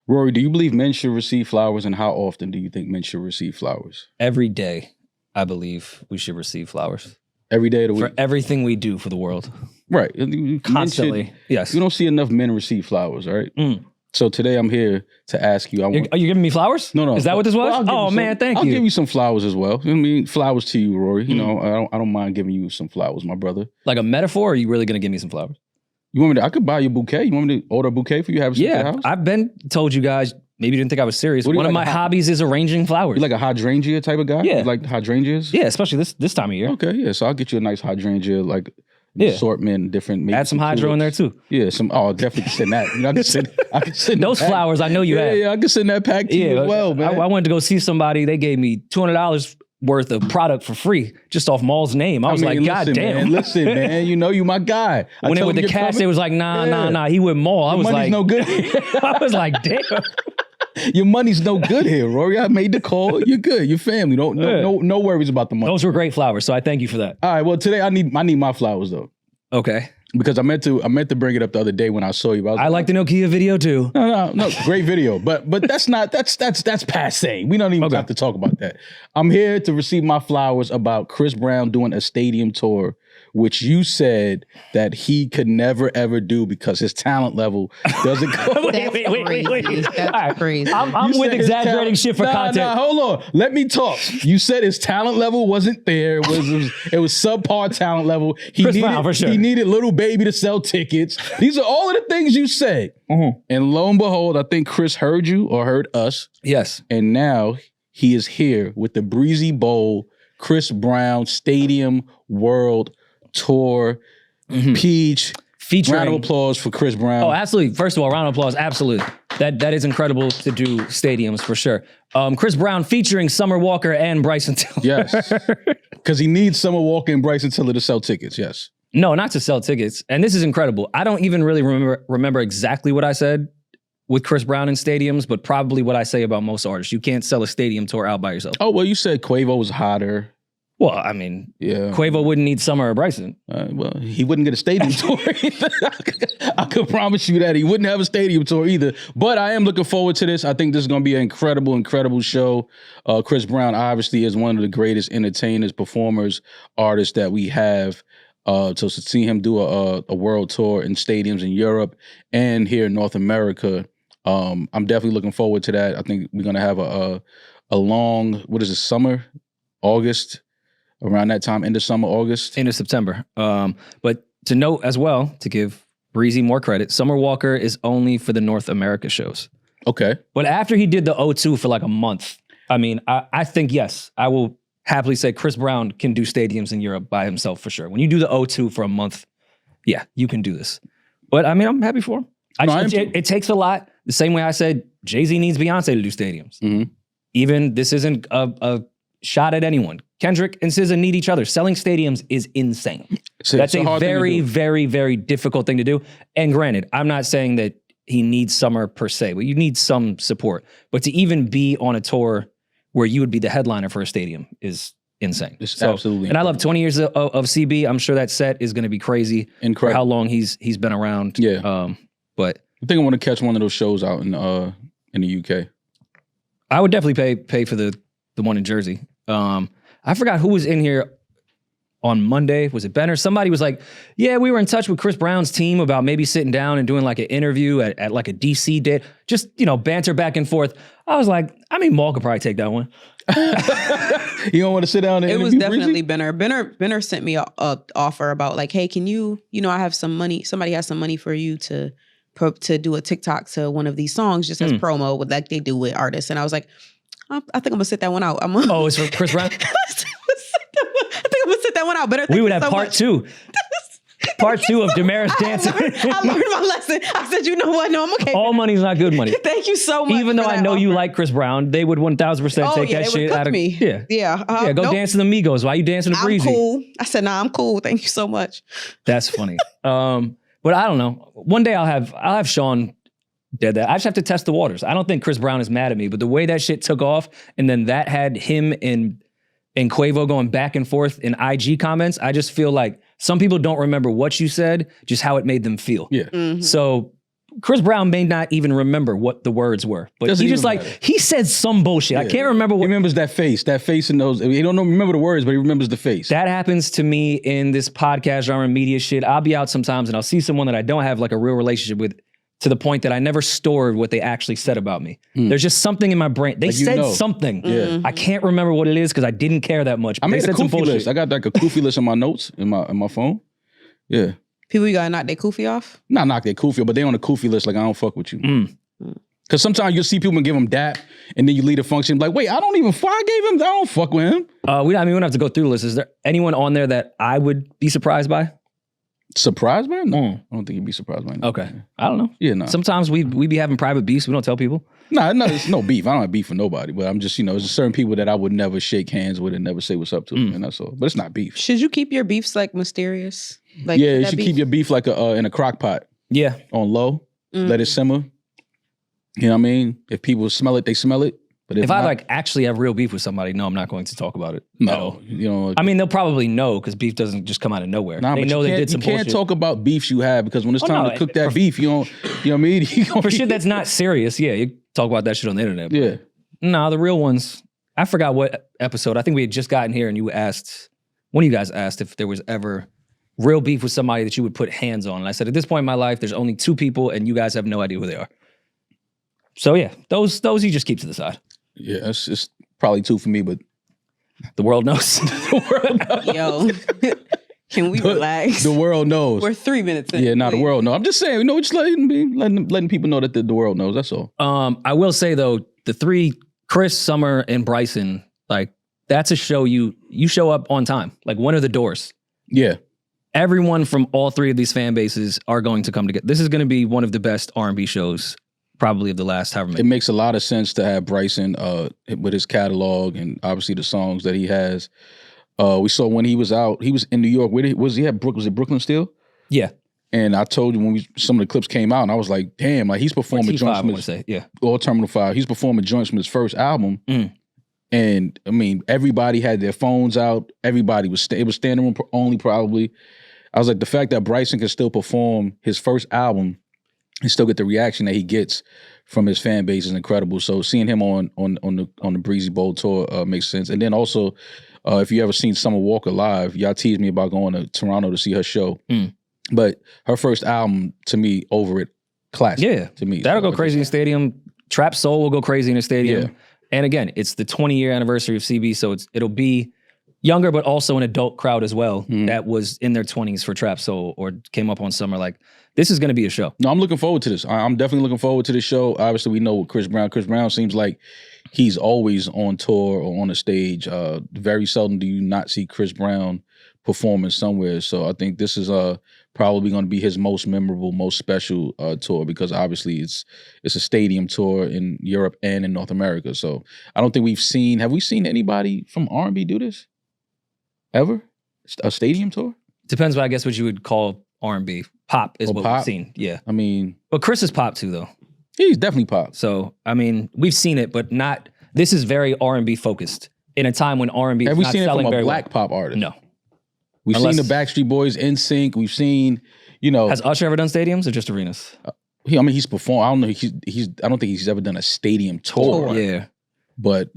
Rory, do you believe men should receive flowers, and how often do you think men should receive flowers? Every day, I believe we should receive flowers. Every day of the week? For everything we do for the world. Right. Constantly, yes. You don't see enough men receive flowers, right? So today I'm here to ask you. Are you giving me flowers? No. Is that what this was? Well, man, thank you. I'll give you some flowers as well. I mean, flowers to you, Rory. You know, I don't mind giving you some flowers, my brother. Like a metaphor, or are you really going to give me some flowers? You want me to? I could buy you a bouquet. You want me to order a bouquet for you? Have it at the house? I've been told you guys. Maybe you didn't think I was serious. One of my hobbies is arranging flowers. You like a hydrangea type of guy? Yeah. You like hydrangeas? Yeah, especially this time of year. Okay, yeah. So I'll get you a nice hydrangea, like assortment, different. Maybe add some hydro in there too. Yeah, definitely can send that. You know, I can send those flowers. I know you have. Yeah, I can send that pack to you as well, man. I wanted to go see somebody. They gave me $200 worth of product for free just off Maul's name. I was like, God damn. Man, listen, man, you know you my guy. When they with the cash, they was like, nah. He with Maul. I was like, no good. I was like, damn. Your money's no good here, Rory. I made the call. You're good. Your family. No worries about the money. Those were great flowers, so I thank you for that. All right. Well, today I need my flowers though. Okay. Because I meant to bring it up the other day when I saw you. I like the Nokia video too. No, great video. But that's passe. We don't even have to talk about that. I'm here to receive my flowers about Chris Brown doing a stadium tour, which you said that he could never ever do because his talent level doesn't go. Wait. That's crazy. I'm with exaggerating shit for content. Nah, hold on. Let me talk. You said his talent level wasn't there. It was subpar talent level. Chris Brown, for sure. He needed Little Baby to sell tickets. These are all of the things you said. And lo and behold, I think Chris heard you or heard us. Yes. And now he is here with the Breezy Bowl Chris Brown Stadium World Tour, Peach. Featuring, round of applause for Chris Brown. Oh, absolutely. First of all, round of applause. Absolutely. That is incredible to do stadiums for sure. Chris Brown featuring Summer Walker and Bryson Tiller. Yes. Because he needs Summer Walker and Bryson Tiller to sell tickets. Yes. No, not to sell tickets. And this is incredible. I don't even really remember exactly what I said with Chris Brown in stadiums, but probably what I say about most artists. You can't sell a stadium tour out by yourself. Oh, well, you said Quavo was hotter. Well, I mean, yeah, Quavo wouldn't need Summer or Bryson. Well, he wouldn't get a stadium tour either. I could promise you that he wouldn't have a stadium tour either. But I am looking forward to this. I think this is going to be an incredible, incredible show. Chris Brown obviously is one of the greatest entertainers, performers, artists that we have. So to see him do a world tour in stadiums in Europe and here in North America, I'm definitely looking forward to that. I think we're going to have a long, what is it, summer, August, around that time, end of summer, August. End of September. But to note as well, to give Breezy more credit, Summer Walker is only for the North America shows. Okay. But after he did the O2 for like a month, I mean, I think, yes, I will happily say Chris Brown can do stadiums in Europe by himself for sure. When you do the O2 for a month, yeah, you can do this. But I mean, I'm happy for him. It takes a lot. The same way I said Jay-Z needs Beyonce to do stadiums. Even this isn't a shot at anyone. Kendrick and SZA need each other. Selling stadiums is insane. That's a very, very, very difficult thing to do. And granted, I'm not saying that he needs Summer per se, but you need some support. But to even be on a tour where you would be the headliner for a stadium is insane. It's absolutely and I love 20 years of CB. I'm sure that set is going to be crazy. Incredible. For how long he's been around. Yeah. But I think I want to catch one of those shows out in the UK. I would definitely pay for the one in Jersey. I forgot who was in here on Monday. Was it Ben or somebody was like, yeah, we were in touch with Chris Brown's team about maybe sitting down and doing like an interview at like a DC date. Just, banter back and forth. I was like, I mean, Maul could probably take that one. You don't want to sit down and It was interview definitely Breezy? Benner sent me a offer about like, hey, can you I have some money. Somebody has some money for you to do a TikTok to one of these songs just as promo with like they do with artists. And I was like, I think I'm gonna sit that one out. Oh, it's for Chris Brown? I think I'm gonna sit that one out. We would have part two. Part two of Damaris dancing. I learned my lesson. I said, you know what? No, I'm okay. All money's not good money. Thank you so much. Even though I know you like Chris Brown, they would 1,000% take that shit out of me. Yeah. Yeah. Go dance to the Migos. Why you dancing to Breezy? I'm cool. I said, nah, I'm cool. Thank you so much. That's funny. But I don't know. One day I'll have Sean did that. I just have to test the waters. I don't think Chris Brown is mad at me, but the way that shit took off, and then that had him and Quavo going back and forth in IG comments, I just feel like some people don't remember what you said, just how it made them feel. Yeah. So Chris Brown may not even remember what the words were, but Doesn't he just even like, matter. he said some bullshit. I can't remember He what. remembers that face in those. He don't remember the words, but he remembers the face. That happens to me in this podcast genre media shit. I'll be out sometimes and I'll see someone that I don't have like a real relationship with, to the point that I never stored what they actually said about me. There's just something in my brain. They Like, you said know. something. Yeah. I can't remember what it is because I didn't care that much. I But they made a said some Koofy bullshit. list. I got like a Koofy list in my notes in my phone. Yeah. People you gotta knock their kufi off. Not knock their Koofy, but they on the Koofy list like I don't fuck with you. Because sometimes you'll see people and give them dap, and then you leave the function like, wait, I gave him, I don't fuck with him. We don't have to go through the list. Is there anyone on there that I would be surprised by? Surprised by him? No. I don't think you'd be surprised by him. Okay. I don't know. Yeah, no. Sometimes we be having private beefs. We don't tell people. No, it's no beef. I don't have beef with nobody, but I'm just, there's certain people that I would never shake hands with and never say what's up to, and that's all. But it's not beef. Should you keep your beefs like mysterious? Like Yeah, you that should beef? keep your beef like in a crock pot Yeah. on low. Let it simmer. You know what I mean? If people smell it, they smell it. But If I not, like actually have real beef with somebody, no, I'm not going to talk about it. at all. no, I mean, they'll probably know because beef doesn't just come out of nowhere. Nah, They but know you they did some can't bullshit. talk about beefs you have because when it's time no, to cook that beef, you know what I mean? For shit that's not serious, yeah, you talk about that shit on the internet. Yeah. No, the real ones, I forgot what episode. I think we had just gotten here and you asked, one of you guys asked if there was ever real beef with somebody that you would put hands on. And I said, at this point in my life, there's only 2 people and you guys have no idea who they are. So yeah, those you just keep to the side. Yeah, it's probably 2 for me, but The world knows. Yo, can we relax? the world knows. We're 3 minutes in. Yeah, the please. world knows. I'm just saying, just letting people know that the world knows. That's all. I will say though, the 3, Chris, Summer, and Bryson, like that's a show you show up on time. Like when are the doors? Yeah. Everyone from all 3 of these fan bases are going to come together. This is going to be one of the best R&B shows probably of the last however It many. makes a lot of sense to have Bryson with his catalog and obviously the songs that he has. We saw when he was out, he was in New York. Where was he at? Was it Brooklyn still? Yeah. And I told you when some of the clips came out, and I was like, damn, like he's performing T5, joints I from want to his, say. Yeah. or Terminal 5. He's performing joints from his first album. And I mean, everybody had their phones out. Everybody was, it was standing room only probably. I was like, the fact that Bryson can still perform his first album and still get the reaction that he gets from his fan base is incredible. So seeing him on the Breezy Bowl tour makes sense. And then also, if you ever seen Summer Walker live, y'all teased me about going to Toronto to see her show. But her first album, to me, Over It, classic. Yeah. To me. That'll So go crazy in the stadium. Trap Soul will go crazy in the stadium. Yeah. And again, it's the 20-year anniversary of CB, so it'll be younger, but also an adult crowd as well that was in their 20s for Trap Soul or came up on Summer. Like, this is going to be a show. No, I'm looking forward to this. I'm definitely looking forward to this show. Obviously, we know with Chris Brown. Chris Brown seems like he's always on tour or on a stage. Very seldom do you not see Chris Brown performing somewhere. So I think this is probably going to be his most memorable, most special tour because obviously it's a stadium tour in Europe and in North America. So I don't think have we seen anybody from R&B do this? Ever? A stadium tour? Depends, I guess, what you would call R&B. Pop is what pop? we've seen. Yeah. I mean, But Chris is pop too, though. he's definitely pop. So, I mean, we've seen it, but not, this is very R&B focused in a time when R&B is Have we not seen it selling from a very black well. pop artist? No. We've Unless- seen the Backstreet Boys, NSYNC. We've seen, Has Usher ever done stadiums or just arenas? he's performed. I don't know. I don't think he's ever done a stadium tour. Yeah. But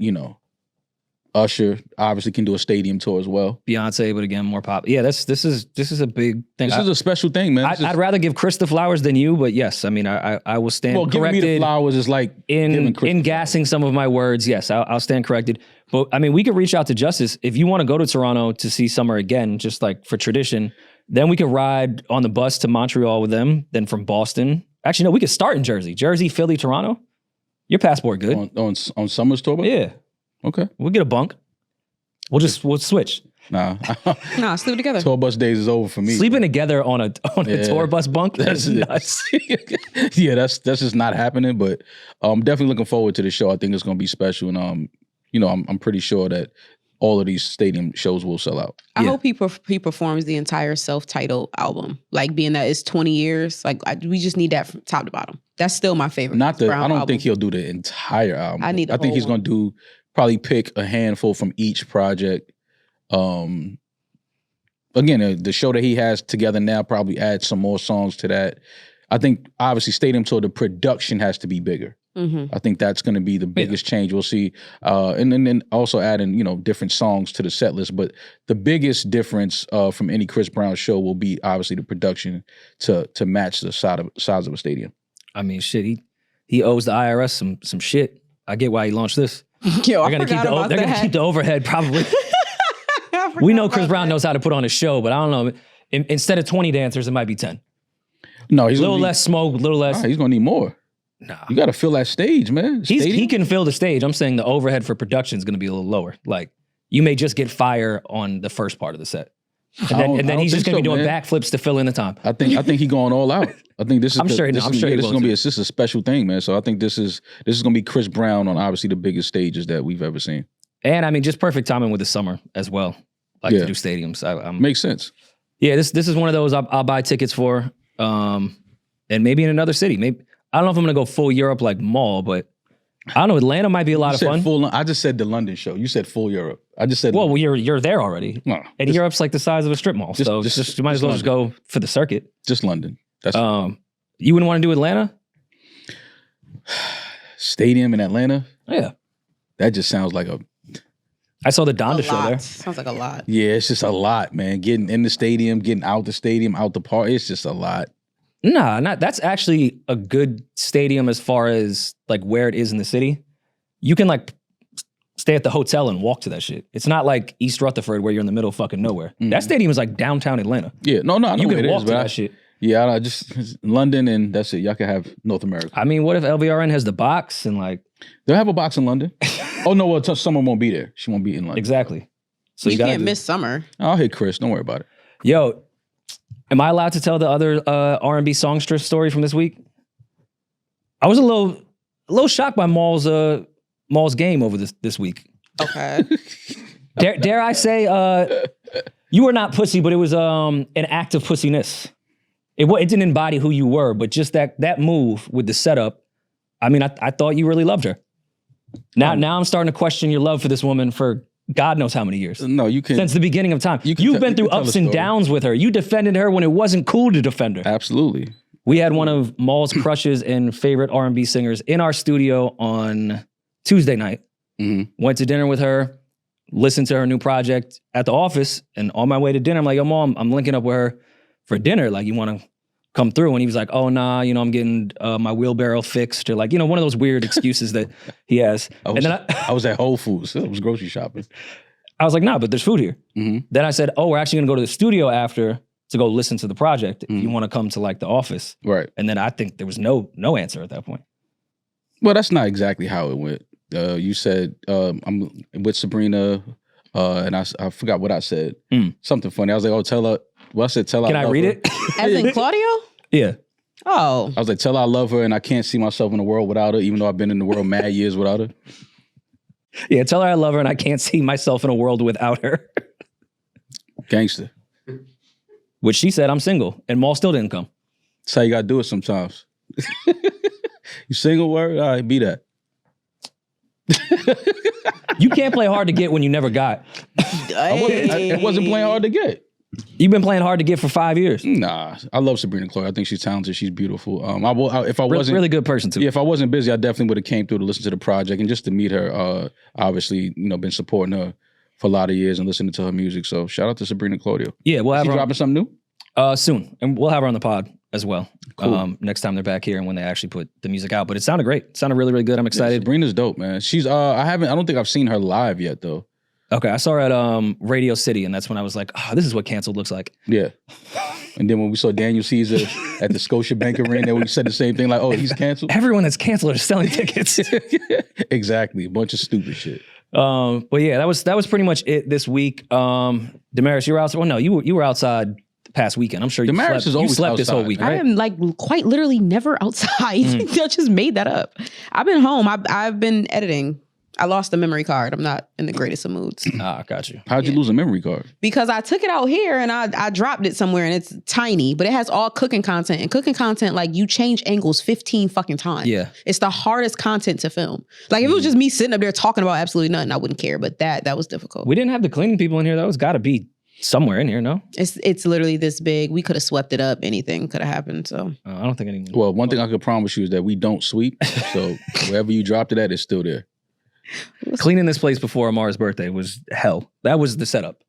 Usher obviously can do a stadium tour as well. Beyonce, but again, more pop. Yeah, this is a big thing. This is a special thing, man. I'd rather give Chris the flowers than you, but yes, I mean, I will stand giving me the corrected flowers is like giving Chris in the gassing some of my words. Yes, I'll stand corrected. But I mean, we could reach out to Justice if you want to go to Toronto to see Summer again, just like for tradition. Then we could ride on the bus to Montreal with them. Then from Boston, actually, no, we could start in Jersey, Philly, Toronto. Your passport good? on Summer's tour. Bus? Yeah, Okay. we'll get a bunk. We'll switch. Nah, sleep together. Tour bus days is over for me. Sleeping together on a Yeah. tour bus bunk. That's nuts. Yeah, that's just not happening. But I'm definitely looking forward to the show. I think it's going to be special, and I'm pretty sure that all of these stadium shows will sell out. I hope he performs the entire self-titled album. Like being that it's 20 years, like we just need that from top to bottom. That's still my favorite. I don't album. think he'll do the entire album. I need the I think whole he's going to probably pick a handful from each project. Again, the show that he has together now probably adds some more songs to that. I think obviously stadium tour, the production has to be bigger. Mm-hmm. I think that's going to be the biggest change we'll see. And then also adding, different songs to the set list. But the biggest difference from any Chris Brown show will be obviously the production to match the size of a stadium. I mean, shit, he owes the IRS some shit. I get why he launched this. Yo, they're gonna keep the overhead probably. We know Chris Brown knows how to put on a show, but I don't know. Instead of 20 dancers, it might be 10. No, he's a little less smoke, a little less. He's gonna need more. Nah. You got to fill that stage, man. He can fill the stage. I'm saying the overhead for production is going to be a little lower. Like, you may just get fire on the first part of the set. And then he's just going to be doing backflips to fill in the time. I think he going all out. I think this is this is going to be a special thing, man. So I think this is going to be Chris Brown on obviously the biggest stages that we've ever seen. And I mean, just perfect timing with the summer as well. Like to do stadiums. Makes sense. Yeah, this is one of those I'll buy tickets for. And maybe in another city. Maybe I don't know if I'm going to go full Europe like Mall, but I don't know. Atlanta might be a lot of fun. I just said the London show. You said full Europe. I just said. Well, you're there already. No, and Europe's like the size of a strip mall. So you might as well just go for the circuit. Just London. That's you wouldn't want to do Atlanta? Stadium in Atlanta? Yeah. That just sounds like I saw the Donda show there. Sounds like a lot. Yeah, it's just a lot, man. Getting in the stadium, getting out the stadium, out the park. It's just a lot. Nah, that's actually a good stadium as far as like where it is in the city. You can like stay at the hotel and walk to that shit. It's not like East Rutherford where you're in the middle of fucking nowhere. Mm-hmm. That stadium is like downtown Atlanta. Yeah, no, I know you where can it walk is, to that shit. Yeah, I just London and that's it. Y'all can have North America. I mean, what if LVRN has the box and like they'll have a box in London? Oh no, well, Summer won't be there. She won't be in London. Exactly. So you can't miss Summer. I'll hit Chris. Don't worry about it. Yo. Am I allowed to tell the other R&B songstress story from this week? I was a little shocked by Maul's game over this week. Okay. Dare I say, you were not pussy, but it was an act of pussiness. It didn't embody who you were, but just that move with the setup. I mean, I thought you really loved her. Now I'm starting to question your love for this woman for God knows how many years. No, you can. Since the beginning of time. You've been through ups and downs with her. You defended her when it wasn't cool to defend her. Absolutely. We had one of Maul's crushes and favorite R&B singers in our studio on Tuesday night. Mm-hmm. Went to dinner with her, listened to her new project at the office, and on my way to dinner, I'm like, yo, Mom, I'm linking up with her for dinner. Like, you want to come through? And he was like, oh, nah, I'm getting my wheelbarrow fixed, or like, one of those weird excuses that he has. I was at Whole Foods. I was grocery shopping. I was like, nah, but there's food here. Mm-hmm. Then I said, oh, we're actually going to go to the studio after to go listen to the project if you want to come to like the office. Right. And then I think there was no answer at that point. Well, that's not exactly how it went. You said, I'm with Sabrina, and I forgot what I said. Something funny. I was like, oh, tell her. Well, I said, tell her. Can I read it? As in Claudio? Yeah. Oh. I was like, tell her I love her and I can't see myself in the world without her, even though I've been in the world mad years without her. Yeah, tell her I love her and I can't see myself in a world without her. Gangster. Which she said, I'm single. And Maul still didn't come. That's how you got to do it sometimes. You single, word? All right, be that. You can't play hard to get when you never got. I wasn't playing hard to get. You've been playing hard to get for 5 years. Nah, I love Sabrina Claudio. I think she's talented. She's beautiful. If I wasn't really good person too. Yeah, if I wasn't busy, I definitely would have came through to listen to the project and just to meet her. Obviously, been supporting her for a lot of years and listening to her music. So shout out to Sabrina Claudio. Yeah, we'll have her dropping something new soon, and we'll have her on the pod as well. Cool. Next time they're back here and when they actually put the music out. But it sounded great. It sounded really, really good. I'm excited. Yeah, Sabrina's dope, man. She's I don't think I've seen her live yet though. Okay, I saw her at Radio City, and that's when I was like, oh, this is what canceled looks like. Yeah. And then when we saw Daniel Caesar at the Scotiabank Arena, we said the same thing, like, oh, he's canceled. Everyone that's canceled is selling tickets. Exactly. A bunch of stupid shit. But yeah, that was pretty much it this week. Damaris, you were outside. Well, no, you were outside the past weekend. I'm sure you slept this whole week, right? I am like quite literally never outside. I just made that up. I've been home. I've been editing. I lost the memory card. I'm not in the greatest of moods. Got you. How'd you lose a memory card? Because I took it out here and I dropped it somewhere and it's tiny, but it has all cooking content. And cooking content, like you change angles 15 fucking times. Yeah. It's the hardest content to film. Like if it was just me sitting up there talking about absolutely nothing, I wouldn't care. But that was difficult. We didn't have the cleaning people in here. That was gotta be somewhere in here, no? It's literally this big. We could have swept it up. Anything could have happened. So I don't think anyone. Well, one thing I could promise you is that we don't sweep. So wherever you dropped it at, it's still there. Cleaning this place before Amar's birthday was hell. That was the setup.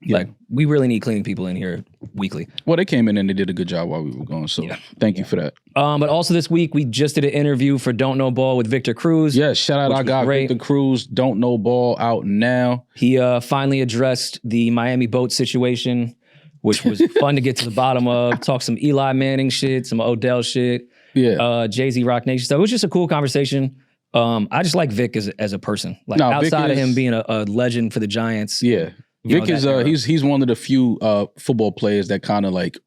Yeah. Like, we really need cleaning people in here weekly. Well, they came in and they did a good job while we were gone. So thank you for that. But also this week, we just did an interview for Don't Know Ball with Victor Cruz. Yes, shout out our guy, Victor Cruz. Don't Know Ball out now. He finally addressed the Miami boat situation, which was fun to get to the bottom of. Talk some Eli Manning shit, some Odell shit. Yeah. Jay-Z Rock Nation stuff. It was just a cool conversation. I just like Vic as a person. Like, outside of him being a legend for the Giants. Yeah. Vic is he's one of the few football players that kind of like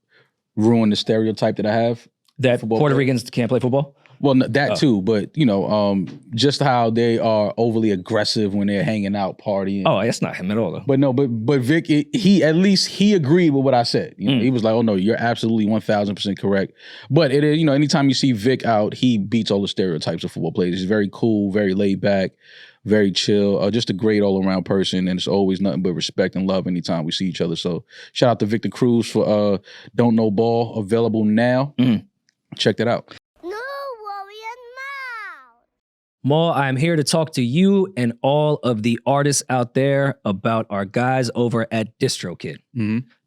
ruin the stereotype that I have. That Puerto Ricans can't play football? Well, that too, but just how they are overly aggressive when they're hanging out, partying. Oh, that's not him at all, though. But no, but Vic, he at least he agreed with what I said. He was like, "Oh no, you're absolutely 1,000% correct." But it is, anytime you see Vic out, he beats all the stereotypes of football players. He's very cool, very laid back, very chill, just a great all around person, and it's always nothing but respect and love anytime we see each other. So shout out to Victor Cruz for Don't Know Ball, available now. Check that out. Maul, I'm here to talk to you and all of the artists out there about our guys over at DistroKid.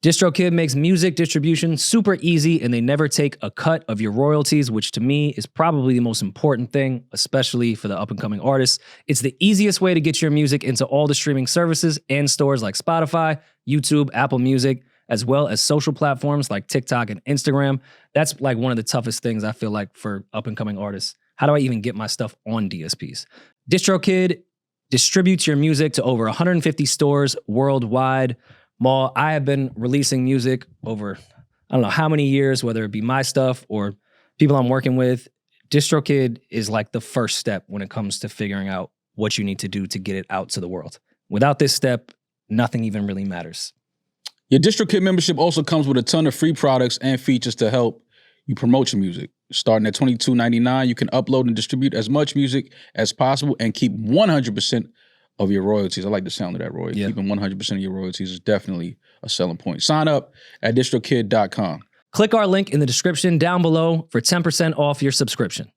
DistroKid makes music distribution super easy, and they never take a cut of your royalties, which to me is probably the most important thing, especially for the up-and-coming artists. It's the easiest way to get your music into all the streaming services and stores like Spotify, YouTube, Apple Music, as well as social platforms like TikTok and Instagram. That's like one of the toughest things I feel like for up-and-coming artists. How do I even get my stuff on DSPs? DistroKid distributes your music to over 150 stores worldwide. Maul, I have been releasing music over, I don't know how many years, whether it be my stuff or people I'm working with. DistroKid is like the first step when it comes to figuring out what you need to do to get it out to the world. Without this step, nothing even really matters. Your DistroKid membership also comes with a ton of free products and features to help you promote your music. Starting at $22.99, you can upload and distribute as much music as possible and keep 100% of your royalties. I like the sound of that, Rory. Yeah. Keeping 100% of your royalties is definitely a selling point. Sign up at distrokid.com. Click our link in the description down below for 10% off your subscription.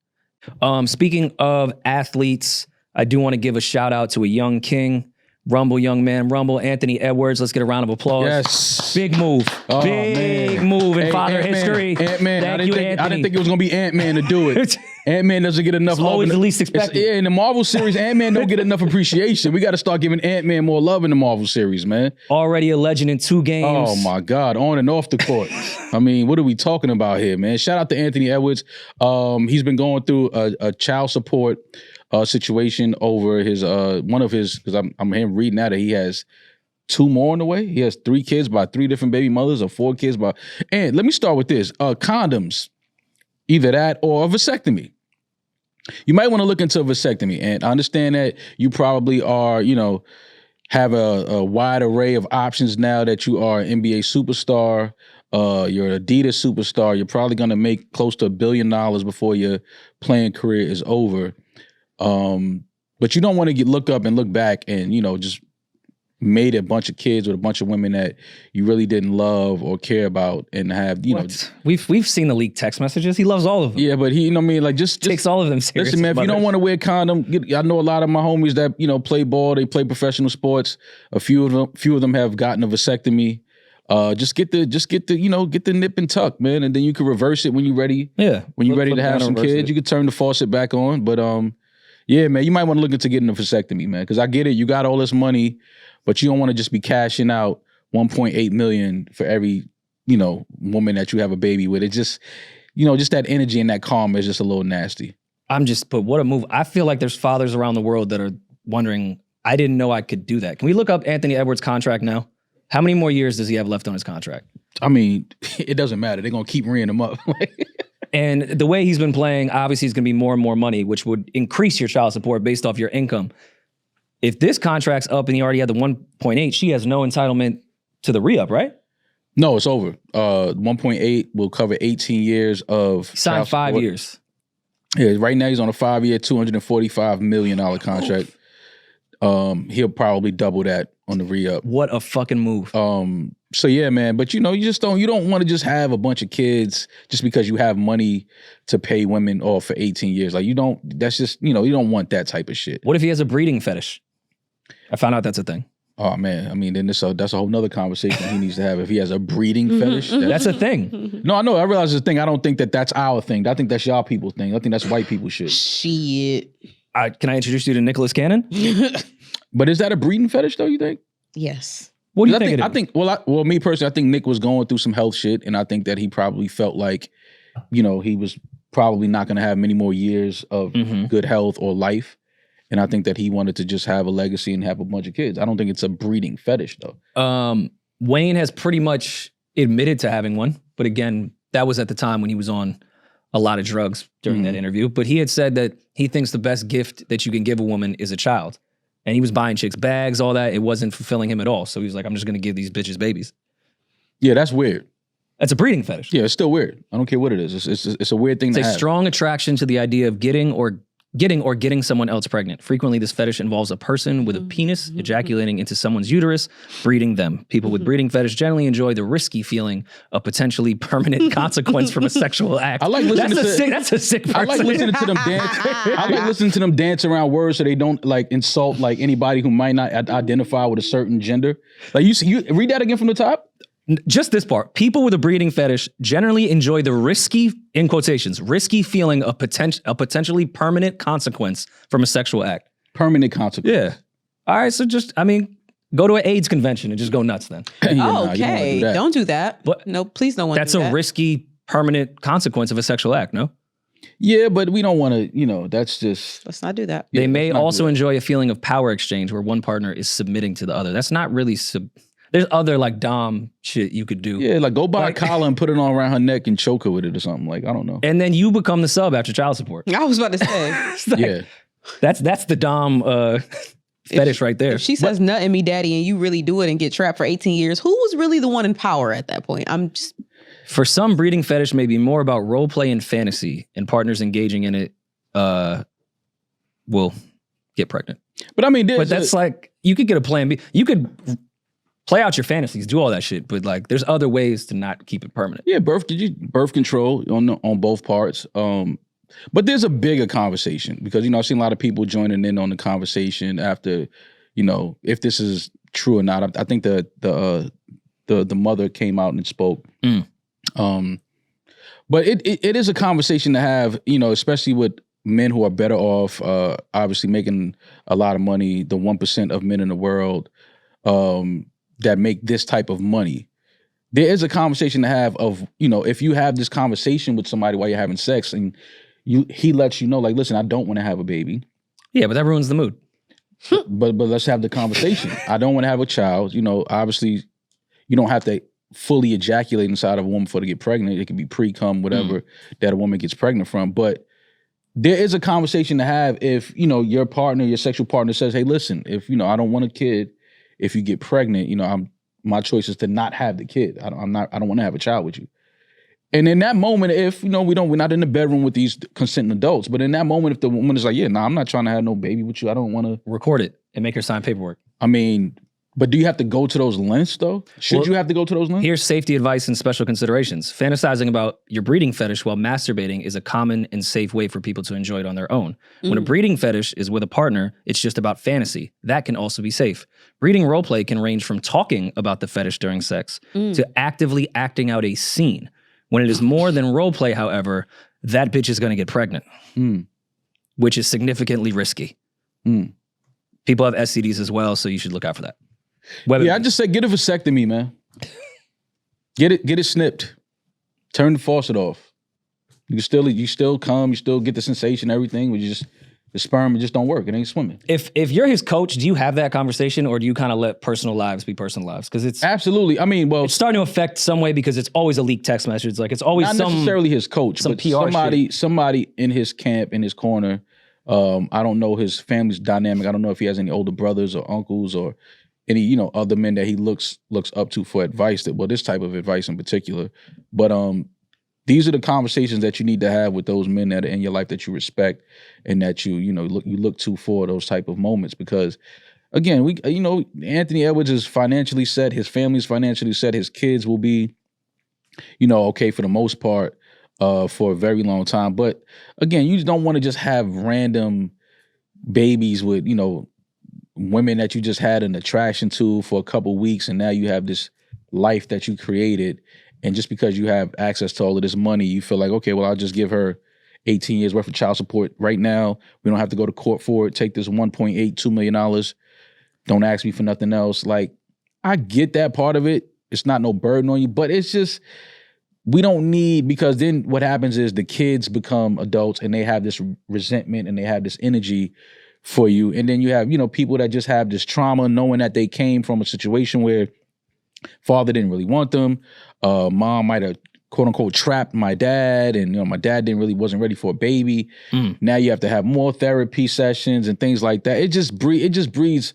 Speaking of athletes, I do want to give a shout out to a young king. Rumble, young man, Rumble, Anthony Edwards. Let's get a round of applause. Yes. Big move. Oh, Big move in father Ant-Man, history. Ant-Man. Thank you, Anthony. I didn't think it was going to be Ant-Man to do it. Ant-Man doesn't get enough It's love. always the least expected. In the Marvel series, Ant-Man don't get enough appreciation. We got to start giving Ant-Man more love in the Marvel series, man. Already a legend in 2 games. Oh, my God. On and off the court. I mean, what are we talking about here, man? Shout out to Anthony Edwards. He's been going through a child support situation over his one of his, because I'm hearing reading out that he has 2 more on the way. He has 3 kids by 3 different baby mothers, or 4 kids by. And let me start with this: condoms, either that or a vasectomy. You might want to look into a vasectomy, and I understand that you probably are, have a wide array of options now that you are an NBA superstar. You're an Adidas superstar. You're probably going to make close to $1 billion before your playing career is over. But you don't want to look up and look back and, just made a bunch of kids with a bunch of women that you really didn't love or care about and have, We've seen the leaked text messages. He loves all of them. Yeah, but he, just takes all of them serious. Listen, man, if you don't want to wear a condom, I know a lot of my homies that, play ball, they play professional sports. A few of them have gotten a vasectomy. Just get the nip and tuck, man, and then you can reverse it when you're ready. Yeah. When you're ready to have some kids, you can turn the faucet back on. But yeah, man, you might want to look into getting a vasectomy, man, because I get it. You got all this money, but you don't want to just be cashing out $1.8 million for every, woman that you have a baby with. It just, just that energy and that karma is just a little nasty. But what a move. I feel like there's fathers around the world that are wondering, I didn't know I could do that. Can we look up Anthony Edwards' contract now? How many more years does he have left on his contract? I mean, it doesn't matter. They're going to keep rearing him up. And the way he's been playing, obviously, it's going to be more and more money, which would increase your child support based off your income. If this contract's up and he already had the 1.8, she has no entitlement to the re-up, right? No, it's over. 1.8 will cover 18 years of signed 5 years. Yeah, right now he's on a 5-year, $245 million contract. He'll probably double that on the re-up. What a fucking move. So yeah, man. But you don't want to just have a bunch of kids just because you have money to pay women off for 18 years. Like that's just, you don't want that type of shit. What if he has a breeding fetish? I found out that's a thing. Oh man, I mean, then that's a whole nother conversation he needs to have if he has a breeding fetish. That's a thing. No, I know. I realize it's a thing. I don't think that's our thing. I think that's y'all people's thing. I think that's white people shit. Shit. Can I introduce you to Nicholas Cannon? But is that a breeding fetish though, you think? Yes. What do you think? Me personally, I think Nick was going through some health shit, and I think that he probably felt like, he was probably not going to have many more years of good health or life. And I think that he wanted to just have a legacy and have a bunch of kids. I don't think it's a breeding fetish, though. Wayne has pretty much admitted to having one. But again, that was at the time when he was on a lot of drugs during that interview. But he had said that he thinks the best gift that you can give a woman is a child. And he was buying chicks bags, all that. It wasn't fulfilling him at all. So he was like, I'm just going to give these bitches babies. Yeah, that's weird. That's a breeding fetish. Yeah, it's still weird. I don't care what it is. It's a weird thing to have. It's a strong attraction to the idea of getting someone else pregnant. Frequently, this fetish involves a person with a penis ejaculating into someone's uterus, breeding them. People with breeding fetish generally enjoy the risky feeling of potentially permanent consequence from a sexual act. I like listening that's a sick person. I like listening to them dance. I like listening to them dance around words so they don't like insult like anybody who might not identify with a certain gender. Like you read that again from the top. Just this part. People with a breeding fetish generally enjoy the risky, in quotations, risky feeling of a potentially permanent consequence from a sexual act. Permanent consequence. Yeah. All right, so go to an AIDS convention and just go nuts then. Okay, don't do that. But no, please don't want to do that. That's a risky, permanent consequence of a sexual act, no? Yeah, but we don't want to, that's just... Let's not do that. They may also enjoy a feeling of power exchange where one partner is submitting to the other. That's not really... There's other like dom shit you could do. Yeah, like go buy a collar and put it on around her neck and choke her with it or something. Like, I don't know. And then you become the sub after child support. I was about to say. Yeah. That's the dom fetish right there. If she says nut in me daddy and you really do it and get trapped for 18 years, who was really the one in power at that point? For some, breeding fetish may be more about role play and fantasy, and partners engaging in it will get pregnant. But I mean, that's like, you could get a plan B. You could play out your fantasies, do all that shit, but like, there's other ways to not keep it permanent. Yeah, birth control on both parts. But there's a bigger conversation because I've seen a lot of people joining in on the conversation after, if this is true or not. I think the mother came out and spoke. But it is a conversation to have, especially with men who are better off, obviously making a lot of money. The 1% of men in the world. That make this type of money. There is a conversation to have of, if you have this conversation with somebody while you're having sex and he lets you know, like, listen, I don't want to have a baby. Yeah, but that ruins the mood. but let's have the conversation. I don't want to have a child. Obviously, you don't have to fully ejaculate inside of a woman before to get pregnant. It can be pre-cum, whatever that a woman gets pregnant from. But there is a conversation to have if, your sexual partner says, hey, listen, if, I don't want a kid, if you get pregnant, my choice is to not have the kid. I don't want to have a child with you. And in that moment, if we're not in the bedroom with these consenting adults, but in that moment, if the woman is like, yeah, I'm not trying to have no baby with you. I don't want to record it and make her sign paperwork. I mean, but do you have to go to those lengths though? Should you have to go to those lengths? Here's safety advice and special considerations. Fantasizing about your breeding fetish while masturbating is a common and safe way for people to enjoy it on their own. When a breeding fetish is with a partner, it's just about fantasy. That can also be safe. Breeding roleplay can range from talking about the fetish during sex to actively acting out a scene. When it is more than roleplay, however, that bitch is going to get pregnant, which is significantly risky. People have STDs as well, so you should look out for that. I just say get a vasectomy, man. Get it snipped. Turn the faucet off. You still come, you still get the sensation, everything, but the sperm just don't work. It ain't swimming. If you're his coach, do you have that conversation or do you kind of let personal lives be personal lives? Because it's absolutely. I mean, well, it's starting to affect some way because it's always a leaked text message. Like it's always not necessarily his coach, but PR somebody in his camp, in his corner. I don't know his family's dynamic. I don't know if he has any older brothers or uncles or any, other men that he looks up to for advice. This type of advice in particular. But these are the conversations that you need to have with those men that are in your life that you respect and that you look to for those type of moments. Because again, Anthony Edwards is financially set, his family's financially set, his kids will be, okay for the most part, for a very long time. But again, you don't want to just have random babies with, women that you just had an attraction to for a couple weeks, and now you have this life that you created. And just because you have access to all of this money, you feel like, okay, well, I'll just give her 18 years worth of child support right now. We don't have to go to court for it. Take this $1.82 million. Don't ask me for nothing else. Like, I get that part of it. It's not no burden on you, but it's just, we don't need, because then what happens is the kids become adults and they have this resentment and they have this energy for you. And then you have, people that just have this trauma knowing that they came from a situation where father didn't really want them. Mom might have quote unquote trapped my dad, and my dad wasn't ready for a baby. Now you have to have more therapy sessions and things like that. It just breeds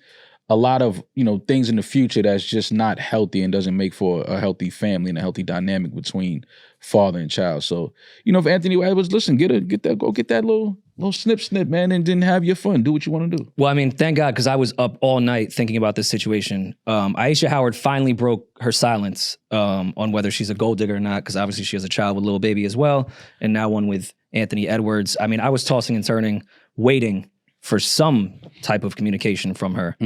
a lot of things in the future that's just not healthy and doesn't make for a healthy family and a healthy dynamic between father and child. So if Anthony Edwards, listen, go get that little snip, man, and then have your fun. Do what you want to do. Well, I mean, thank God, because I was up all night thinking about this situation. Aisha Howard finally broke her silence on whether she's a gold digger or not, because obviously she has a child with a little baby as well, and now one with Anthony Edwards. I mean, I was tossing and turning, waiting for some type of communication from her.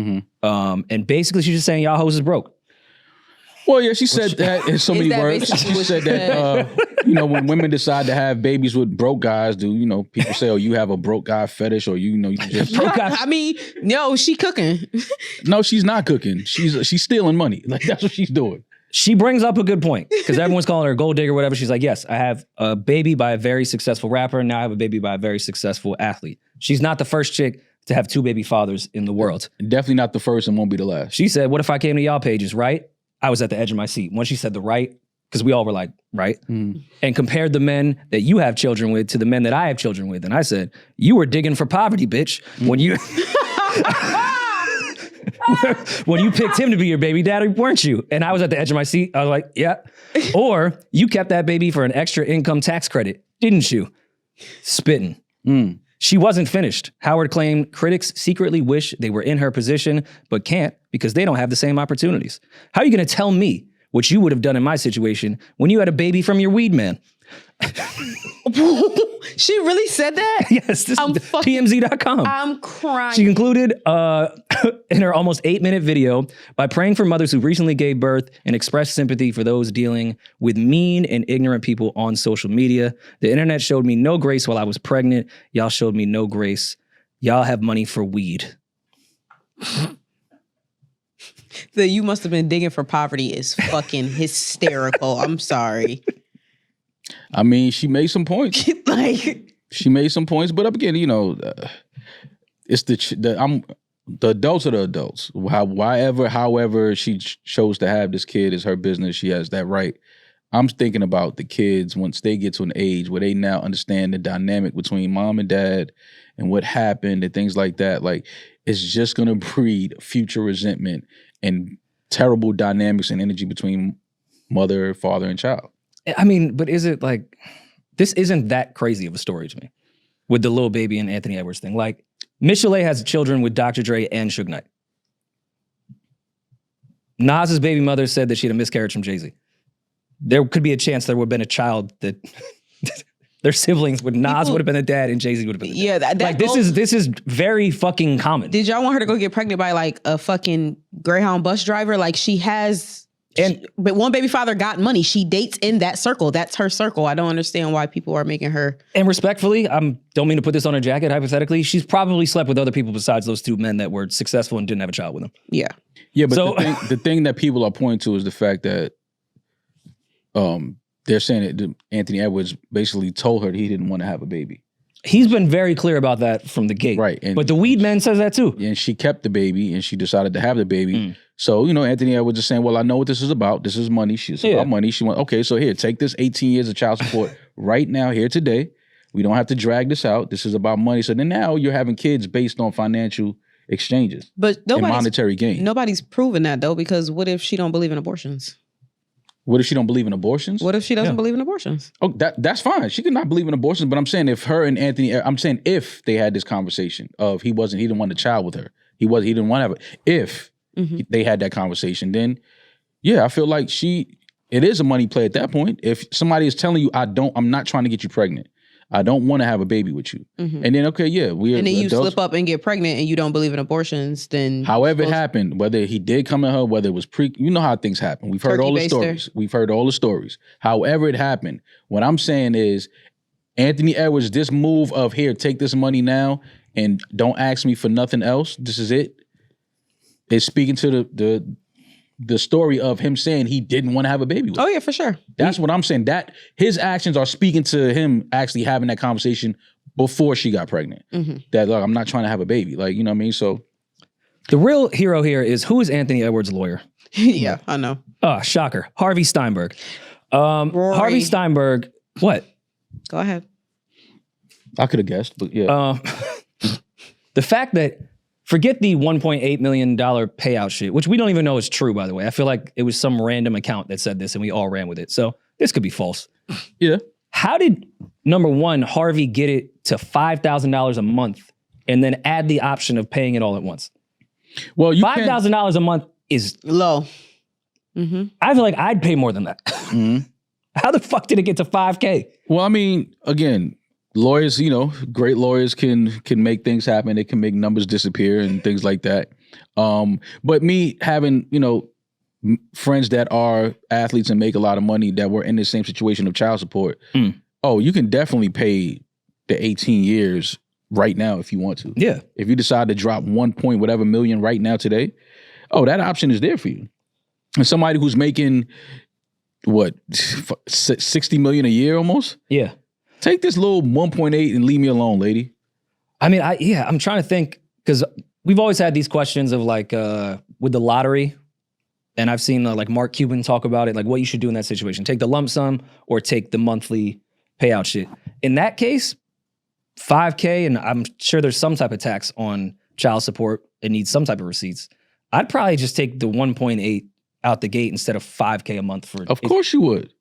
And basically she's just saying, y'all hoes is broke. Well, yeah, she said that in so many words. She said that, when women decide to have babies with broke guys, people say, oh, you have a broke guy fetish, or you just broke guy. I mean, no, she cooking. No, she's not cooking. She's stealing money. Like, that's what she's doing. She brings up a good point, because everyone's calling her a gold digger or whatever. She's like, yes, I have a baby by a very successful rapper, and now I have a baby by a very successful athlete. She's not the first chick to have two baby fathers in the world. Definitely not the first and won't be the last. She said, what if I came to y'all pages, right? I was at the edge of my seat. When she said the right, because we all were like, right? And compared the men that you have children with to the men that I have children with. And I said, you were digging for poverty, bitch. When you... when you picked him to be your baby daddy, weren't you? And I was at the edge of my seat. I was like, yeah. Or you kept that baby for an extra income tax credit, didn't you? Spitting. She wasn't finished. Howard claimed critics secretly wish they were in her position, but can't because they don't have the same opportunities. How are you going to tell me what you would have done in my situation when you had a baby from your weed man? She really said that? Yes, this is TMZ.com. I'm crying. She concluded in her almost 8-minute video by praying for mothers who recently gave birth and expressed sympathy for those dealing with mean and ignorant people on social media. The internet showed me no grace while I was pregnant. Y'all showed me no grace. Y'all have money for weed. The you must have been digging for poverty is fucking hysterical. I'm sorry. I mean, she made some points. She made some points, but again, it's the adults are the adults. However she chose to have this kid is her business. She has that right. I'm thinking about the kids once they get to an age where they now understand the dynamic between mom and dad and what happened and things like that. Like, it's just gonna breed future resentment and terrible dynamics and energy between mother, father, and child. I mean, but is it like, this isn't that crazy of a story to me with the little baby and Anthony Edwards thing. Like, Michelet has children with Dr. Dre and Suge Knight. Nas's baby mother said that she had a miscarriage from Jay-Z. There could be a chance there would have been a child that their siblings would, Nas would have been the dad and Jay-Z would have been the dad. Yeah, that like, this is very fucking common. Did y'all want her to go get pregnant by like a fucking Greyhound bus driver? Like, she has... but one baby father got money. She dates in that circle. That's her circle. I don't understand why people are making her. And respectfully, I don't mean to put this on her jacket, hypothetically. She's probably slept with other people besides those two men that were successful and didn't have a child with them. Yeah. Yeah, but so, the thing that people are pointing to is the fact that they're saying that Anthony Edwards basically told her that he didn't want to have a baby. He's been very clear about that from the gate. Right. But the weed man says that too. And she kept the baby and she decided to have the baby. So, Anthony Edwards is saying, well, I know what this is about. This is money. She's about money. She went, okay, so here, take this 18 years of child support right now, here today. We don't have to drag this out. This is about money. So then now you're having kids based on financial exchanges and monetary gain. Nobody's proven that though, because what if she don't believe in abortions? What if she don't believe in abortions? What if she doesn't believe in abortions? Oh, that's fine. She could not believe in abortions, but I'm saying if her and Anthony, I'm saying if they had this conversation of he didn't want a child with her. He didn't want to have it. If they had that conversation, then yeah, I feel like it is a money play at that point. If somebody is telling you, I'm not trying to get you pregnant. I don't want to have a baby with you. And then, okay, yeah, we're and then you adults. slip up and get pregnant and you don't believe in abortions, then However it happened, whether he did come at her, whether it was you know how things happen. We've heard all the stories. We've heard all the stories. However it happened, what I'm saying is Anthony Edwards, this move of here, take this money now and don't ask me for nothing else. This is it. It's speaking to the story of him saying he didn't want to have a baby with her. Oh yeah, for sure. That's what I'm saying. That his actions are speaking to him actually having that conversation before she got pregnant. That look, I'm not trying to have a baby. Like, you know what I mean? So The real hero here is, who is Anthony Edwards' lawyer? Yeah, I know. Shocker. Harvey Steinberg. Rory. Harvey Steinberg, what? Go ahead. I could have guessed, but yeah. The fact that, forget the $1.8 million payout shit, which we don't even know is true, by the way. I feel like it was some random account that said this and we all ran with it. So this could be false. Yeah. How did, number one, Harvey get it to $5,000 a month and then add the option of paying it all at once? Well, you $5,000 a month is low. I feel like I'd pay more than that. How the fuck did it get to $5K? Well, I mean, again, lawyers, great lawyers can make things happen. They can make numbers disappear and things like that. But me having, friends that are athletes and make a lot of money that were in the same situation of child support. You can definitely pay the 18 years right now if you want to. Yeah. If you decide to drop 1 point whatever million right now today, that option is there for you. And somebody who's making what, 60 million a year almost? Yeah. Take this little 1.8 and leave me alone, lady. I mean, I'm trying to think, because we've always had these questions of like with the lottery, and I've seen like Mark Cuban talk about it, like what you should do in that situation. Take the lump sum or take the monthly payout shit. In that case, $5K, and I'm sure there's some type of tax on child support. It needs some type of receipts. I'd probably just take the 1.8 out the gate instead of $5K a month for. Of course you would.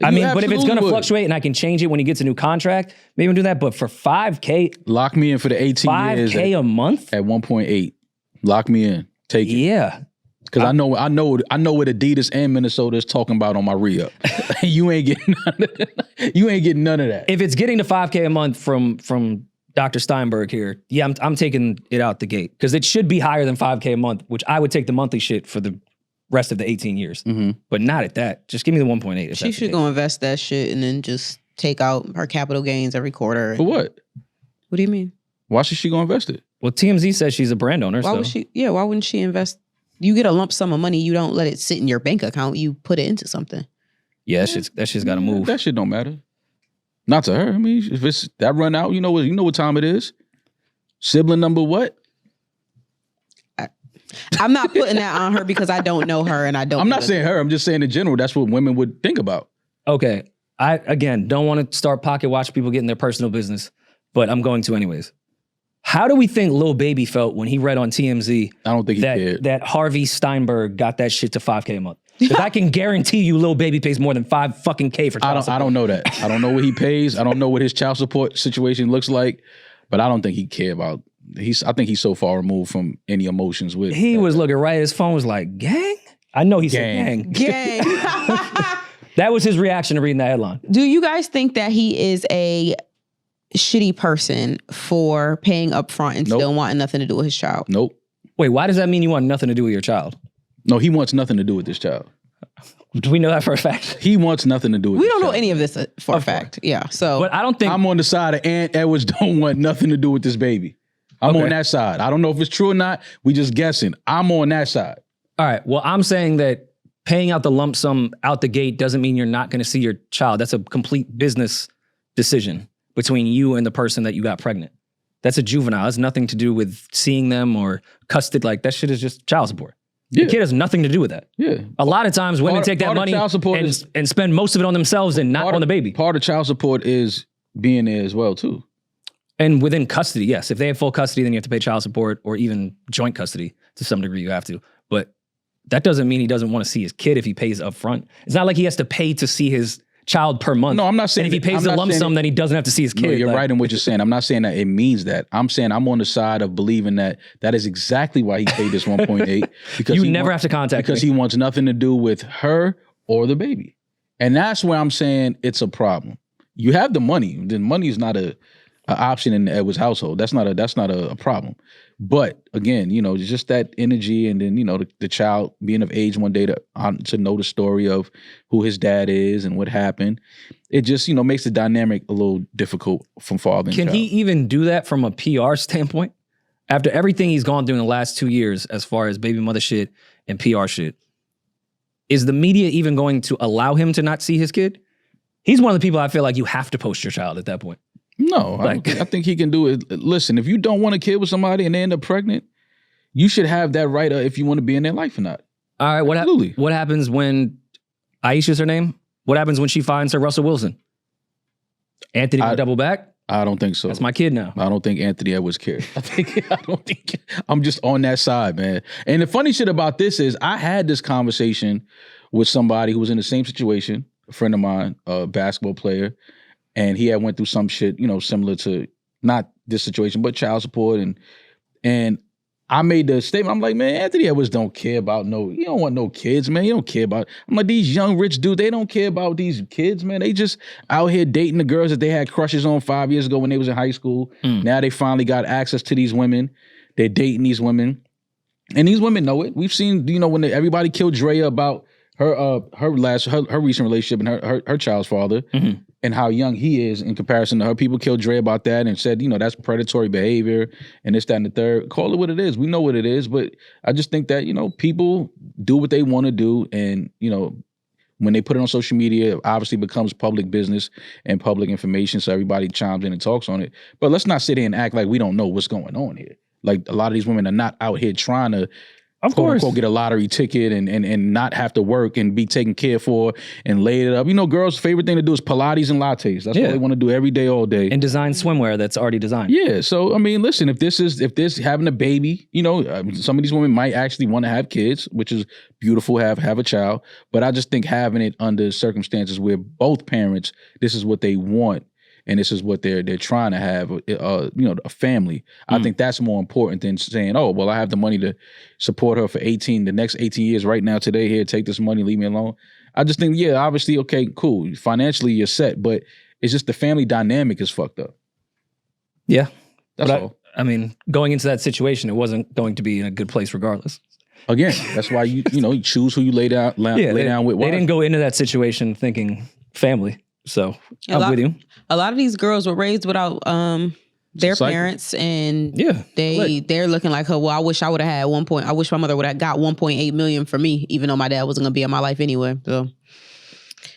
I mean, but if it's going to fluctuate and I can change it when he gets a new contract, maybe I'll do that. But for $5K, lock me in for the 18 years. $5K a month at 1.8. Lock me in. Take it. Yeah. Because I know what Adidas and Minnesota is talking about on my re-up. You ain't getting none of that. If it's getting to $5K a month from Dr. Steinberg here, yeah, I'm taking it out the gate, because it should be higher than $5K a month, which I would take the monthly shit for the rest of the 18 years. But not at that. Just give me the 1.8. She should go invest that shit and then just take out her capital gains every quarter. For what? What do you mean? Why should she go invest it? Well, TMZ says she's a brand owner. Why would she? Yeah, why wouldn't she invest? You get a lump sum of money, you don't let it sit in your bank account. You put it into something. Yeah, that shit's got to move. That shit don't matter. Not to her. I mean, if it's that run out, you know what time it is. Sibling number what? I'm not putting that on her because I don't know her and I don't. I'm not saying her. I'm just saying in general. That's what women would think about. Okay, I again don't want to start pocket watch people getting their personal business, but I'm going to anyways. How do we think Lil Baby felt when he read on TMZ? I don't think he cared. That Harvey Steinberg got that shit to $5K a month. Because I can guarantee you Lil Baby pays more than $5K for child support. I don't know that. I don't know what he pays. I don't know what his child support situation looks like. But I don't think he cared about. I think he's so far removed from any emotions with. He was looking right at his phone, was like, gang? I know he said gang. Gang. That was his reaction to reading that headline. Do you guys think that he is a shitty person for paying up front and still wanting nothing to do with his child? Nope. Wait, why does that mean you want nothing to do with your child? No, he wants nothing to do with this child. Do we know that for a fact? He wants nothing to do with We this don't know child. any of this for a fact. Yeah. So, but I don't think I'm on the side of Aunt Edwards don't want nothing to do with this baby. I'm on that side. I don't know if it's true or not. We just guessing. I'm on that side. All right. Well, I'm saying that paying out the lump sum out the gate doesn't mean you're not going to see your child. That's a complete business decision between you and the person that you got pregnant. That's a juvenile. It's nothing to do with seeing them or custody. Like, that shit is just child support. Yeah. The kid has nothing to do with that. Yeah. A lot of times women take that money and spend most of it on themselves and not on the baby. Part of child support is being there as well, too. And within custody, yes. If they have full custody, then you have to pay child support, or even joint custody to some degree you have to. But that doesn't mean he doesn't want to see his kid if he pays up front. It's not like he has to pay to see his child per month. No, I'm not saying and if he pays the lump sum, then he doesn't have to see his kid. No, you're right in what you're saying. I'm not saying that it means that. I'm saying I'm on the side of believing that is exactly why he paid this 1.8. Because you never have to contact because me. he wants nothing to do with her or the baby. And that's where I'm saying it's a problem. You have the money. The money is not a option in the Edwards household. That's not a problem. But again, just that energy, and then the child being of age one day to know the story of who his dad is and what happened. It just makes the dynamic a little difficult from father and child. Can he even do that from a PR standpoint? After everything he's gone through in the last 2 years, as far as baby mother shit and PR shit, is the media even going to allow him to not see his kid? He's one of the people I feel like you have to post your child at that point. No, I think he can do it. Listen, if you don't want a kid with somebody and they end up pregnant, you should have that right if you want to be in their life or not. All right, what happens when Aisha's her name? What happens when she finds her Russell Wilson? Anthony will double back? I don't think so. That's my kid now. I don't think Anthony Edwards cares. I'm just on that side, man. And the funny shit about this is I had this conversation with somebody who was in the same situation, a friend of mine, a basketball player. And he had went through some shit, similar to not this situation, but child support. And I made the statement, I'm like, man, Anthony Edwards don't care about you don't want no kids, man. You don't care about, I'm like, these young rich dudes, they don't care about these kids, man. They just out here dating the girls that they had crushes on 5 years ago when they was in high school. Now they finally got access to these women. They're dating these women. And these women know it. We've seen, when everybody killed Drea about her recent relationship and her child's father. Mm-hmm. And how young he is in comparison to her. People killed Dre about that and said, that's predatory behavior and this, that, and the third. Call it what it is. We know what it is. But I just think that, people do what they want to do. And, when they put it on social media, it obviously becomes public business and public information. So everybody chimes in and talks on it. But let's not sit here and act like we don't know what's going on here. Like a lot of these women are not out here trying to of course, get a lottery ticket and not have to work and be taken care for and lay it up. girls' favorite thing to do is Pilates and lattes. That's what they want to do every day, all day. And design swimwear that's already designed. Yeah. So, listen, if this having a baby, some of these women might actually want to have kids, which is beautiful, have a child. But I just think having it under circumstances where both parents, this is what they want. And this is what they're trying to have, a family. I think that's more important than saying, oh, well, I have the money to support her for the next 18 years right now, today, here, take this money, leave me alone. I just think, yeah, obviously, okay, cool. Financially, you're set, but it's just the family dynamic is fucked up. Yeah. That's all. Going into that situation, it wasn't going to be in a good place regardless. Again, that's why you choose who you lay down with. They didn't go into that situation thinking family. So I'm with you. A lot of these girls were raised without their parents, and they're looking like, well, I wish I would have had I wish my mother would have got 1.8 million for me, even though my dad wasn't going to be in my life anyway. So,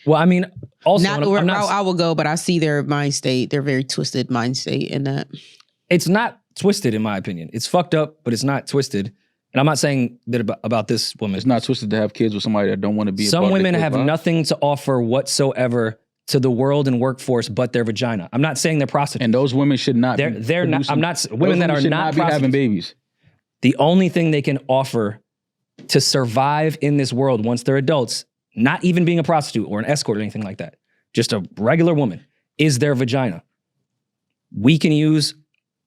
well, also not where I would go, but I see their mind state, their very twisted mind state in that. It's not twisted, in my opinion. It's fucked up, but it's not twisted. And I'm not saying that about this woman. It's not twisted to have kids with somebody that don't want to be. Some women have nothing to offer whatsoever to the world and workforce but their vagina. I'm not saying they're prostitutes. And those women should not they're not. I'm not women that are not be having babies. The only thing they can offer to survive in this world once they're adults, not even being a prostitute or an escort or anything like that, just a regular woman, is their vagina. We can use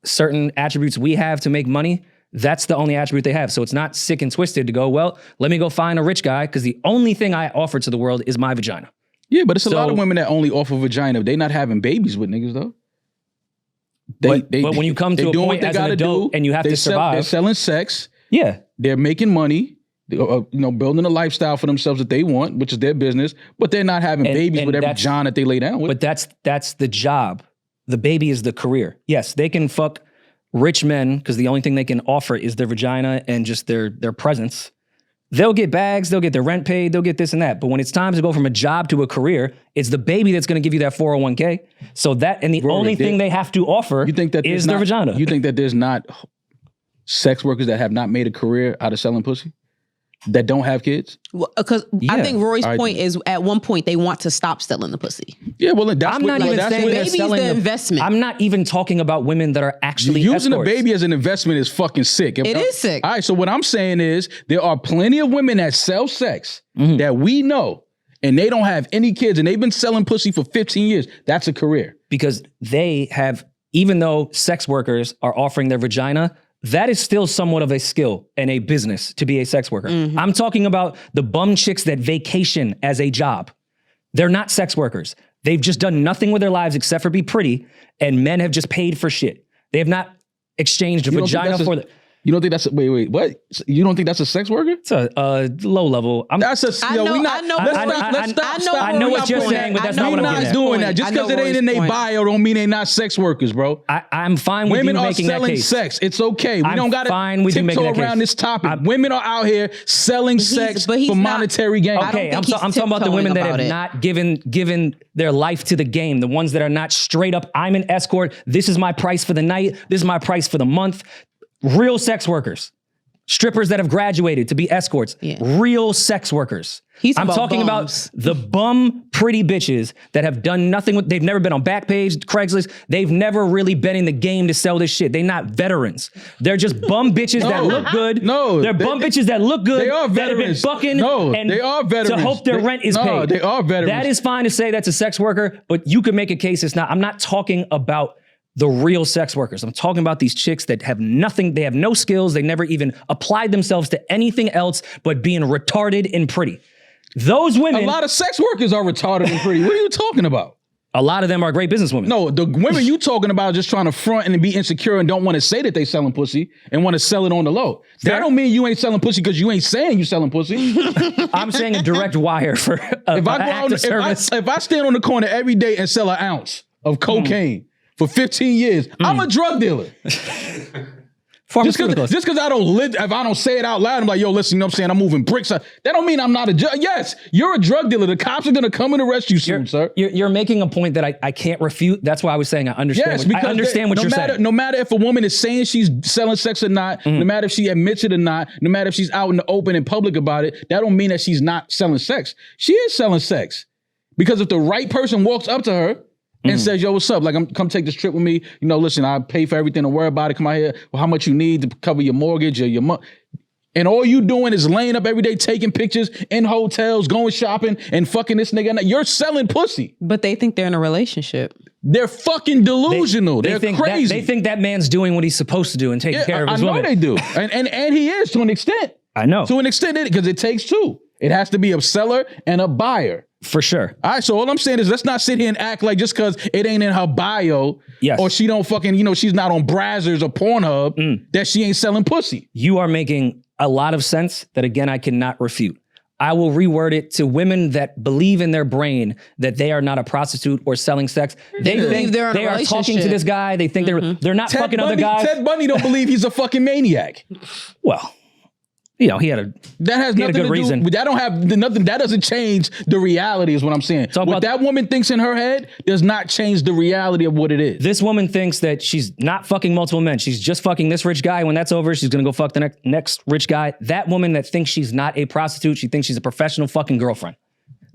certain attributes we have to make money. That's the only attribute they have. So it's not sick and twisted to go, well, let me go find a rich guy because the only thing I offer to the world is my vagina. Yeah, but it's a lot of women that only offer vagina. They not having babies with niggas though. But when you come to a point as an adult and you have to survive. They're selling sex. Yeah. They're making money. Building a lifestyle for themselves that they want, which is their business. But they're not having babies with every John that they lay down with. But that's the job. The baby is the career. Yes, they can fuck rich men because the only thing they can offer is their vagina and just their presence. They'll get bags, they'll get their rent paid, they'll get this and that. But when it's time to go from a job to a career, it's the baby that's going to give you that 401k. So that, and the only thing they have to offer is their vagina. You think that there's not sex workers that have not made a career out of selling pussy? that don't have kids? Because I think Rory's All right, point then. is at one point they want to stop selling the pussy. Yeah, well, that's I'm not even saying they're Baby's selling the investment. I'm not even talking about women that are actually using escorts. a baby as an investment is fucking sick. It is sick. All right, so what I'm saying is there are plenty of women that sell sex that we know, and they don't have any kids, and they've been selling pussy for 15 years. That's a career. Because they have, even though sex workers are offering their vagina, that is still somewhat of a skill and a business to be a sex worker. I'm talking about the bum chicks that vacation as a job. They're not sex workers. They've just done nothing with their lives except for be pretty, and men have just paid for shit. They have not exchanged a vagina for the... You don't think that's wait, what? You don't think that's a sex worker? It's a low level. That's a I know- I know- let's stop. I know what you're saying, but that's not what I'm getting at. doing that. Just because it ain't in their bio don't mean they're not sex workers, bro. I'm fine with Women you are making that selling case. sex. It's okay. We I'm don't got fine to with you making tiptoe that around case. this topic. Women are out here selling sex but he's for not- monetary gain. Okay, I'm think he's talking about the women that have tiptoeing not given their life to the game. The ones that are not straight up, I'm an escort. This is my price for the night. This is my price for the month. Real sex workers. Strippers that have graduated to be escorts. Yeah. Real sex workers. He's I'm about talking bums. about the bum pretty bitches that have done nothing with, they've never been on Backpage, Craigslist. They've never really been in the game to sell this shit. They're not veterans. They're just bum bitches that look good. No, They're bum bitches that look good. They are that have been veterans. fucking No, and they are veterans. to hope their rent is paid. They are veterans. That is fine to say that's a sex worker, but you could make a case it's not. I'm not talking about the real sex workers. I'm talking about these chicks that have nothing, they have no skills, they never even applied themselves to anything else but being retarded and pretty. Those women... A lot of sex workers are retarded and pretty. What are you talking about? A lot of them are great businesswomen. No, the women you talking about are just trying to front and be insecure and don't want to say that they selling pussy and want to sell it on the low. That don't mean you ain't selling pussy because you ain't saying you selling pussy. I'm saying a direct wire for If I go out, if I stand on the corner every day and sell an ounce of cocaine for 15 years, I'm a drug dealer. Just because I don't live, if I don't say it out loud, I'm like, yo, listen, you know what I'm saying? I'm moving bricks. That don't mean I'm not a drug. Yes, you're a drug dealer. The cops are going to come and arrest you soon, sir. You're making a point that I can't refute. That's why I was saying I understand. Yes, I understand what you're saying. No matter if a woman is saying she's selling sex or not, no matter if she admits it or not, no matter if she's out in the open and public about it, that don't mean that she's not selling sex. She is selling sex. Because if the right person walks up to her and says, yo, what's up? Like, come take this trip with me. You know, listen, I pay for everything. Don't worry about it. Come out here. Well, how much you need to cover your mortgage or your month. And all you doing is laying up every day, taking pictures in hotels, going shopping, and fucking this nigga. You're selling pussy. But they think they're in a relationship. They're fucking delusional. They're crazy. They think that man's doing what he's supposed to do and taking care of his woman. I know they do. And he is to an extent. I know. To an extent, because it takes two. It has to be a seller and a buyer. For sure. All right, so all I'm saying is let's not sit here and act like just because it ain't in her bio or she don't fucking, she's not on Brazzers or Pornhub that she ain't selling pussy. You are making a lot of sense that, again, I cannot refute. I will reword it to women that believe in their brain that they are not a prostitute or selling sex. They think they're in a they are talking to this guy. They think they're not fucking other guys. Ted Bundy don't believe he's a fucking maniac. Well, he had that has nothing a good to reason. do. That don't have nothing. That doesn't change the reality. Is what I'm saying. What that woman thinks in her head does not change the reality of what it is. This woman thinks that she's not fucking multiple men. She's just fucking this rich guy. When that's over, she's gonna go fuck the next rich guy. That woman that thinks she's not a prostitute, she thinks she's a professional fucking girlfriend.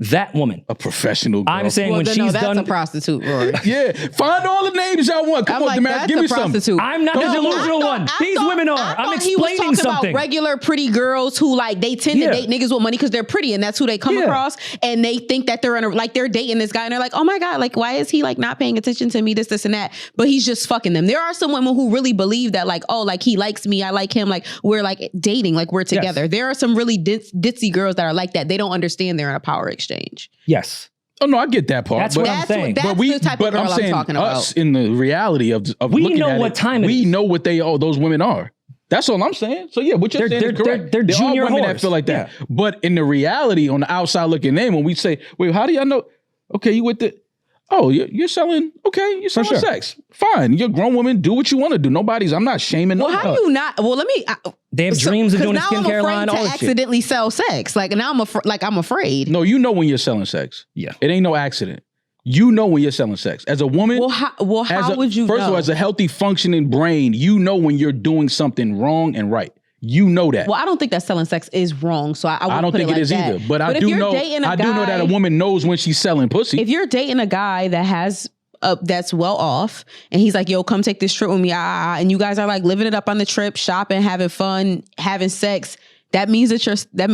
That woman, a professional girl. I'm saying when she's that's done, a prostitute, Rory. Yeah, find all the names y'all want. Come on, Damaris, give me some. I'm not the delusional one. These women are. I'm explaining he was talking something. about regular pretty girls who they tend to date niggas with money because they're pretty and that's who they come across, and they think that they're they're dating this guy and they're like, oh my god, like why is he not paying attention to me, this and that, but he's just fucking them. There are some women who really believe that he likes me, I like him, we're dating, we're together. There are some really ditzy girls that are like that. They don't understand they're in a power exchange. Yes. Oh no, I get that part. That's what I'm saying. That's the type of girl I'm talking about. Us in the reality of we looking know at what it, time it we is. know what those women are. That's all I'm saying. So yeah, what you're saying is correct. They're junior are women whores. that feel like that. Yeah. But in the reality, on the outside looking in, when we say, wait, how do y'all know? Okay, you with the you're selling, okay, you're selling sex. Fine. You're a grown woman, do what you want to do. I'm not shaming Well, how do you not? Well, let me. They have dreams of doing a skincare line. All this shit. Accidentally sell sex. Now I'm afraid. No, you know when you're selling sex. Yeah. It ain't no accident. You know when you're selling sex. As a woman. How would you First know? of all, as a healthy functioning brain, you know when you're doing something wrong and right. You know that. Well, I don't think that selling sex is wrong. So I don't put think it like it is that. either. But I do know that a woman knows when she's selling pussy. If you're dating a guy that has that's well off, and he's like, "Yo, come take this trip with me," and you guys are like living it up on the trip, shopping, having fun, having sex, that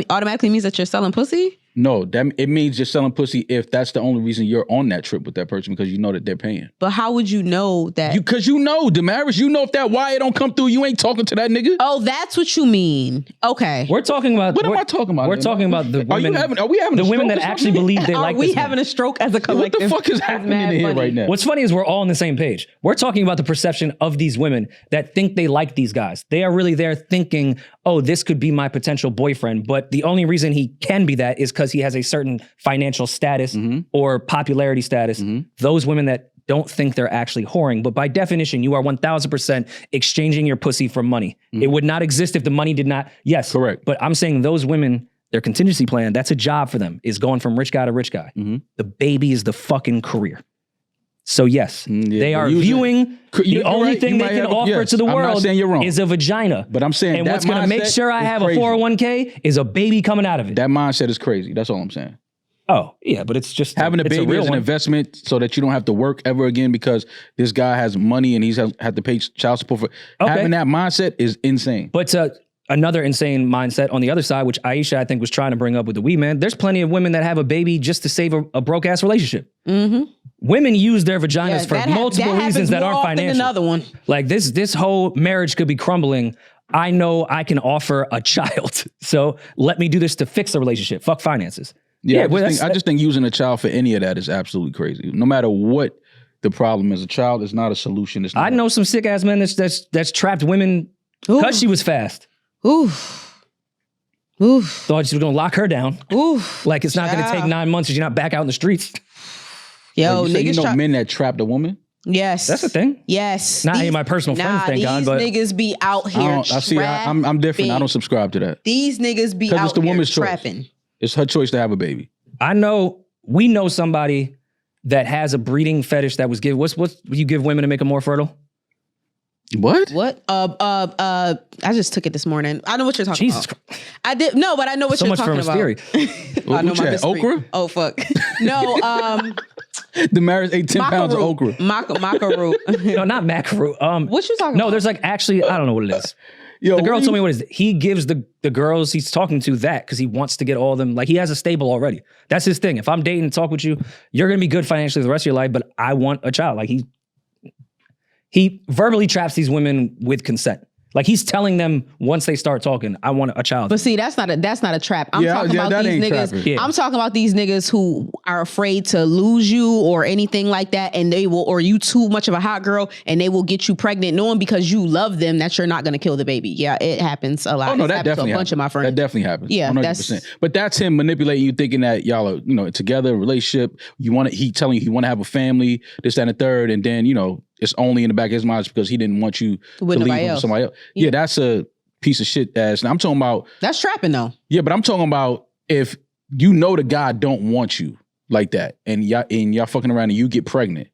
automatically means that you're selling pussy. No, it means you're selling pussy if that's the only reason you're on that trip with that person, because you know that they're paying. But how would you know that? Because you know, Damaris, you know if that wire don't come through, you ain't talking to that nigga. Oh, that's what you mean. Okay. We're talking about. What am I talking about? We're talking about the women. Are we having the a women stroke that or actually something? believe they Are like we this having man. a stroke as a What collective? the fuck is happening in here right now? What's funny is we're all on the same page. We're talking about the perception of these women that think they like these guys. They are really there thinking, oh, this could be my potential boyfriend. But the only reason he can be that is because he has a certain financial status or popularity status. Those women that don't think they're actually whoring, but by definition, you are 1000% exchanging your pussy for money. It would not exist if the money did not. Yes, correct. But I'm saying those women, their contingency plan, that's a job for them, is going from rich guy to rich guy. The baby is the fucking career. So yes, they are viewing the only thing they can offer to the world is a vagina. But I'm saying, and what's going to make sure I have a 401k is a baby coming out of it. That mindset is crazy. That's all I'm saying. Oh, yeah, but it's just having a baby as an investment so that you don't have to work ever again because this guy has money and he's had to pay child support for. Having that mindset is insane. But another insane mindset on the other side, which Aisha, I think, was trying to bring up with the weed man, there's plenty of women that have a baby just to save a broke-ass relationship. Women use their vaginas for multiple reasons that aren't financial. Another one. Like this whole marriage could be crumbling. I know I can offer a child. So let me do this to fix the relationship. Fuck finances. Yeah, I just think using a child for any of that is absolutely crazy. No matter what the problem is, a child is not a solution. It's not. I know some sick ass men that's trapped women because she was fast. Thought she was gonna lock her down. Like it's not gonna take 9 months if you're not back out in the streets. Yo, niggas, you know men that trapped a woman. Yes, that's the thing. Yes, not any of my personal friends, thank God. But these niggas be out here. I'm different. I don't subscribe to that. These niggas be out it's the here woman's trapping. Choice. It's her choice to have a baby. We know somebody that has a breeding fetish that was given. What you give women to make them more fertile? What? I just took it this morning. I know what you're talking about. Christ. I did no, but I know what you're talking about. So much for his theory. I know my history. Okra? Oh fuck. No, the marriage ate 10 pounds of okra. Maca root. No, not maca root. What you talking about? No, there's like actually, I don't know what it is. Yo, the girl told me what it is. He gives the girls he's talking to that because he wants to get all of them. Like he has a stable already. That's his thing. If I'm dating and talk with you, you're gonna be good financially the rest of your life, but I want a child. Like he verbally traps these women with consent. Like he's telling them once they start talking, I want a child. But see, that's not a trap. I'm talking about these niggas. Yeah. I'm talking about these niggas who are afraid to lose you or anything like that, and they will, or you too much of a hot girl, and they will get you pregnant, knowing because you love them that you're not going to kill the baby. Yeah, it happens a lot. Oh no, that definitely happens to a bunch of my friends. That definitely happens. Yeah, 100%. But that's him manipulating you, thinking that y'all are, together, a relationship. He telling you he want to have a family, this, that, and the third, and then it's only in the back of his mind because he didn't want you to leave with somebody else. Yeah, that's a piece of shit. I'm talking about. That's trapping though. Yeah, but I'm talking about if the guy don't want you like that, and y'all fucking around and you get pregnant,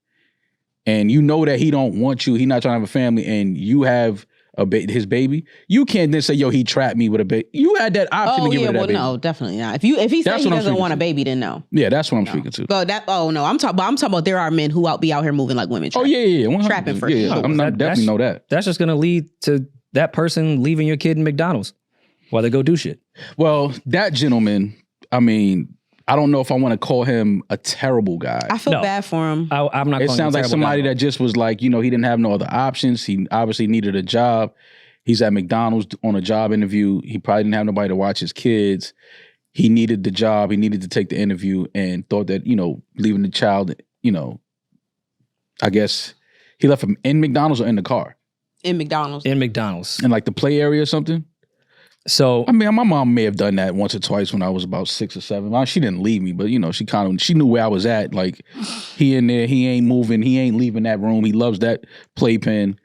and that he don't want you, he not trying to have a family, and you have his baby, you can't then say, yo, he trapped me with a baby. You had that option to get rid of that baby. No, definitely not. If he said he doesn't want a baby, then no. Yeah, that's what I'm speaking to. But I'm talking about there are men who be out here moving like women. Oh yeah, trapping for sure. I'm not definitely know that. That's just gonna lead to that person leaving your kid in McDonald's while they go do shit. Well, that gentleman, I don't know if I want to call him a terrible guy. I feel bad for him. I'm not. It sounds like somebody that just was like, he didn't have no other options. He obviously needed a job. He's at McDonald's on a job interview. He probably didn't have nobody to watch his kids. He needed the job. He needed to take the interview and thought that, leaving the child, I guess he left him in McDonald's or in the car? In McDonald's. In like the play area or something? So my mom may have done that once or twice when I was about 6 or 7. Well, she didn't leave me, but she knew where I was at. Like he in there, he ain't moving, he ain't leaving that room. He loves that playpen.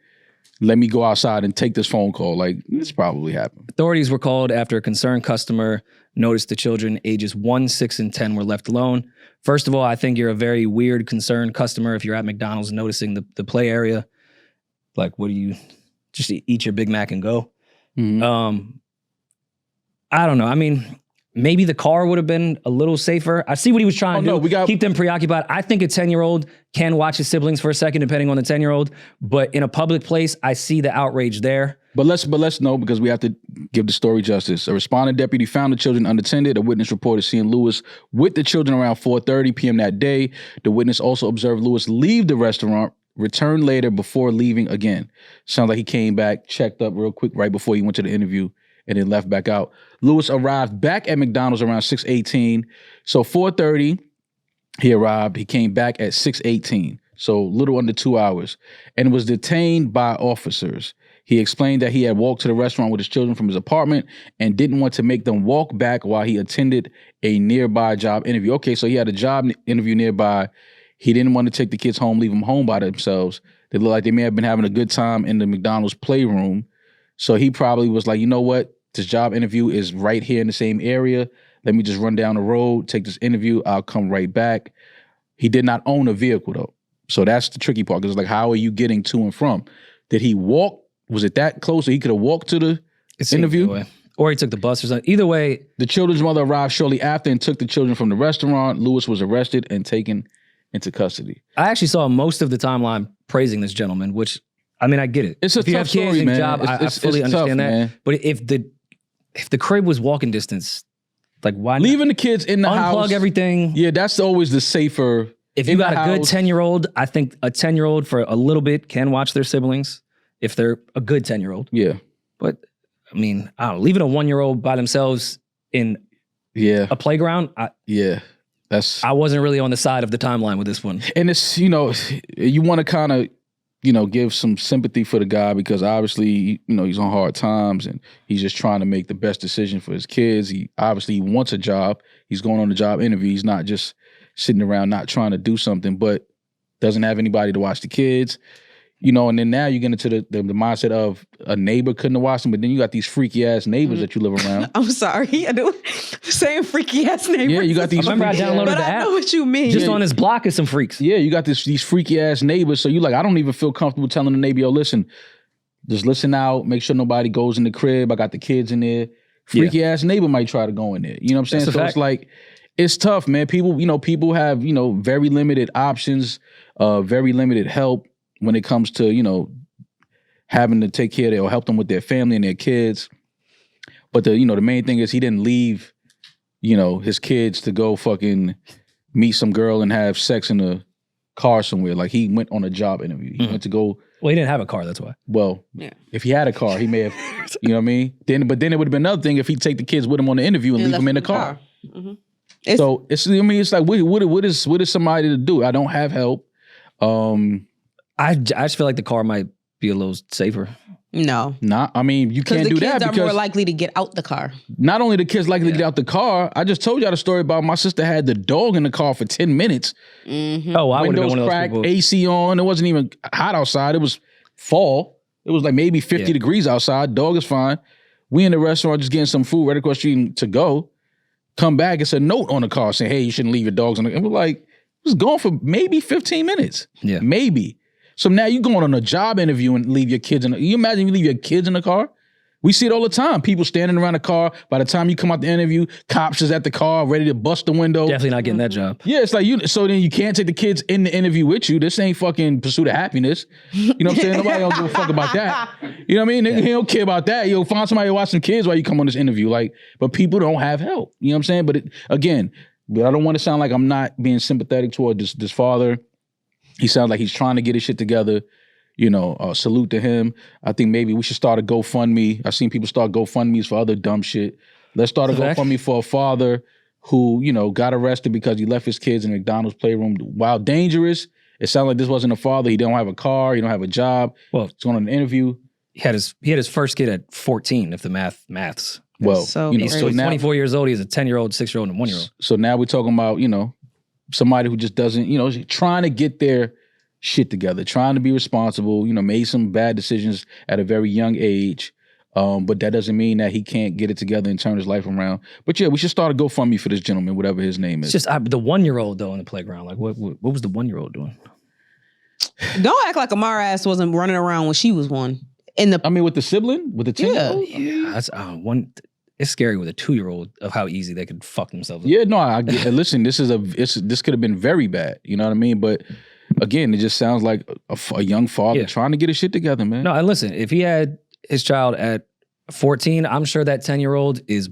Let me go outside and take this phone call. Like this probably happened. Authorities were called after a concerned customer noticed the children ages 1, 6, and 10 were left alone. First of all, I think you're a very weird, concerned customer if you're at McDonald's noticing the play area. Like, what do you just eat your Big Mac and go? Mhm. I don't know. I mean, maybe the car would have been a little safer. I see what he was trying to do. Keep them preoccupied. I think a 10-year-old can watch his siblings for a second, depending on the 10-year-old. But in a public place, I see the outrage there. But let's know, because we have to give the story justice. A responding deputy found the children unattended. A witness reported seeing Lewis with the children around 4:30 p.m. that day. The witness also observed Lewis leave the restaurant, return later before leaving again. Sounds like he came back, checked up real quick right before he went to the interview, and then left back out. Lewis arrived back at McDonald's around 6:18. So 4:30, he arrived. He came back at 6:18. So little under 2 hours, and was detained by officers. He explained that he had walked to the restaurant with his children from his apartment and didn't want to make them walk back while he attended a nearby job interview. Okay, so he had a job interview nearby. He didn't want to take the kids home, leave them home by themselves. They look like they may have been having a good time in the McDonald's playroom. So he probably was like, you know what? This job interview is right here in the same area. Let me just run down the road, take this interview. I'll come right back. He did not own a vehicle, though. So that's the tricky part, because it's like, how are you getting to and from? Did he walk? Was it that close that he could have walked to the interview? Or he took the bus or something. Either way. The children's mother arrived shortly after and took the children from the restaurant. Lewis was arrested and taken into custody. I actually saw most of the timeline praising this gentleman, which, I mean, I get it. It's a if you tough have kids story, and man. job, I fully understand tough, that. Man. But if the crib was walking distance, like why leaving the kids in the house, unplug everything? Yeah, that's always the safer. If you got a good 10-year-old, I think a 10-year-old for a little bit can watch their siblings if they're a good 10-year-old. Yeah. But I mean, I don't know, leaving a 1-year-old by themselves in a playground. I wasn't really on the side of the timeline with this one. And it's, you want to kind of, give some sympathy for the guy, because obviously, he's on hard times and he's just trying to make the best decision for his kids. He obviously wants a job. He's going on a job interview. He's not just sitting around not trying to do something, but doesn't have anybody to watch the kids. And then now you get into the mindset of a neighbor couldn't have watched them, but then you got these freaky ass neighbors that you live around. I'm sorry, I do saying freaky ass neighbors. Yeah, you got these. I remember I downloaded the app. I know what you mean. Just on his block is some freaks. Yeah, you got these freaky ass neighbors. So you like, I don't even feel comfortable telling the neighbor, yo, listen, just listen out, make sure nobody goes in the crib. I got the kids in there. Freaky ass neighbor might try to go in there. You know what I'm saying? So it's like, it's tough, man. People have, very limited options, very limited help when it comes to, having to take care of or help them with their family and their kids. But the main thing is he didn't leave, his kids to go fucking meet some girl and have sex in a car somewhere. Like, he went on a job interview. He went to go. Well, he didn't have a car, that's why. Well, if he had a car, he may have, you know what I mean? But then it would have been another thing if he'd take the kids with him on the interview and leave them in the car. Mm-hmm. So it's like, what is somebody to do? I don't have help. I just feel like the car might be a little safer. No. I mean, you can't do that because the because kids are more likely to get out the car. Not only the kids likely to get out the car, I just told y'all the story about my sister had the dog in the car for 10 minutes. Mm-hmm. Oh, I would have been one of those cracked, people. AC on. It wasn't even hot outside. It was fall. It was like maybe 50 degrees outside. Dog is fine. We in the restaurant just getting some food right across the street to go. Come back, it's a note on the car saying, hey, you shouldn't leave your dogs on the car. And we're like, it was gone for maybe 15 minutes. Yeah. Maybe. So now you going on a job interview and leave your kids in the, you imagine you leave your kids in the car? We see it all the time. People standing around the car. By the time you come out the interview, cops is at the car ready to bust the window. Definitely not getting that job. Yeah, it's like so then you can't take the kids in the interview with you. This ain't fucking Pursuit of Happiness. You know what I'm saying? Nobody don't give a fuck about that. You know what I mean? He don't care about that. You'll find somebody to watch some kids while you come on this interview. But people don't have help. You know what I'm saying? But again, I don't want to sound like I'm not being sympathetic toward this father. He sounds like he's trying to get his shit together. Salute to him. I think maybe we should start a GoFundMe. I've seen people start GoFundMes for other dumb shit. Let's start a GoFundMe for a father who, got arrested because he left his kids in a McDonald's playroom. While dangerous, it sounds like this wasn't a father. He don't have a car. He don't have a job. Well, he's going on an interview. He had his first kid at 14, if the maths. Well, so so now 24 years old. He's a 10-year-old, 6-year-old, and a 1-year-old. So now we're talking about, somebody who just doesn't, trying to get their shit together, trying to be responsible, made some bad decisions at a very young age. But that doesn't mean that he can't get it together and turn his life around. But yeah, we should start a GoFundMe for this gentleman, whatever his name is. It's just the 1-year-old though in the playground. Like what was the 1-year-old doing? Don't act like Amara ass wasn't running around when she was one. I mean, with the sibling, with the 10-year-old. Yeah, that's one. It's scary with a 2-year-old of how easy they could fuck themselves up. Yeah, no, I get. Listen, this could have been very bad. You know what I mean? But again, it just sounds like a young father trying to get his shit together, man. No, and listen, if he had his child at 14, I'm sure that 10-year-old is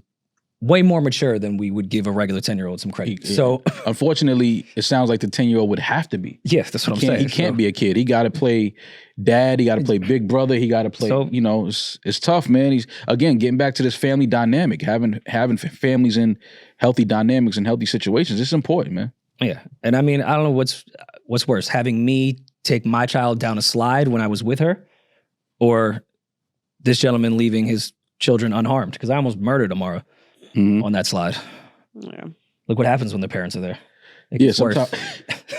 way more mature than we would give a regular 10-year-old some credit. So unfortunately, it sounds like the 10-year-old would have to be. Yes, that's what I'm saying. He can't be a kid. He got to play dad. He got to play big brother. He got to play. So, it's tough, man. He's again getting back to this family dynamic, having families in healthy dynamics and healthy situations. It's important, man. Yeah, and I mean, I don't know what's worse, having me take my child down a slide when I was with her, or this gentleman leaving his children unharmed, because I almost murdered Amara on that slide. Yeah. Look what happens when the parents are there.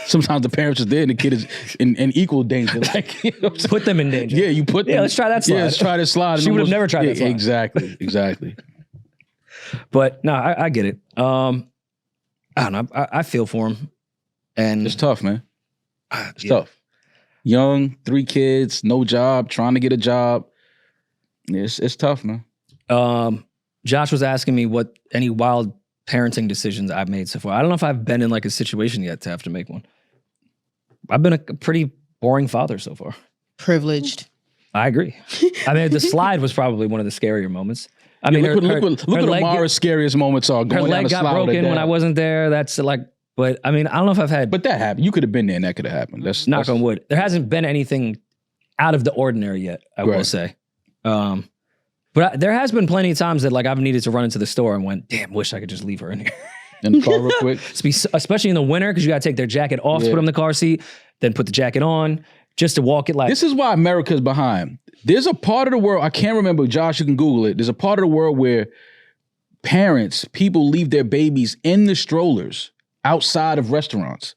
Sometimes the parents are there and the kid is in equal danger. Like, put them in danger. Yeah, you put them. Yeah, let's try that slide. Yeah, let's try this slide. She would have never tried that slide. Exactly. But no, I get it. I don't know. I feel for him. And it's tough, man. It's tough. Young, 3 kids, no job, trying to get a job. It's tough, man. Josh was asking me what any wild parenting decisions I've made so far. I don't know if I've been in like a situation yet to have to make one. I've been a pretty boring father so far. Privileged. I agree. I mean, the slide was probably one of the scarier moments. I mean, look what Amara's scariest moments are. Her leg got broken when I wasn't there. That's like, but I mean, I don't know if I've had. But that happened. You could have been there and that could have happened. That's knock on wood. There hasn't been anything out of the ordinary yet, I will say. But there has been plenty of times that like I've needed to run into the store and went, damn, wish I could just leave her in here. In the car real quick. Especially in the winter, because you got to take their jacket off to put them in the car seat, then put the jacket on just to walk it like. This is why America's behind. There's a part of the world, I can't remember, Josh, you can Google it. There's a part of the world where people leave their babies in the strollers outside of restaurants.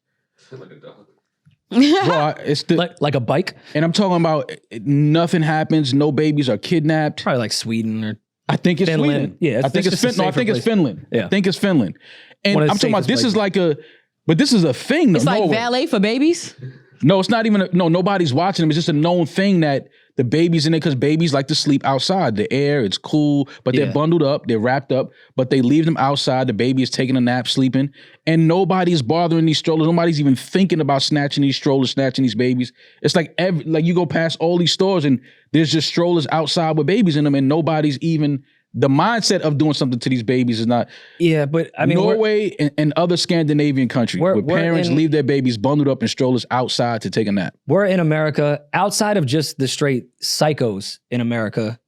Bro, it's like a bike, and I'm talking about nothing happens. No babies are kidnapped. Probably like Sweden or I think it's Finland. Sweden. Yeah, I think it's Finland. No, I think it's Finland. Yeah, I think it's Finland. And I'm talking about this is like but this is a thing. It's like valet for babies. No, it's not even. Nobody's watching them. It's just a known thing that the baby's in it because babies like to sleep outside. The air, it's cool, but they're bundled up, they're wrapped up, but they leave them outside. The baby is taking a nap, sleeping, and nobody's bothering these strollers. Nobody's even thinking about snatching these strollers, snatching these babies. It's like you go past all these stores and there's just strollers outside with babies in them, and nobody's even. The mindset of doing something to these babies is not. Yeah, but I mean, Norway and other Scandinavian countries where parents leave their babies bundled up in strollers outside to take a nap. We're in America, outside of just the straight psychos in America.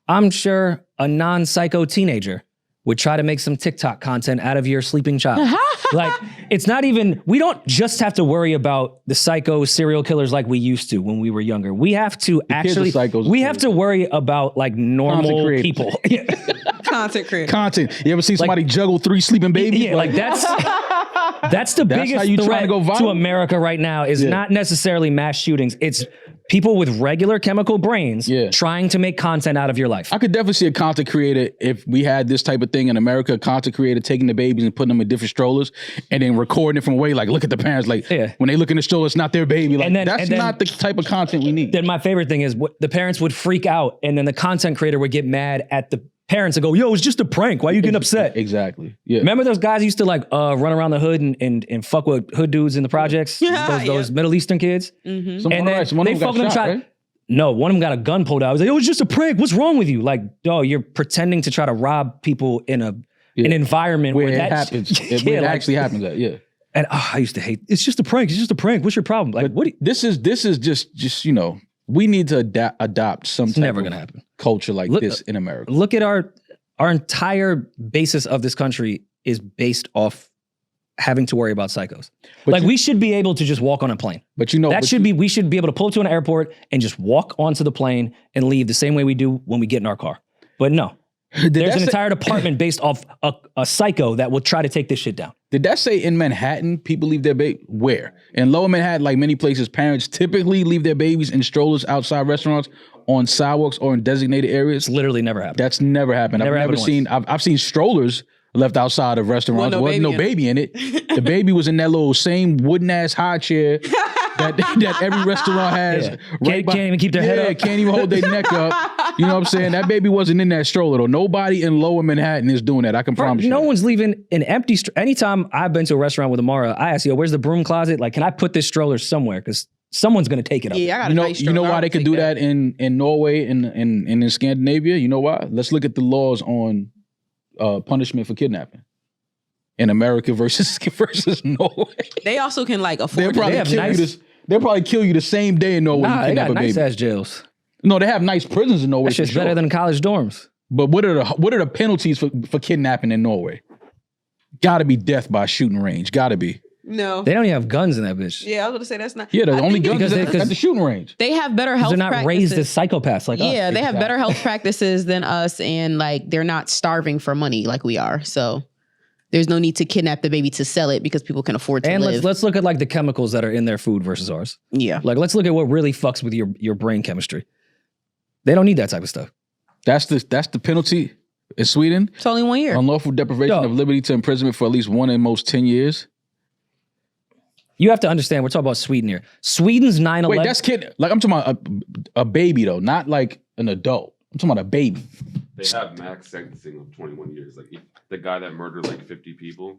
I'm sure a non-psycho teenager would try to make some TikTok content out of your sleeping child. Like, it's not even, we don't just have to worry about the psycho serial killers like we used to when we were younger. We have to have to worry about like normal people. Content creators. Content. You ever see somebody juggle 3 sleeping babies? Yeah, like that's the biggest threat to America right now is not necessarily mass shootings. It's people with regular chemical brains trying to make content out of your life. I could definitely see a content creator, if we had this type of thing in America, a content creator taking the babies and putting them in different strollers and then recording it from away, like, look at the parents, like, when they look in the stroller, it's not their baby. Like, that's not the type of content we need. Then my favorite thing is the parents would freak out and then the content creator would get mad at the parents and go, yo, it's just a prank. Why are you getting upset? Exactly. Yeah. Remember those guys used to like run around the hood and fuck with hood dudes in the projects? Those Middle Eastern kids? Mm-hmm. And then they fucking shot, right? No, one of them got a gun pulled out. I was like, oh, it's just a prank. What's wrong with you? Like, oh, you're pretending to try to rob people in an environment where that happens. It actually happens. And I used to hate, it's just a prank. It's just a prank. What's your problem? Like, this is just we need to adopt some type never gonna happen. Culture like this in America. Look at our entire basis of this country is based off having to worry about psychos. But we should be able to just walk on a plane. But we should be able to pull to an airport and just walk onto the plane and leave the same way we do when we get in our car. But no. There's an entire department based off a psycho that will try to take this shit down. Did that say in Manhattan, people leave their baby? Where? In Lower Manhattan, like many places, parents typically leave their babies in strollers outside restaurants, on sidewalks, or in designated areas. It's literally never happened. That's never happened. I've seen strollers left outside of restaurants. Wasn't no baby in it. The baby was in that little same wooden ass high chair that every restaurant has. Yeah. Can't even keep their head up. Can't even hold their neck up. You know what I'm saying? That baby wasn't in that stroller though. Nobody in Lower Manhattan is doing that. I can promise you. No one's leaving an empty. Anytime I've been to a restaurant with Amara, I ask, yo, where's the broom closet? Like, can I put this stroller somewhere? Because someone's gonna take it up. Yeah, I got a nice You know stroller. why they could do that in Norway and in Scandinavia? You know why? Let's look at the laws on punishment for kidnapping in America versus Norway. They also can like They'll afford probably they'll probably kill you the same day in Norway. Nah, you they kidnap got a baby. nice ass jails. No, they have nice prisons in Norway. That shit's better than college dorms. But what are the penalties for kidnapping in Norway? Got to be death by shooting range. Got to be. No. They don't even have guns in that bitch. Yeah, I was gonna say that's not. Yeah, the I only think guns it's- at the shooting range. They have better health. They're not practices. raised as psychopaths like us. Yeah, they have Exactly. better health practices than us, and like they're not starving for money like we are. So there's no need to kidnap the baby to sell it because people can afford to And live. let's look at like the chemicals that are in their food versus ours. Yeah, Like let's look at what really fucks with your brain chemistry. They don't need that type of stuff. That's the penalty in Sweden. it's only 1 year. Unlawful deprivation Yo. of liberty to imprisonment for at least 1 and most 10 years. You have to understand, we're talking about Sweden here. Sweden's 9/11. Wait, that's kid. Like I'm talking about a baby though, not like an adult. I'm talking about a baby. They have max sentencing of 21 years. Like the guy that murdered like 50 people,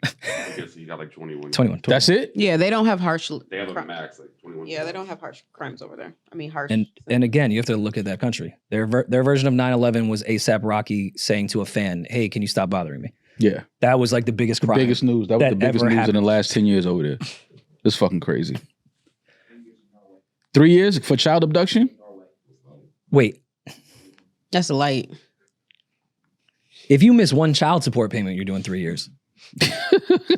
I guess he got like 21. 21. That's it. Yeah, they don't have harsh. They have a max like 21. Yeah, they don't have harsh crimes over there. I mean, harsh. And again, you have to look at that country. Their version of 9/11 was ASAP Rocky saying to a fan, "Hey, can you stop bothering me?" Yeah, That was like the biggest crime. biggest news. That was that the biggest ever news in happened. the last 10 years over there. It's fucking crazy. 3 years for child abduction. Wait, That's light. if you miss one child support payment, you're doing 3 years.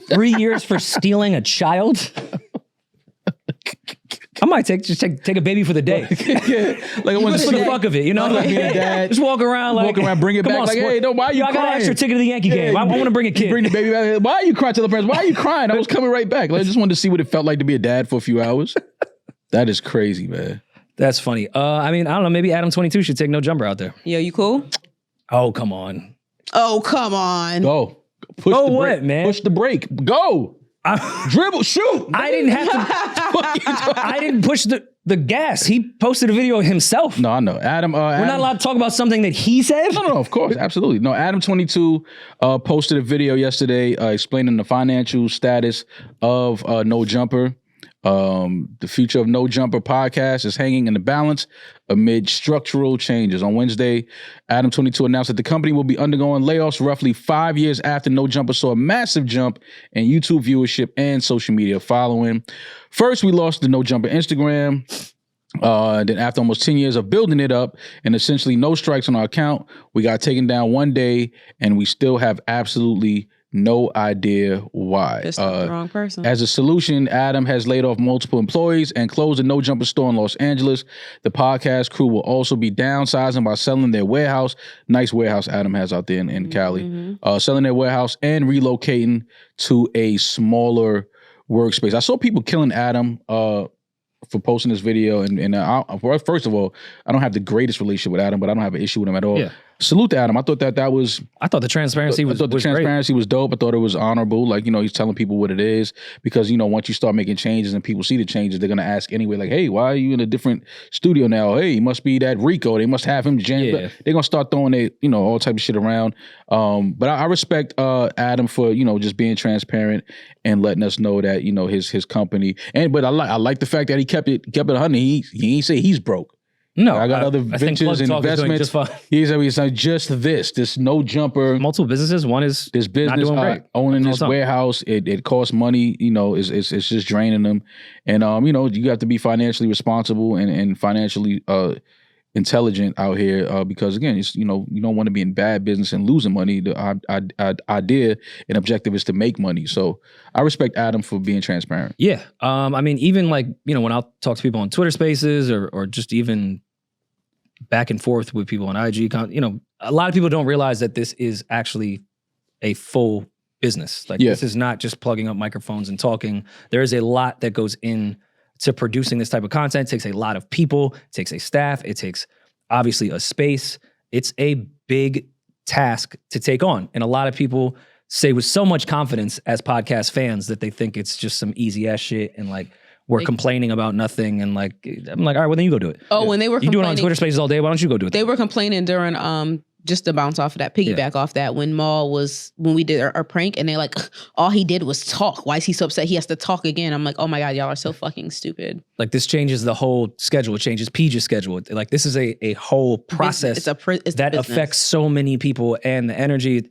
3 years for stealing a child? I might take a baby for the day. Yeah, like I want Just to for the fuck of it, you know? Like being a dad. Just walk around like, bring it come back. on, Like, sport. hey, no, why are you Yo, I got an crying? extra ticket to the Yankee game. I want to bring a kid. Bring the baby back. Why are you crying? Tell the parents. Why are you crying? I was coming right back. Like, I just wanted to see what it felt like to be a dad for a few hours. That is crazy, man. That's funny. I mean, I don't know. Maybe Adam 22 should take no jumper out there. Yo, you cool? Oh, come on. Oh, come on. Go. Push Oh, the what, brake. man? Push the brake. Go. Dribble. Shoot. I didn't have to. I didn't push the gas. He posted a video himself. No, I know. Adam. We're not allowed to talk about something that he said. No, of course, absolutely. No, Adam 22 posted a video yesterday explaining the financial status of No Jumper. The future of No Jumper podcast is hanging in the balance amid structural changes. On Wednesday, Adam 22 announced that the company will be undergoing layoffs roughly 5 years after No Jumper saw a massive jump in YouTube viewership and social media following. First, we lost the No Jumper Instagram. Then after almost 10 years of building it up and essentially no strikes on our account, we got taken down one day and we still have absolutely no idea why. Pissed off the wrong person. As a solution, Adam has laid off multiple employees and closed the No Jumper store in Los Angeles. The podcast crew will also be downsizing by selling their warehouse. Nice warehouse Adam has out there in Cali. Selling their warehouse and relocating to a smaller workspace. I saw people killing Adam for posting this video. First of all, I don't have the greatest relationship with Adam, but I don't have an issue with him at all. Yeah. Salute to Adam. I thought that was... I thought the transparency was the great. transparency was dope. I thought it was honorable. Like, he's telling people what it is because, once you start making changes and people see the changes, they're going to ask anyway, like, hey, why are you in a different studio now? Hey, he must be that Rico. They must have him. Yeah. They're going to start throwing all type of shit around. But I respect Adam for, just being transparent and letting us know that, his company. But I like the fact that he kept it 100. He ain't say he's broke. No, I got other I think ventures and Plug Talk is doing investments. just fine. He's like, just this No Jumper. Multiple businesses. One is This business not doing great. owning That's this all. warehouse, it costs money. It's just draining them, and you have to be financially responsible and financially intelligent out here because again, it's you don't want to be in bad business and losing money. The idea and objective is to make money. So I respect Adam for being transparent. Yeah. I mean, even like, when I'll talk to people on Twitter Spaces or just even back and forth with people on IG, a lot of people don't realize that this is actually a full business. Like this is not just plugging up microphones and talking. There is a lot that goes in to producing this type of content. It takes a lot of people, it takes a staff, it takes obviously a space. It's a big task to take on. And a lot of people say with so much confidence as podcast fans that they think it's just some easy ass shit and like were complaining about nothing, and like I'm like, all right, well then you go do it. Oh, when they were you do it on Twitter Spaces all day. Why don't you go do it? They were complaining during just to bounce off of that, piggyback off that, when we did our prank, and they're like, all he did was talk. Why is he so upset? He has to talk again. I'm like, oh my God, y'all are so fucking stupid. Like this changes the whole schedule. It changes Peach's schedule. Like this is a whole process that affects so many people, and the energy,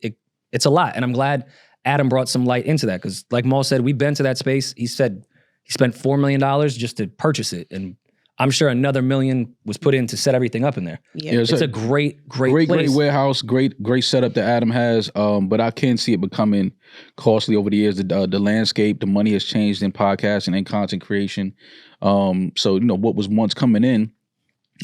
it's a lot. And I'm glad Adam brought some light into that, because like Maul said, we've been to that space. He said he spent $4 million just to purchase it, and I'm sure another $1 million was put in to set everything up in there. Yeah, it's a great place. Great warehouse, great setup that Adam has. But I can see it becoming costly over the years. The landscape, the money has changed in podcasting and content creation. So what was once coming in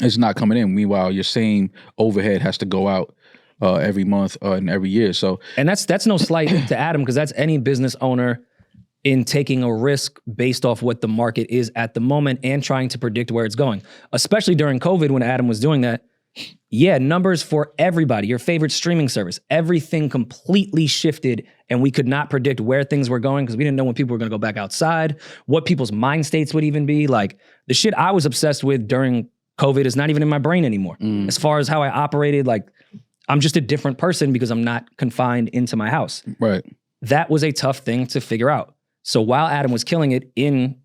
is not coming in. Meanwhile, your same overhead has to go out every month and every year. So, and that's no slight to Adam, because that's any business owner in taking a risk based off what the market is at the moment and trying to predict where it's going. Especially during COVID, when Adam was doing that, numbers for everybody, your favorite streaming service, everything completely shifted, and we could not predict where things were going, because we didn't know when people were going to go back outside, what people's mind states would even be. Like the shit I was obsessed with during COVID is not even in my brain anymore. As far as how I operated, like I'm just a different person because I'm not confined into my house. Right. That was a tough thing to figure out. So while Adam was killing it in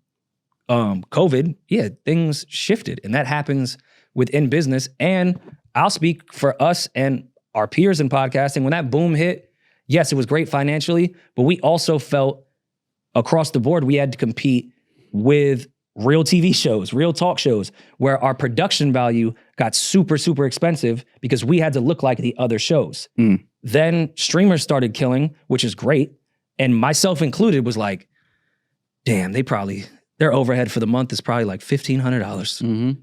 COVID, things shifted, and that happens within business. And I'll speak for us and our peers in podcasting. When that boom hit, yes, it was great financially, but we also felt across the board we had to compete with real TV shows, real talk shows, where our production value got super, super expensive because we had to look like the other shows. Then streamers started killing, which is great. And myself included was like, damn, their overhead for the month is probably like $1,500.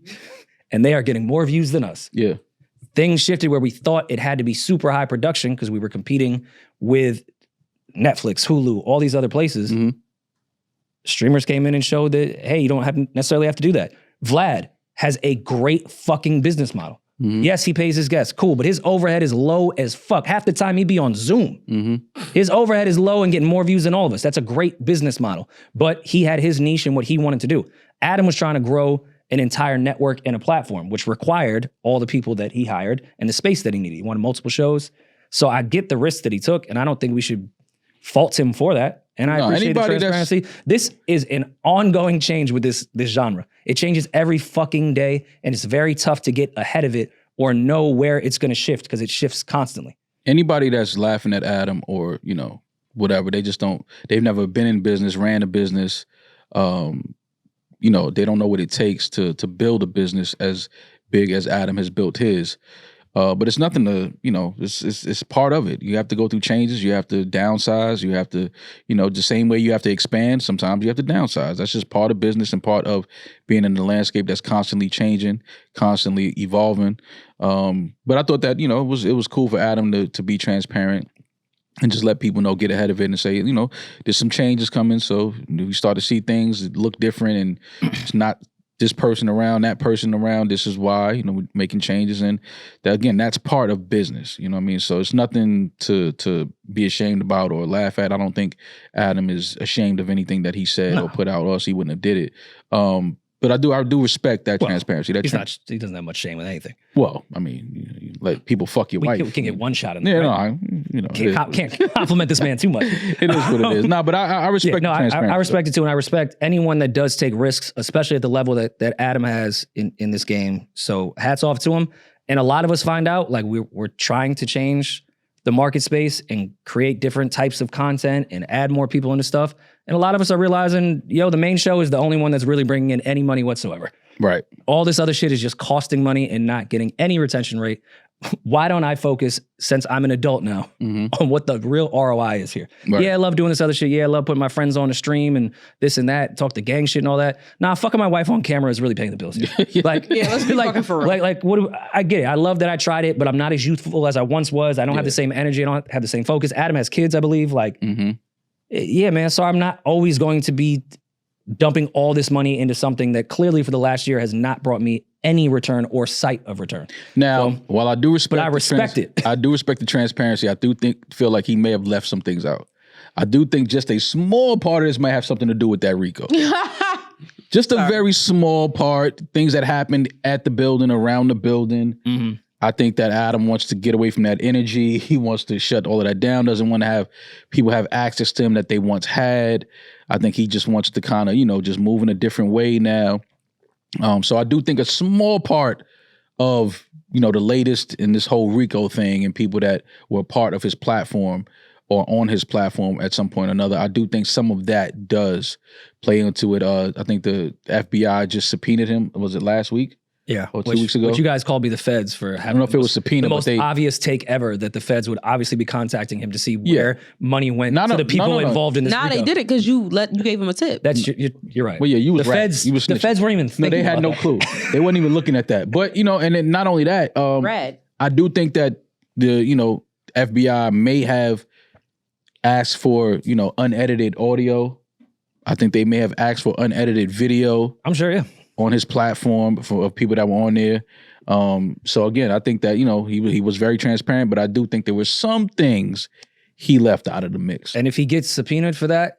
And they are getting more views than us. Yeah. Things shifted where we thought it had to be super high production because we were competing with Netflix, Hulu, all these other places. Streamers came in and showed that, hey, you don't necessarily have to do that. Vlad has a great fucking business model. Yes, he pays his guests. Cool, but his overhead is low as fuck. Half the time he'd be on Zoom. His overhead is low and getting more views than all of us. That's a great business model. But he had his niche and what he wanted to do. Adam was trying to grow an entire network and a platform, which required all the people that he hired and the space that he needed. He wanted multiple shows. So I get the risk that he took, and I don't think we should fault him for that. And I appreciate the transparency. This is an ongoing change with this genre. It changes every fucking day, and it's very tough to get ahead of it or know where it's going to shift, because it shifts constantly. Anybody that's laughing at Adam or, whatever, they've never been in business, ran a business, they don't know what it takes to build a business as big as Adam has built his. But it's nothing to, it's part of it. You have to go through changes. You have to downsize. You have to, the same way you have to expand, sometimes you have to downsize. That's just part of business and part of being in the landscape that's constantly changing, constantly evolving. But I thought that, it was cool for Adam to be transparent and just let people know, get ahead of it and say, there's some changes coming. So we start to see things that look different, and it's not this person around, that person around, this is why, we're making changes. And that, again, that's part of business, you know what I mean? So it's nothing to be ashamed about or laugh at. I don't think Adam is ashamed of anything that he said or put out, or else he wouldn't have did it. But I do respect that transparency. He doesn't have much shame with anything. Well, I mean, like people fuck your wife. We can get one shot in the can't compliment this man too much. It is what it is. No, but I respect the transparency. I respect it too, and I respect anyone that does take risks, especially at the level that Adam has in this game. So hats off to him. And a lot of us find out, like we're trying to change the market space and create different types of content and add more people into stuff. And a lot of us are realizing, the main show is the only one that's really bringing in any money whatsoever. Right. All this other shit is just costing money and not getting any retention rate. Why don't I focus, since I'm an adult now, on what the real ROI is here? Right. Yeah, I love doing this other shit. Yeah, I love putting my friends on the stream and this and that, talk to gang shit and all that. Nah, fucking my wife on camera is really paying the bills here. Let's be fucking for real. I get it. I love that I tried it, but I'm not as youthful as I once was. I don't have the same energy. I don't have the same focus. Adam has kids, I believe. Yeah, man. So I'm not always going to be dumping all this money into something that clearly for the last year has not brought me any return or sight of return. Now, while I do respect, but I respect it. I do respect the transparency. I do feel like he may have left some things out. I do think just a small part of this might have something to do with that Rico. Just a very small part, things that happened at the building, around the building. Mm-hmm. I think that Adam wants to get away from that energy. He wants to shut all of that down, doesn't want to have people have access to him that they once had. I think he just wants to kind of, just move in a different way now. So I do think a small part of, the latest in this whole Rico thing and people that were part of his platform or on his platform at some point or another, I do think some of that does play into it. I think the FBI just subpoenaed him. Was it last week? Yeah. Or 2 weeks ago? Which you guys called me the feds for having I don't know if it was subpoena, the but most they obvious take ever that the feds would obviously be contacting him to see where money went to the people involved in this. Nah, they did it because you gave him a tip. That's you're right. Well, yeah, you was the right. feds. You was The feds weren't even thinking. No, they had no clue. They weren't even looking at that. But and then not only that, Brad. I do think that the FBI may have asked for unedited audio. I think they may have asked for unedited video. I'm sure, yeah. On his platform of people that were on there. So again, I think that, he was very transparent, but I do think there were some things he left out of the mix. And if he gets subpoenaed for that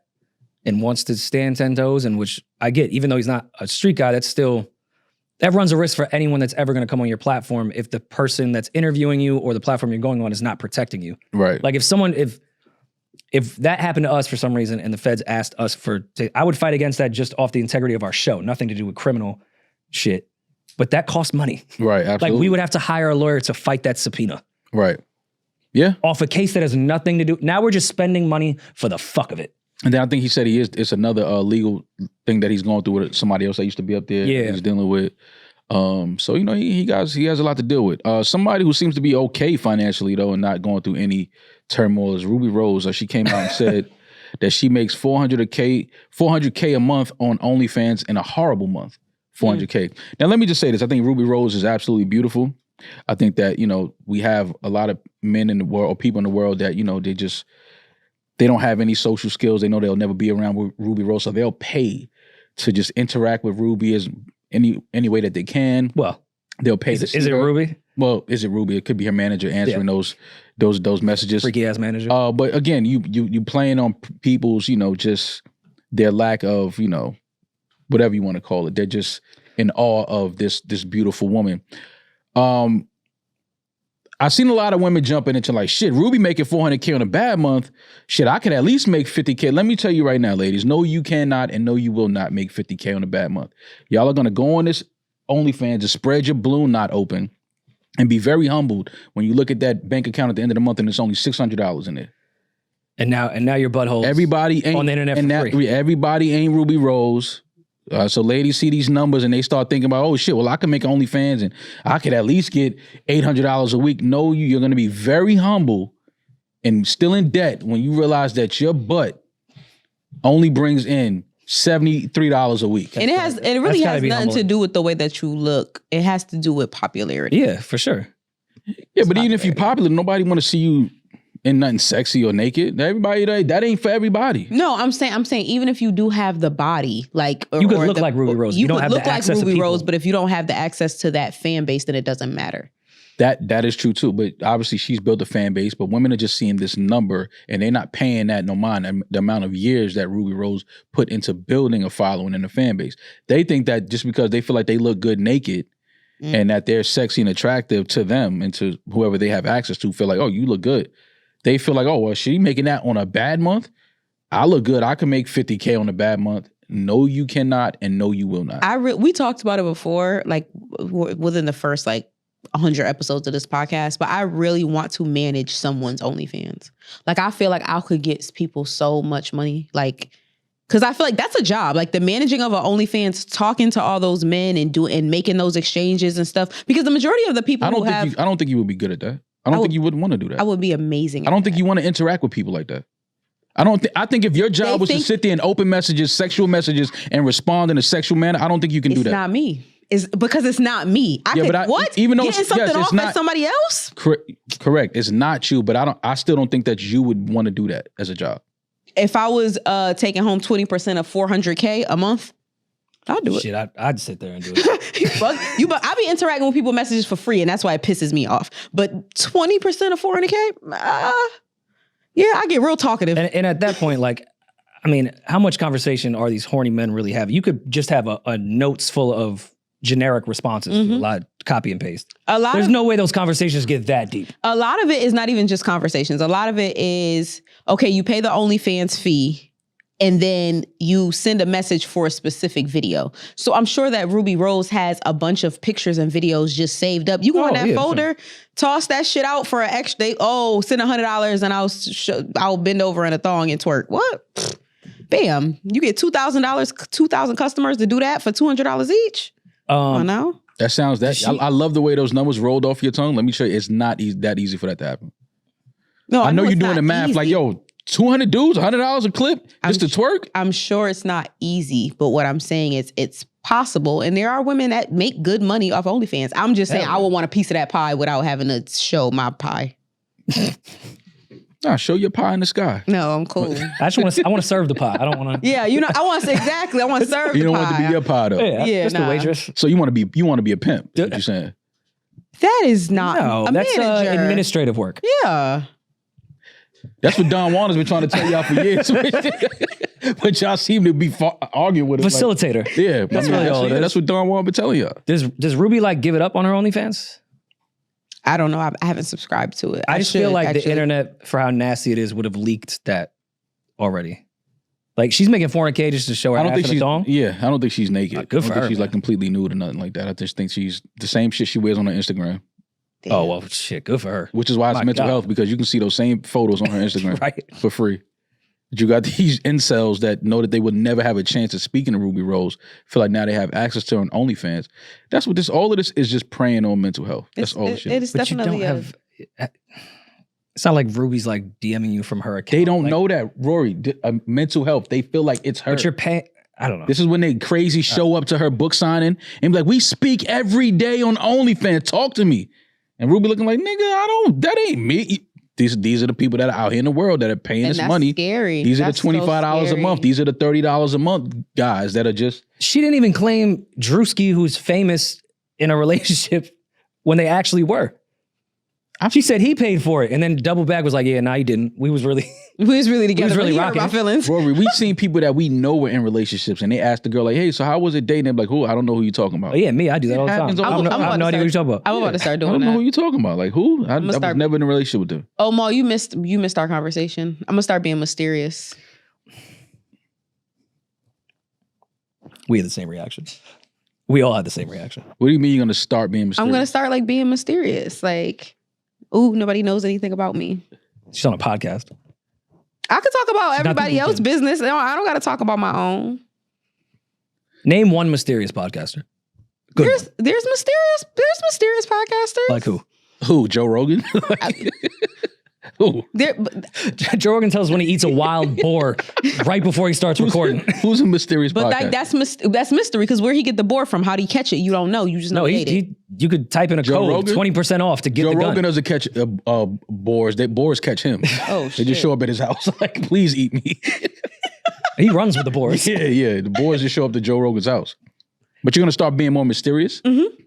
and wants to stand 10 toes, and which I get, even though he's not a street guy, that runs a risk for anyone that's ever going to come on your platform if the person that's interviewing you or the platform you're going on is not protecting you. Right. Like if that happened to us for some reason and the feds asked us I would fight against that just off the integrity of our show, nothing to do with criminal shit. But that costs money. Right, absolutely. Like we would have to hire a lawyer to fight that subpoena. Right. Yeah. Off a case that has nothing to do. Now we're just spending money for the fuck of it. And then I think he said it's another legal thing that he's going through with somebody else that used to be up there. Yeah. He's dealing with. So he has a lot to deal with. Somebody who seems to be okay financially though and not going through any turmoil is Ruby Rose. She came out and said that she makes $400K a month on OnlyFans in a horrible month. $400K. Now let me just say this. I think Ruby Rose is absolutely beautiful. I think that, we have a lot of men in the world or people in the world that, they don't have any social skills. They know they'll never be around Ruby Rose. So they'll pay to just interact with Ruby as any way that they can. Well, they'll pay. Is it Ruby? Well, is it Ruby? It could be her manager answering those messages. Freaky ass manager. But again, you playing on people's, just their lack of, whatever you want to call it. They're just in awe of this beautiful woman. I've seen a lot of women jumping into like, shit, Ruby making $400K on a bad month. Shit, I could at least make $50K. Let me tell you right now, ladies, no, you cannot and no, you will not make $50K on a bad month. Y'all are going to go on this OnlyFans and spread your balloon knot open and be very humbled when you look at that bank account at the end of the month and it's only $600 in there. And now your butthole. Everybody ain't on the internet for free. Everybody ain't Ruby Rose. So ladies see these numbers and they start thinking about, oh shit, well I can make OnlyFans and I could at least get $800 a week. No, you're going to be very humble and still in debt when you realize that your butt only brings in $73 a week. And it really has nothing to do with the way that you look. It has to do with popularity. Yeah, for sure. Yeah, but even if you're popular, nobody want to see you in nothing sexy or naked. Everybody that ain't for everybody. No, I'm saying even if you do have the body, like you could look like Ruby Rose. You don't have the access to people. Rose, but if you don't have the access to that fan base, then it doesn't matter. That is true too. But obviously she's built a fan base, but women are just seeing this number and they're not paying that no mind the amount of years that Ruby Rose put into building a following and a fan base. They think that just because they feel like they look good naked and that they're sexy and attractive to them and to whoever they have access to feel like, oh, you look good. They feel like, oh, well, she making that on a bad month? I look good. I can make $50K on a bad month. No, you cannot, and no, you will not. We talked about it before, like within the first 100 episodes of this podcast, but I really want to manage someone's OnlyFans. Like, I feel like I could get people so much money, because I feel like that's a job. Like the managing of an OnlyFans, talking to all those men and making those exchanges and stuff. Because the majority of the people I don't think you would be good at that. I don't think you would want to do that. I would be amazing. I don't think you want to interact with people like that. I think if your job was to sit there and open messages, sexual messages, and respond in a sexual manner, I don't think you can do that. It's not me. It's because it's not me. Even though getting something off at somebody else? Correct. It's not you, but I still don't think that you would want to do that as a job. If I was taking home 20% of $400K a month, I'll do it. Shit, I'd sit there and do it. But I be interacting with people messages for free, and that's why it pisses me off. But 20% of $400K, yeah, I get real talkative. And at that point, I mean, how much conversation are these horny men really having? You could just have a notes full of generic responses, a lot copy and paste. There's no way those conversations get that deep. A lot of it is not even just conversations. A lot of it is, okay, you pay the OnlyFans fee and then you send a message for a specific video. So I'm sure that Ruby Rose has a bunch of pictures and videos just saved up. You go in that folder, toss that shit out for an extra, send $100 and I'll bend over in a thong and twerk. What? Bam. You get $2,000, 2,000 customers to do that for $200 each? Oh, no? That sounds I love the way those numbers rolled off your tongue. Let me show you, it's not that easy for that to happen. No, I know you're doing the math like, yo, 200 dudes, $100 a clip just to twerk? I'm sure it's not easy, but what I'm saying is it's possible. And there are women that make good money off OnlyFans. I'm just saying I would want a piece of that pie without having to show my pie. Nah, show your pie in the sky. No, I'm cool. I want to serve the pie. I don't want to. Yeah, I want to exactly. I want to serve the pie. You don't want it to be your pie though. Yeah, just the waitress. So you want to be a pimp. That's what you're saying. That is not that's manager. Administrative work. Yeah. That's what Don Juan has been trying to tell y'all for years. But y'all seem to be arguing with him. Facilitator. Like, yeah, that's really all. That's what Don Juan been telling y'all. Does Ruby give it up on her OnlyFans? I don't know. I haven't subscribed to it. I just feel like the internet, for how nasty it is, would have leaked that already. Like, she's making 400K just to show her half of the thong? Yeah, I don't think she's naked. Good for her. She's completely nude or nothing like that. I just think she's the same shit she wears on her Instagram. Damn. Oh, well, shit, good for her. Which is why it's mental health, because you can see those same photos on her Instagram right. for free. But you got these incels that know that they would never have a chance of speaking to Ruby Rose, feel like now they have access to her on OnlyFans. That's what all of this is, just preying on mental health. That's all the shit. It is but definitely you don't have... It's not like Ruby's DMing you from her account. They don't know that, Rory. Mental health. They feel like it's her. But you're paying... I don't know. This is when they crazy show up to her book signing and be like, we speak every day on OnlyFans. Talk to me. And Ruby looking like, nigga, that ain't me. These are the people that are out here in the world that are paying this money. Scary. These are the $25 a month. These are the $30 a month guys that are just... She didn't even claim Drewski, who's famous in a relationship, when they actually were. She said he paid for it, and then double back was like, yeah, no, he didn't. We was really together. Really he hurt my feelings. Rory, we've seen people that we know were in relationships, and they asked the girl like, hey, so how was it dating? They're like, who? I don't know who you're talking about. Oh, yeah, me, I do that all the time. I have no idea what you're talking about. I'm about to start doing that. I don't know who you're talking about. Like, who? I was never in a relationship with them. Oh, Ma, you missed our conversation. I'm gonna start being mysterious. We had the same reaction. We all had the same reaction. What do you mean you're gonna start being mysterious? I'm gonna start being mysterious. Ooh, nobody knows anything about me. She's on a podcast. I could talk about everybody else's business. I don't got to talk about my own. Name one mysterious podcaster. There's mysterious podcasters. Like who? Who? Joe Rogan? Who? Joe Rogan tells us when he eats a wild boar right before he starts recording. Who's a mysterious podcast? But that's mystery, because where he get the boar from, how would he catch it? You don't know. You just know he ate it. You could type in a code, Rogan? 20% off to get the gun. Joe Rogan doesn't catch boars. Boars catch him. Oh, They just show up at his house like, please eat me. He runs with the boars. Yeah. The boars just show up to Joe Rogan's house. But you're going to start being more mysterious? Mm-hmm.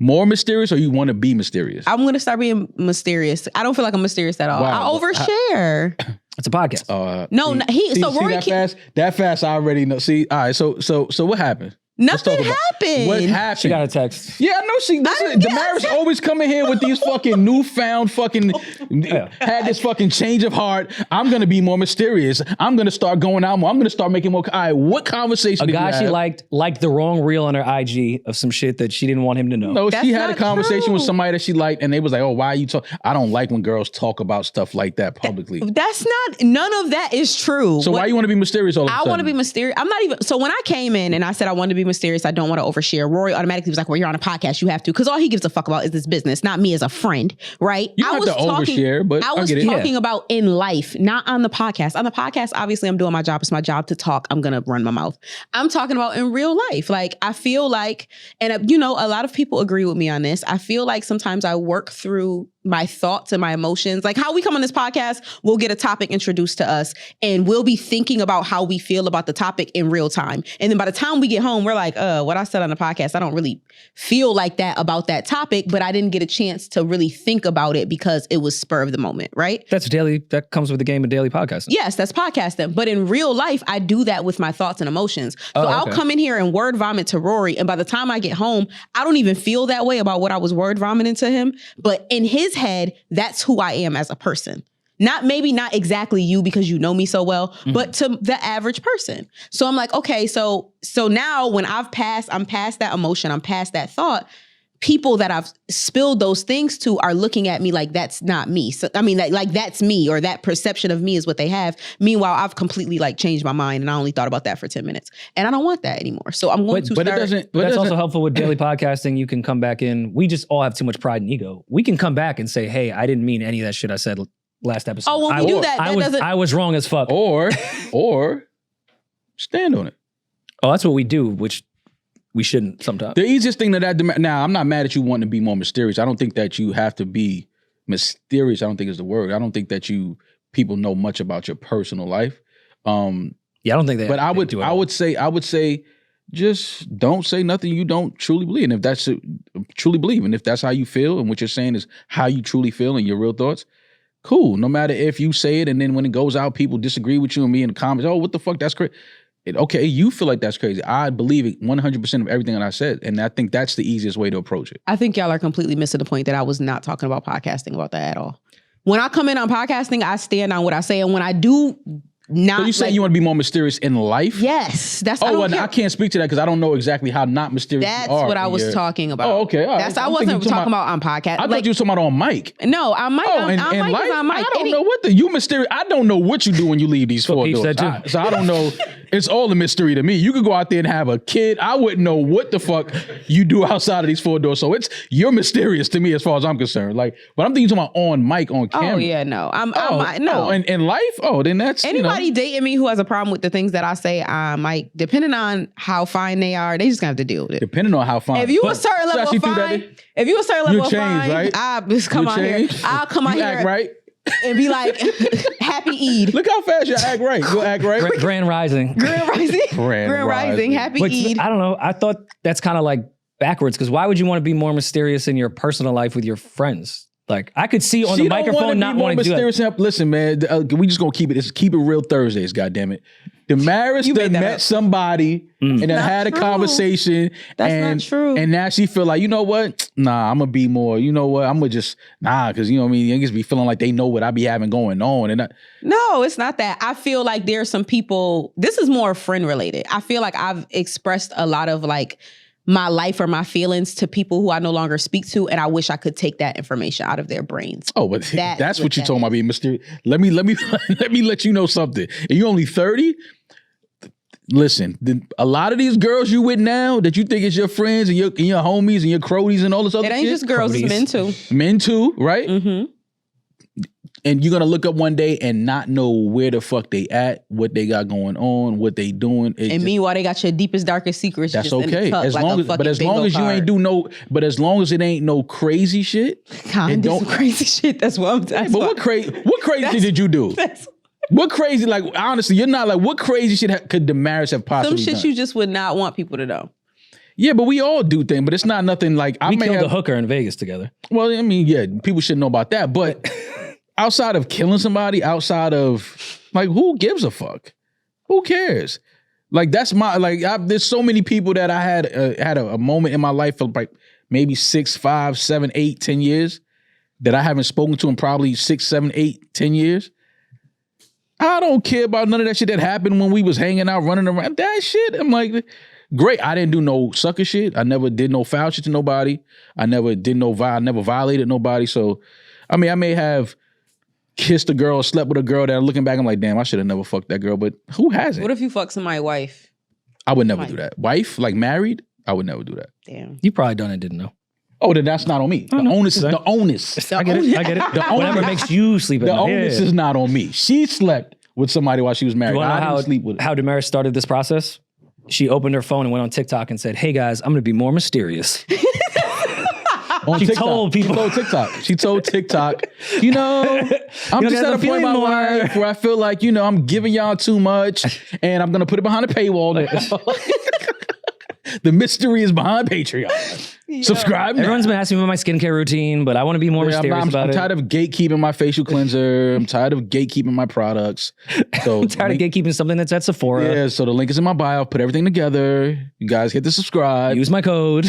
More mysterious, or you want to be mysterious? I'm going to start being mysterious. I don't feel like I'm mysterious at all. Wow. I overshare. It's a podcast. Rory that fast I already know. See, all right, so what happened? Nothing happened. What happened? She got a text. Yeah, I know Damaris always coming here with these fucking newfound had this fucking change of heart. I'm going to be more mysterious. I'm going to start going out more. I'm going to start making more. All right, what conversation did you have? A guy she liked the wrong reel on her IG of some shit that she didn't want him to know. No, she had a conversation with somebody that she liked, and they was like, oh, why are you talking? I don't like when girls talk about stuff like that publicly. None of that is true. So why you want to be mysterious all of a sudden? I want to be mysterious. I'm not even, so when I came in and I said I wanted to be mysterious, I don't want to overshare, Rory automatically was like, well, you're on a podcast, you have to, because all he gives a fuck about is this business, not me as a friend, right? You don't have to overshare, but I was talking about in life, not on the podcast. On the podcast, obviously I'm doing my job. It's my job to talk. I'm going to run my mouth. I'm talking about in real life. Like, I feel like, and a lot of people agree with me on this. I feel like sometimes I work through my thoughts and my emotions. Like how we come on this podcast, we'll get a topic introduced to us and we'll be thinking about how we feel about the topic in real time. And then by the time we get home, we're like, what I said on the podcast, I don't really feel like that about that topic, but I didn't get a chance to really think about it because it was spur of the moment, right? That comes with the game of daily podcasting. Yes, that's podcasting. But in real life, I do that with my thoughts and emotions. So I'll come in here and word vomit to Rory. And by the time I get home, I don't even feel that way about what I was word vomiting to him. But in his head, that's who I am as a person. Maybe not exactly you because you know me so well, but to the average person. So I'm like, okay, so now when I'm past that emotion, I'm past that thought, people that I've spilled those things to are looking at me like that's not me. So I mean, like that's me, or that perception of me is what they have. Meanwhile, I've completely like changed my mind and I only thought about that for 10 minutes. And I don't want that anymore. So I'm going to start. That's also helpful with daily podcasting. You can come back in. We just all have too much pride and ego. We can come back and say, hey, I didn't mean any of that shit I said last episode. Oh, when we do that, I was wrong as fuck. Or stand on it. Oh, that's what we do, which we shouldn't sometimes. The easiest thing now, I'm not mad at you wanting to be more mysterious. I don't think that you have to be mysterious. I don't think is the word. I don't think that people know much about your personal life. Yeah, I don't think that. But I would say, just don't say nothing you don't truly believe. And if that's truly believe, and if that's how you feel, and what you're saying is how you truly feel and your real thoughts, cool. No matter if you say it and then when it goes out, people disagree with you and me in the comments. Oh, what the fuck? That's crazy. Okay, you feel like that's crazy. I believe it 100% of everything that I said. And I think that's the easiest way to approach it. I think y'all are completely missing the point that I was not talking about podcasting about that at all. When I come in on podcasting, I stand on what I say. And when I do not... So you say you want to be more mysterious in life? Yes. I can't speak to that because I don't know exactly how not mysterious you are. That's what I was talking about. Oh, okay. All right. I wasn't talking about on podcast. I thought you were talking about on mic. No, on mic. Oh, and life? Is on mic. I don't know what you mysterious. I don't know what you do when you leave these four doors. So I don't know. It's all a mystery to me. You could go out there and have a kid. I wouldn't know what the fuck you do outside of these four doors. So you're mysterious to me as far as I'm concerned. Like, but I'm thinking you're talking about on mic, on camera. Oh yeah, no. No. And in life, then that's anybody dating me who has a problem with the things that I say, Mike, depending on how fine they are, they just gonna have to deal with it. Depending on how fine. If you a certain level of fine, right? I'll come out here. I'll come out here. Act right. And be like, happy Eid. Look how fast you act right. You act right. Grand Rising. Grand Rising. Happy Eid. I don't know. I thought that's kind of like backwards because why would you want to be more mysterious in your personal life with your friends? Like I could see on the microphone not wanting to do that. Listen, man, we just gonna keep it real Thursdays, goddammit. Damaris met somebody and then had a conversation. That's not true. And now she feel like, you know what? Nah, I'm gonna be more, you know what? I'm gonna just, because you know what I mean? Niggas be feeling like they know what I be having going on. No, it's not that. I feel like there's some people, this is more friend related. I feel like I've expressed a lot of like my life or my feelings to people who I no longer speak to, and I wish I could take that information out of their brains. Oh, but that's what you're talking about being mysterious. Let me let you know something. If you're only 30, listen, a lot of these girls you with now that you think is your friends and your homies and your cronies and all this other shit. It ain't just girls, it's men too. Men too, right? Mm-hmm. And you're gonna look up one day and not know where the fuck they at, what they got going on, what they doing. Meanwhile, they got your deepest, darkest secrets. That's just okay. In the tuck, As long as you ain't do no, but as long as it ain't no crazy shit. Kind of crazy shit. That's what I'm saying. But what crazy did you do? What crazy, like honestly, you're not like, what crazy shit could Damaris have possibly done? Some shit you just would not want people to know. Yeah, but we all do things, but it's not nothing like we killed a hooker in Vegas together. Well, I mean, yeah, people should know about that, but outside of killing somebody, outside of like, who gives a fuck? Who cares? Like that's there's so many people that I had a moment in my life for like maybe 6, 5, 7, 8, 10 years that I haven't spoken to in probably 6, 7, 8, 10 years. I don't care about none of that shit that happened when we was hanging out, running around. That shit, I'm like, great. I didn't do no sucker shit. I never did no foul shit to nobody. I never violated nobody. So, I mean, I may have kissed a girl, slept with a girl that I'm looking back, I'm like, damn, I should have never fucked that girl. But who hasn't? What if you fuck somebody's wife? I would never do that. Wife, like married, I would never do that. Damn. You probably done it, didn't know. Oh, then that's not on me. The onus is the onus. I get it. Whatever makes you sleep at night. The onus is not on me. She slept with somebody while she was married. I didn't sleep with her. How Damaris started this process? She opened her phone and went on TikTok and said, hey guys, I'm going to be more mysterious. She told TikTok, you know, I'm just at a point in my life where I feel like, you know, I'm giving y'all too much and I'm going to put it behind a paywall. The mystery is behind Patreon. Subscribe now. Everyone's been asking me about my skincare routine, but I want to be more mysterious about I'm it. tired of gatekeeping my facial cleanser. I'm tired of gatekeeping my products. So I'm tired of gatekeeping something that's at Sephora. Yeah, so the link is in my bio. Put everything together. You guys hit the subscribe. Use my code.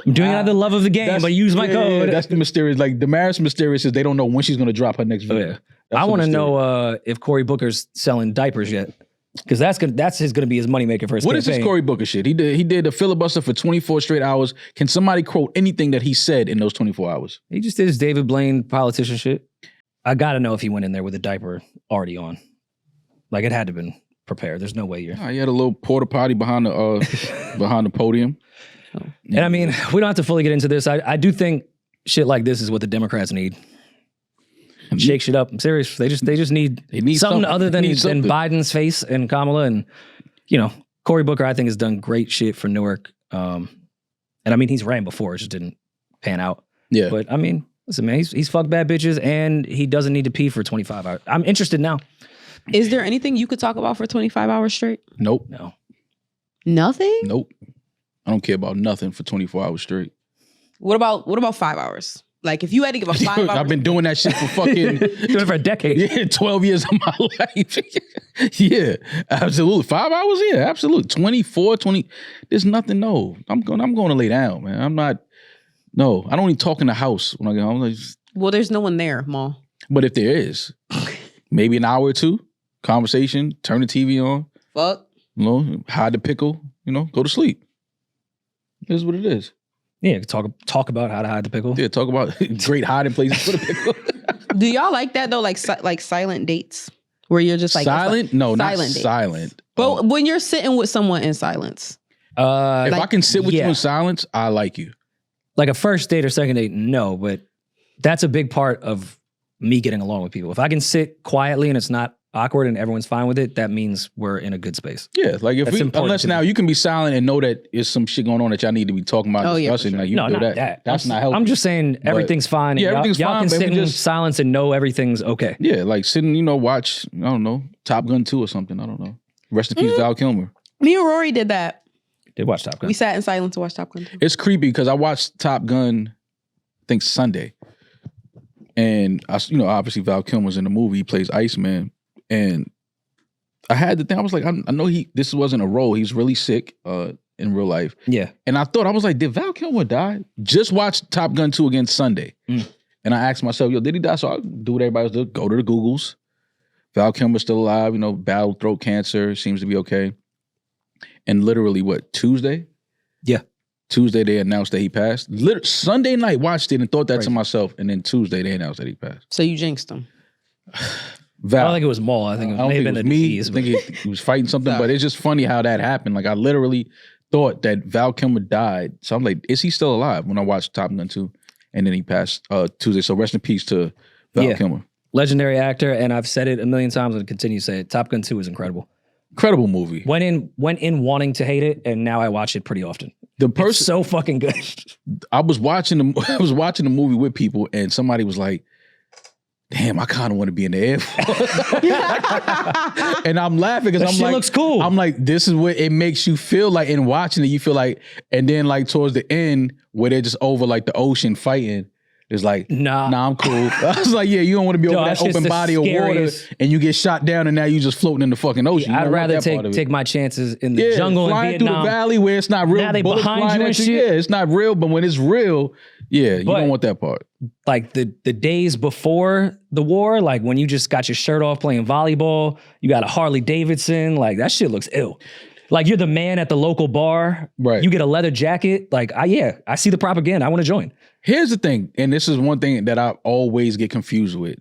I'm doing it out of the love of the game, but use my code. That's the mysterious. Like Damaris Mysterious is they don't know when she's going to drop her next video. I want to know if Cory Booker's selling diapers yet. Because that's going to be his moneymaker for his What campaign. is this Cory Booker shit? He did a filibuster for 24 straight hours. Can somebody quote anything that he said in those 24 hours? He just did his David Blaine politician shit. I got to know if he went in there with a diaper already on. Like it had to have been prepared. There's no way you're... He had a little porta potty behind the podium. And I mean, we don't have to fully get into this. I do think shit like this is what the Democrats need. Shake shit up. I'm serious. They just need something other than Biden's face and Kamala. And, Cory Booker, I think, has done great shit for Newark. And I mean, he's ran before. It just didn't pan out. Yeah. But I mean, listen, man, he's fucked bad bitches and he doesn't need to pee for 25 hours. I'm interested now. Is there anything you could talk about for 25 hours straight? Nope. No. Nothing? Nope. I don't care about nothing for 24 hours straight. What about 5 hours? Like if you had to give a 5 hours. I've been doing that shit for fucking Doing it for a decade. Yeah, 12 years of my life. Yeah, absolutely. 5 hours, yeah, absolutely. 24, 20. There's nothing, no. I'm going to lay down, man. I don't even talk in the house when I get home. Well, there's no one there, Ma. But if there is, maybe an hour or two, conversation, turn the TV on. Fuck. Hide the pickle, go to sleep. It is what it is. Yeah, talk about how to hide the pickle. Yeah, talk about great hiding places for the pickle. Do y'all like that though? Like silent dates where you're just like silent? No, not dates. silent. But when you're sitting with someone in silence, if I can sit with you in silence, I like you. Like a first date or second date, no, but that's a big part of me getting along with people. If I can sit quietly and it's not awkward and everyone's fine with it, that means we're in a good space. Yeah, like unless now you can be silent and know that there's some shit going on that y'all need to be talking about, discussing. Like you no, do not that. That's not helping. I'm just saying everything's fine. Yeah, everything's y'all fine. Y'all can But sit in silence and know everything's okay. Yeah, like sitting, watch, I don't know, Top Gun 2 or something. I don't know. Rest in peace, Val Kilmer. me and Rory did that. Did watch Top Gun. We sat in silence to watch Top Gun 2. It's creepy because I watched Top Gun, I think Sunday. And, obviously Val Kilmer's in the movie. He plays Iceman. And I had to think, I was like, I know this wasn't a role. He's really sick in real life. Yeah. And I was like, did Val Kilmer die? Just watched Top Gun 2 again Sunday. And I asked myself, did he die? So I do what everybody else does, go to the Googles. Val Kilmer's still alive, battled throat cancer, seems to be okay. And literally, Tuesday? Yeah. Tuesday, they announced that he passed. Sunday night, watched it and thought that to myself. And then Tuesday, they announced that he passed. So you jinxed him. Val. I don't think it was Maul. I think it may have been a disease. I think he was fighting something, but it's just funny how that happened. Like I literally thought that Val Kilmer died. So I'm like, is he still alive? When I watched Top Gun 2 and then he passed Tuesday. So rest in peace to Val Kilmer. Legendary actor, and I've said it a million times and continue to say it. Top Gun 2 is incredible. Incredible movie. Went in wanting to hate it, and now I watch it pretty often. It's so fucking good. I was watching the movie with people, and somebody was like, damn, I kind of want to be in the Air Force. And I'm laughing because I'm like, looks cool. I'm like, this is what it makes you feel like in watching it. You feel like, and then like towards the end where they're just over like the ocean fighting, it's like, nah, I'm cool. I was like, yeah, you don't want to be over that open body of water and you get shot down and now you just floating in the fucking ocean. I'd rather take my chances in the jungle in flying Vietnam. Through the valley where it's not real. Now they behind you and shit. Yeah, it's not real, but when it's real, you don't want that part. Like the days before the war, like when you just got your shirt off playing volleyball, you got a Harley Davidson, like that shit looks ill. Like you're the man at the local bar. Right. You get a leather jacket. Like, I see the propaganda. I want to join. Here's the thing, and this is one thing that I always get confused with.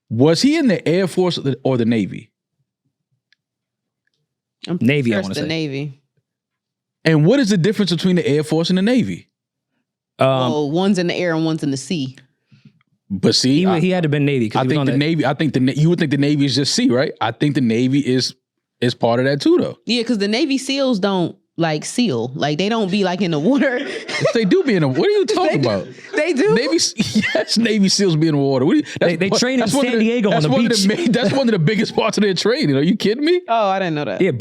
Was he in the Air Force or the Navy? Navy, I want to say. The Navy. And what is the difference between the Air Force and the Navy? Well, one's in the air and one's in the sea. But see, he had to be Navy. I think the Navy. I think you would think the Navy is just sea, right? I think the Navy is part of that too, though. Yeah, because the Navy SEALs don't like seal. Like they don't be like in the water. They do be in the. What are you talking about? They do. Navy SEALs be in the water. They train in San Diego on the beach. That's one of the biggest parts of their training. Are you kidding me? Oh, I didn't know that. Yeah,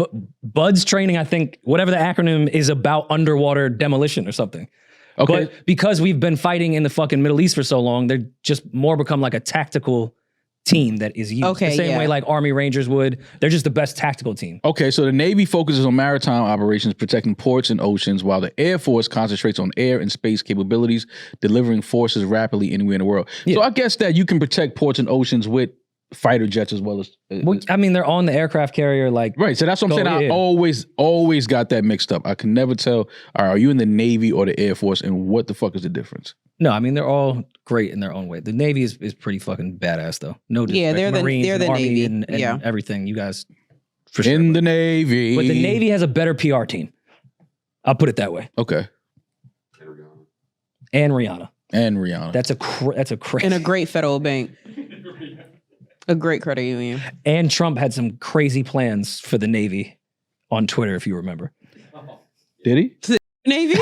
BUDS training, I think, whatever the acronym is about underwater demolition or something. Okay. But because we've been fighting in the fucking Middle East for so long, they're just more become like a tactical team that is used. Okay, the same way like Army Rangers would. They're just the best tactical team. Okay, so the Navy focuses on maritime operations, protecting ports and oceans, while the Air Force concentrates on air and space capabilities, delivering forces rapidly anywhere in the world. So Yeah. I guess that you can protect ports and ocetions with fighter jets as well as... Well, I mean, they're on the aircraft carrier, like Right, so that's what I'm saying. I always got that mixed up. I can never tell, all right, are you in the Navy or the Air Force, and what the fuck is the difference? no, I mean they're all great in their own way. The Navy is pretty fucking badass though. No disrespect. Yeah, they're the- Marines they're and the Army Navy. and Yeah. everything. You guys for sure. In the Navy. But the Navy has a better PR team. I'll put it that way. Okay. And Rihanna. And Rihanna. That's a crazy. And a great federal bank. A great credit union. And Trump had some crazy plans for the Navy on Twitter, if you remember. Did he? Navy?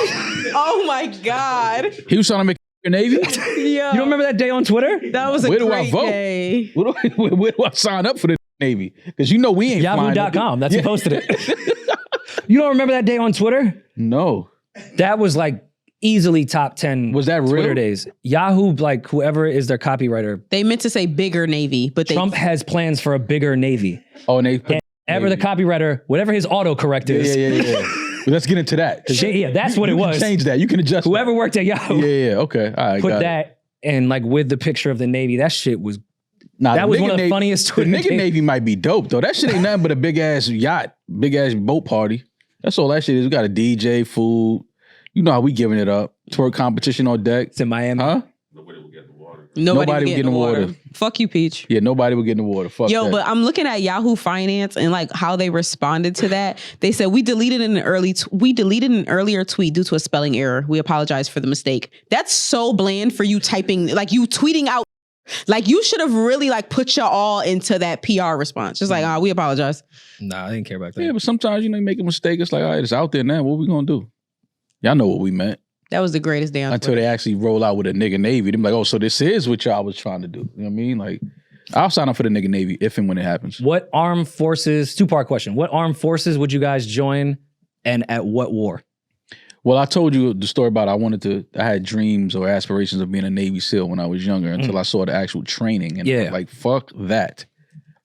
Oh my God. He was trying to make a Navy? Yeah. You don't remember that day on Twitter? That was a Where do I great vote? day. Where do I sign up for the Navy? Because you know we ain't flying. Yahoo.com. That's who posted it. You don't remember that day on Twitter? No. That was like easily top 10 Was that Twitter real? days. Yahoo, like whoever is their copywriter, They meant to say bigger Navy, but Trump they has plans for a bigger Navy. Oh, and they put... Ever the copywriter, whatever his autocorrect is. Yeah. Well, let's get into that. Yeah, that's what it You can was. change that. You can adjust Whoever worked at Yahoo Yeah, okay. All right, put got it. that and like with the picture of the Navy, that shit was Nah, that the was nigga one of the Navy- funniest The Twitter nigga things. Navy might be dope, though. That shit ain't nothing but a big-ass yacht, big-ass boat party. That's all that shit is. We got a DJ, food. You know how we giving it up. Twerk competition on deck. It's in Miami. Huh? Nobody will get in the water. nobody would would get in the water. Fuck you, Peach. Yeah, nobody would get in the water. Fuck Yo, that. but I'm looking at Yahoo Finance and like how they responded to that. They said we deleted an earlier tweet due to a spelling error. We apologize for the mistake. That's so bland for you typing, like you tweeting out. Like you should have really like put your all into that PR response. Just like, we apologize. Nah, I didn't care about that. Yeah, but sometimes, you make a mistake. It's like, all right, it's out there now. What we gonna do? Y'all know what we meant. That was the greatest day on Until Twitter. they actually roll out with a nigga Navy. Them like, oh, so this is what y'all was trying to do. You know what I mean? Like, I'll sign up for the nigga Navy if and when it happens. What armed forces, two-part question. What armed forces would you guys join and at what war? Well, I told you the story about I had dreams or aspirations of being a Navy SEAL when I was younger until I saw the actual training. And I was like, fuck that.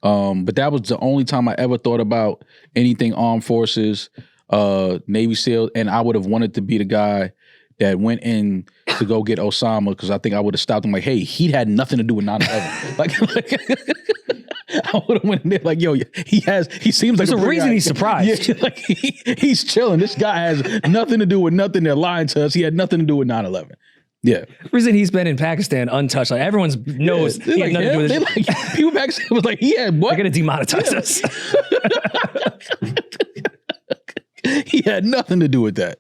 But that was the only time I ever thought about anything armed forces, Navy SEAL. And I would have wanted to be the guy that went in to go get Osama because I think I would have stopped him like, hey, he had nothing to do with 9/11. like I would have went in there like, yo, he seems like There's a pretty reason guy. he's surprised. Yeah, like he's chilling. This guy has nothing to do with nothing. They're lying to us. He had nothing to do with 9/11. Yeah. The reason he's been in Pakistan untouched, like everyone knows They he had nothing to do with it. like, people back then was like, he had what? They're gonna demonetize us. He had nothing to do with that.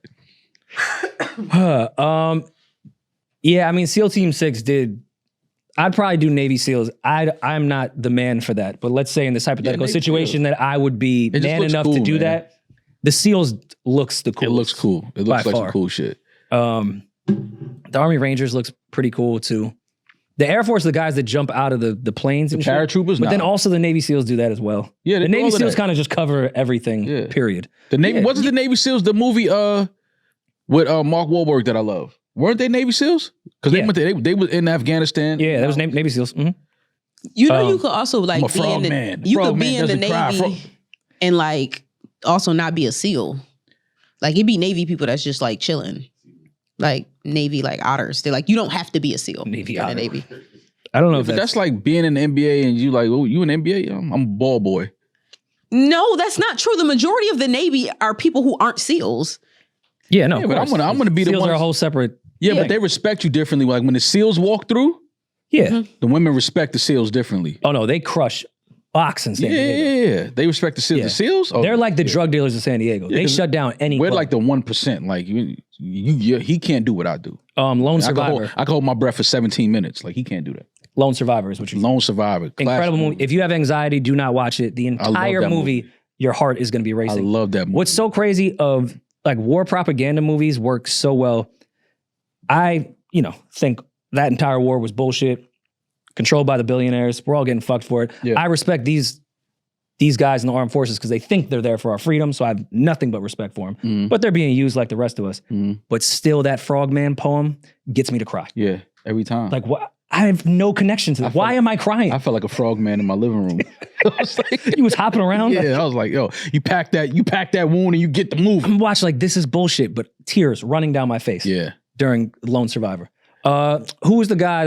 Yeah, I mean, SEAL Team 6 did. I'd probably do Navy SEAls. I'm not the man for that. But let's say in this hypothetical Navy situation that I would be just man looks enough cool, to do man. that, the SEAls looks the coolest. It looks cool. It looks By like far. some cool shit. The Army Rangers looks pretty cool too. The Air Force, the guys that jump out of the planes and shit. Paratroopers, But then nah. also the Navy SEAls do that as well. Yeah, they the do Navy all of SEAls that. kind of just cover everything, Yeah. period. The Navy Yeah. wasn't the Navy SEAls the movie with Mark Wahlberg that I love. Weren't they Navy SEAls? Because Yeah. they were in Afghanistan. Yeah, that was Navy SEAls. Mhm. You know, you could also like I'm a be in frog the man. you Frog could be man in the doesn't cry. Navy and like also not be a SEAL. Like it'd be Navy people that's just like chilling. Like Navy like otters. They're like, you don't have to be a SEAL. Navy in the otter. Navy. I don't know if But that's that's like being in the NBA and you like, oh, you in the NBA? I'm a ball boy. No, that's not true. The majority of the Navy are people who aren't SEAls. yeah, no. Yeah, of but course. I'm gonna be the SEAls one. are a whole separate. Yeah, Yeah. but they respect you differently. Like when the SEAls walk through, Yeah. the women respect the SEAls differently. Oh no, they crush box in San Yeah, Diego. yeah. They respect the SEAls. Yeah. The SEAls? Oh, They're like the drug dealers of San Diego. They 'cause shut down any. we're club. like the 1%. Like he can't do what I do. Lone I can, hold, Survivor. I can hold my breath for 17 minutes. Like he can't do that. Lone Survivor is what you. Lone Survivor. Classic Incredible movie. If you have anxiety, do not watch it. The love entire that movie, your heart is going to be I racing. love that movie. What's so crazy of like war propaganda movies work so well. I, think that entire war was bullshit, controlled by the billionaires. We're all getting fucked for it. Yeah. I respect these these guys in the armed forces because they think they're there for our freedom. So I have nothing but respect for them. But they're being used like the rest of us. But still, that Frogman poem gets me to cry. Yeah, every time. Like, what? I have no connection to that. Why am I crying? I felt like a frogman in my living room. I was like, You was hopping around? yeah, I was like, yo, you pack that wound and you get the move. I'm watching like, this is bullshit, but tears running down my face Yeah. during Lone Survivor. Who was the guy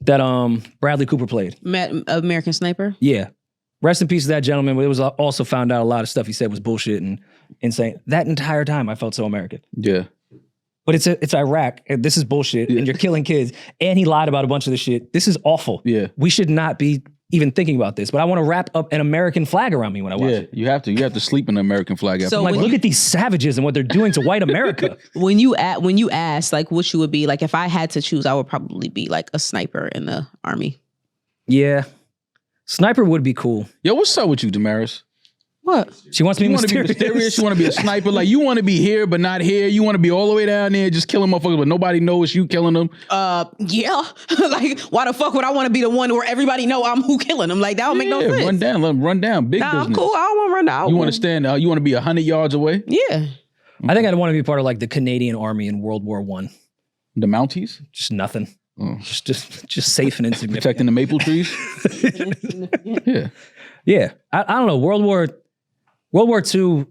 that Bradley Cooper played? American Sniper. Yeah. Rest in peace to that gentleman. But it was also found out a lot of stuff he said was bullshit and insane. That entire time I felt so American. Yeah. But it's Iraq, and this is bullshit, and you're killing kids, and he lied about a bunch of this shit. This is awful. Yeah. We should not be even thinking about this, but I want to wrap up an American flag around me when I watch it. You have to sleep in the American flag. So I'm like, look at these savages and what they're doing to white America. When you ask like what you would be, like if I had to choose, I would probably be like a sniper in the army. Yeah. Sniper would be cool. Yo, what's up with you, Damaris? What? She wants to be You want to be mysterious. mysterious? You want to be a sniper? Like, you want to be here but not here? You want to be all the way down there just killing motherfuckers but nobody knows you killing them? Yeah. Like, why the fuck would I want to be the one where everybody know I'm who killing them? Like, that would make no sense. Run down. Let them run down. Big Nah, business. I'm cool. I don't want to run down. You want to stand, you want to be 100 yards away? Yeah. I think I'd want to be part of like the Canadian Army in World War I. The Mounties? Just nothing. Oh. Just safe and insignificant. Protecting the maple trees? Yeah. Yeah. I don't know. World War II,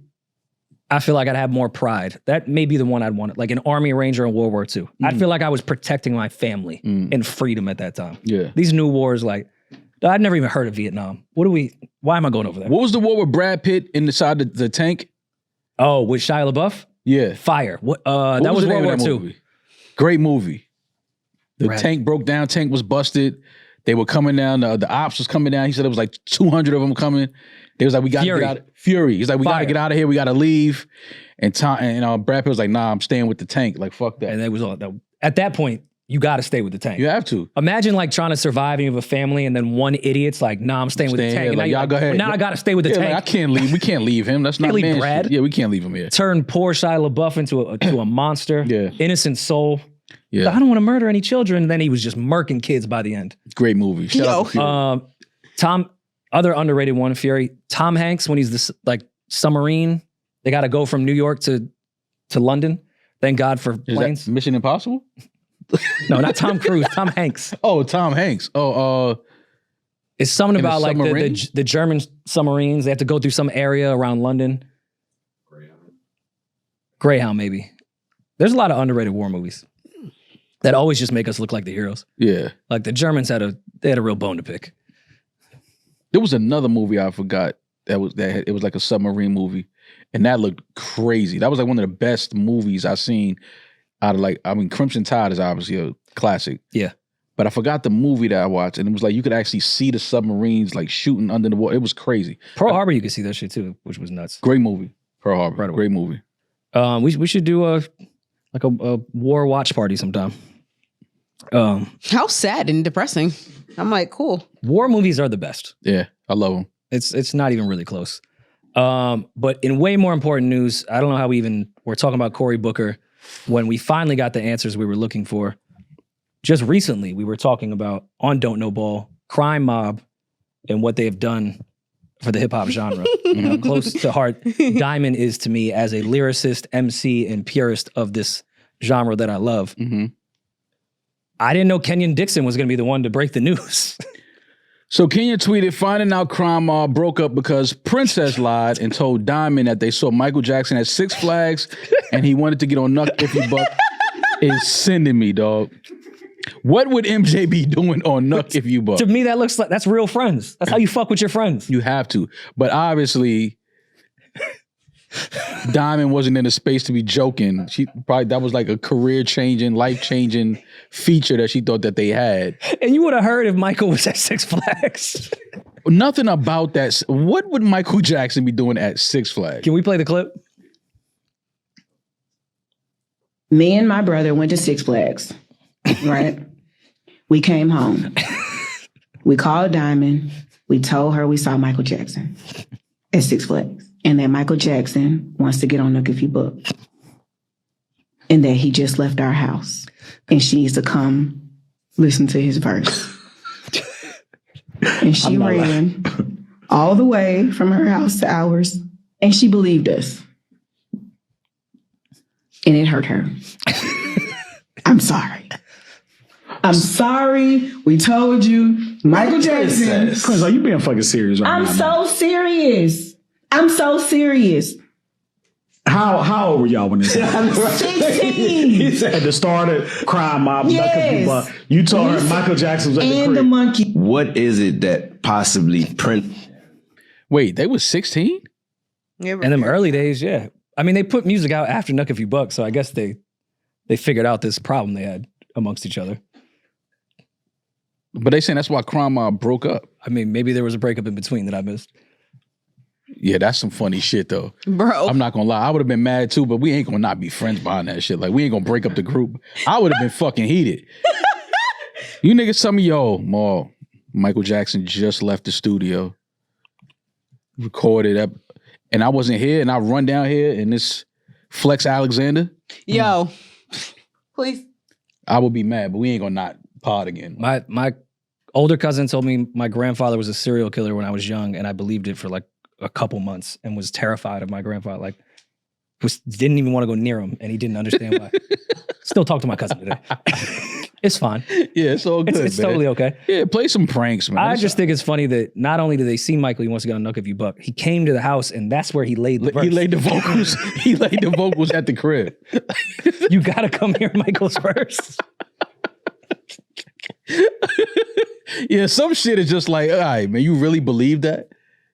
I feel like I'd have more pride. That may be the one I'd want. Like an Army Ranger in World War II. I'd feel like I was protecting my family and freedom at that time. Yeah. These new wars, like, I'd never even heard of Vietnam. Why am I going over there? What was the war with Brad Pitt inside the tank? Oh, with Shia LaBeouf? Yeah. Fire. That was the World name War of that II. movie? Great movie. The Right. tank broke down. Tank was busted. They were coming down. The ops was coming down. He said it was like 200 of them coming. They was like, we got to Fury. get out. Fury. He's like, we got to Fire. get out of here. We got to leave. And Brad Pitt was like, nah, I'm staying with the tank. Like, fuck that. And that was all. At that point, you got to stay with the tank. You have to. Imagine like trying to survive and you have a family and then one idiot's like, nah, I'm staying with the Staying tank. here, And now like, you're y'all like, go ahead. well, now I got to stay with the Yeah, tank. like, I can't leave. We can't leave him. That's not leave man Brad. shit. Yeah, we can't leave him here. Turn poor Shia LaBeouf into a monster. Yeah. Innocent soul. Yeah. I don't want to murder any children. And then he was just murking kids by the end. Great movie. Shout out to Fury. Other underrated one, Fury. Tom Hanks, when he's this like submarine, they got to go from New York to London. Thank God for Is planes. that Mission Impossible? No, not Tom Cruise. Tom Hanks. Oh, Tom Hanks. It's something In a about like submarine? the German submarines. They have to go through some area around London. Greyhound, maybe. There's a lot of underrated war movies that always just make us look like the heroes. Yeah. Like the Germans had a real bone to pick. There was another movie I forgot it was like a submarine movie, and that looked crazy. That was like one of the best movies I've seen out of Crimson Tide is obviously a classic. Yeah. But I forgot the movie that I watched, and it was like you could actually see the submarines like shooting under the water. It was crazy. Pearl Harbor, you could see that shit too, which was nuts. Great movie. Pearl Harbor. Incredible. Great movie. We should do a war watch party sometime. How sad and depressing. I'm like, cool. War movies are the best. Yeah, I love them. It's not even really close. But in way more important news, I don't know how we're talking about Cory Booker when we finally got the answers we were looking for. Just recently, we were talking about on Don't Know Ball, Crime Mob, and what they have done for the hip hop genre. How close to heart Diamond is to me as a lyricist, MC, and purist of this genre that I love. Mm-hmm. I didn't know Kenyon Dixon was going to be the one to break the news. So Kenya tweeted, finding out Crime Mob broke up because Princess lied and told Diamond that they saw Michael Jackson at Six Flags and he wanted to get on Nuck If You Buck is sending me, dog. What would MJ be doing on Nuck If You Buck? To me, that looks like that's real friends. That's how you fuck with your friends. You have to. But obviously, Diamond wasn't in a space to be joking. That was like a career-changing, life-changing feature that she thought that they had. And you would have heard if Michael was at Six Flags. Nothing about that. What would Michael Jackson be doing at Six Flags? Can we play the clip? Me and my brother went to Six Flags, right? We came home. We called Diamond. We told her we saw Michael Jackson at Six Flags. And that Michael Jackson wants to get on Nuck If You Buck. And that he just left our house. And she needs to come listen to his verse. And she ran all the way from her house to ours, and she believed us. And it hurt her. I'm sorry. I'm sorry. We told you. Michael Jackson. Chris, are you being fucking serious right now? I'm so serious. I'm so serious. How old were y'all when this happened? 16. He said at the start of Crime Mob. Yes. You told her Michael Jackson was at the And crib. the monkey. What is it that possibly Wait, they was 16? In them early days, yeah. I mean, they put music out after Nuck If You Buck, so I guess they figured out this problem they had amongst each other. But they saying that's why Crime Mob broke up. I mean, maybe there was a breakup in between that I missed. Yeah, that's some funny shit though. Bro. I'm not gonna lie. I would have been mad too, but we ain't gonna not be friends behind that shit. Like, we ain't gonna break up the group. I would have been fucking heated. You niggas tell me, yo, Michael Jackson just left the studio, recorded up, and I wasn't here, and I run down here and this Flex Alexander. Yo. Please. I would be mad, but we ain't gonna not pod again. My older cousin told me my grandfather was a serial killer when I was young, and I believed it for like a couple months and was terrified of my grandfather. Like, didn't even want to go near him, and he didn't understand why. Still talk to my cousin today. It's fine. Yeah, it's all good. It's man. totally okay. Yeah, play some pranks, man. I just think it's funny that not only did they see Michael, he wants to get on Nuck If You Buck, he came to the house and that's where he laid the verse. He laid the vocals. He laid the vocals at the crib. You gotta come hear Michael's verse. Yeah, some shit is just like, all right, man, you really believe that?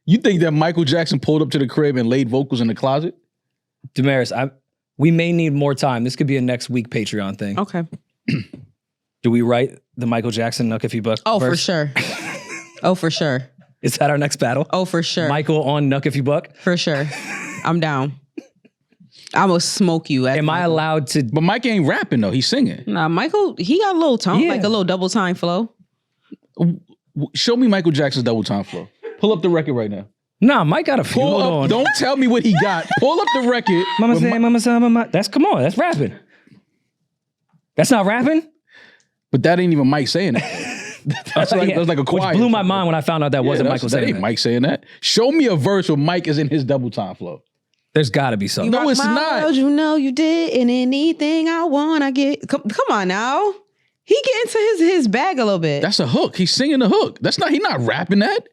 You think that Michael Jackson pulled up to the crib and laid vocals in the closet? Damaris, we may need more time. This could be a next week Patreon thing. Okay. Do we write the Michael Jackson Nuck If You Buck Oh, verse? for sure. Oh, for sure. Is that our next battle? Oh, for sure. Michael on Nuck If You Buck? For sure. I'm down. I'm gonna smoke you. Am I allowed to? But Mike ain't rapping though. He's singing. Nah, Michael, he got a little tone, Yeah. like a little double time flow. Show me Michael Jackson's double time flow. Pull up the record right now. Nah, Mike got a few. Pull Hold up. on. Don't tell me what he got. Pull up the record. Mama with say, Mi- mama say, mama. Come on, that's rapping. That's not rapping? But that ain't even Mike saying that. That's like, Yeah. that's like a choir. Which blew my mind when I found out that wasn't Michael that saying ain't that. Mike saying that. Show me a verse where Mike is in his double time flow. There's got to be something. No, Rock it's my not. world, you know you did, and anything I want, I get. Come on now. He get into his bag a little bit. That's a hook. He's singing the hook. He's not rapping that.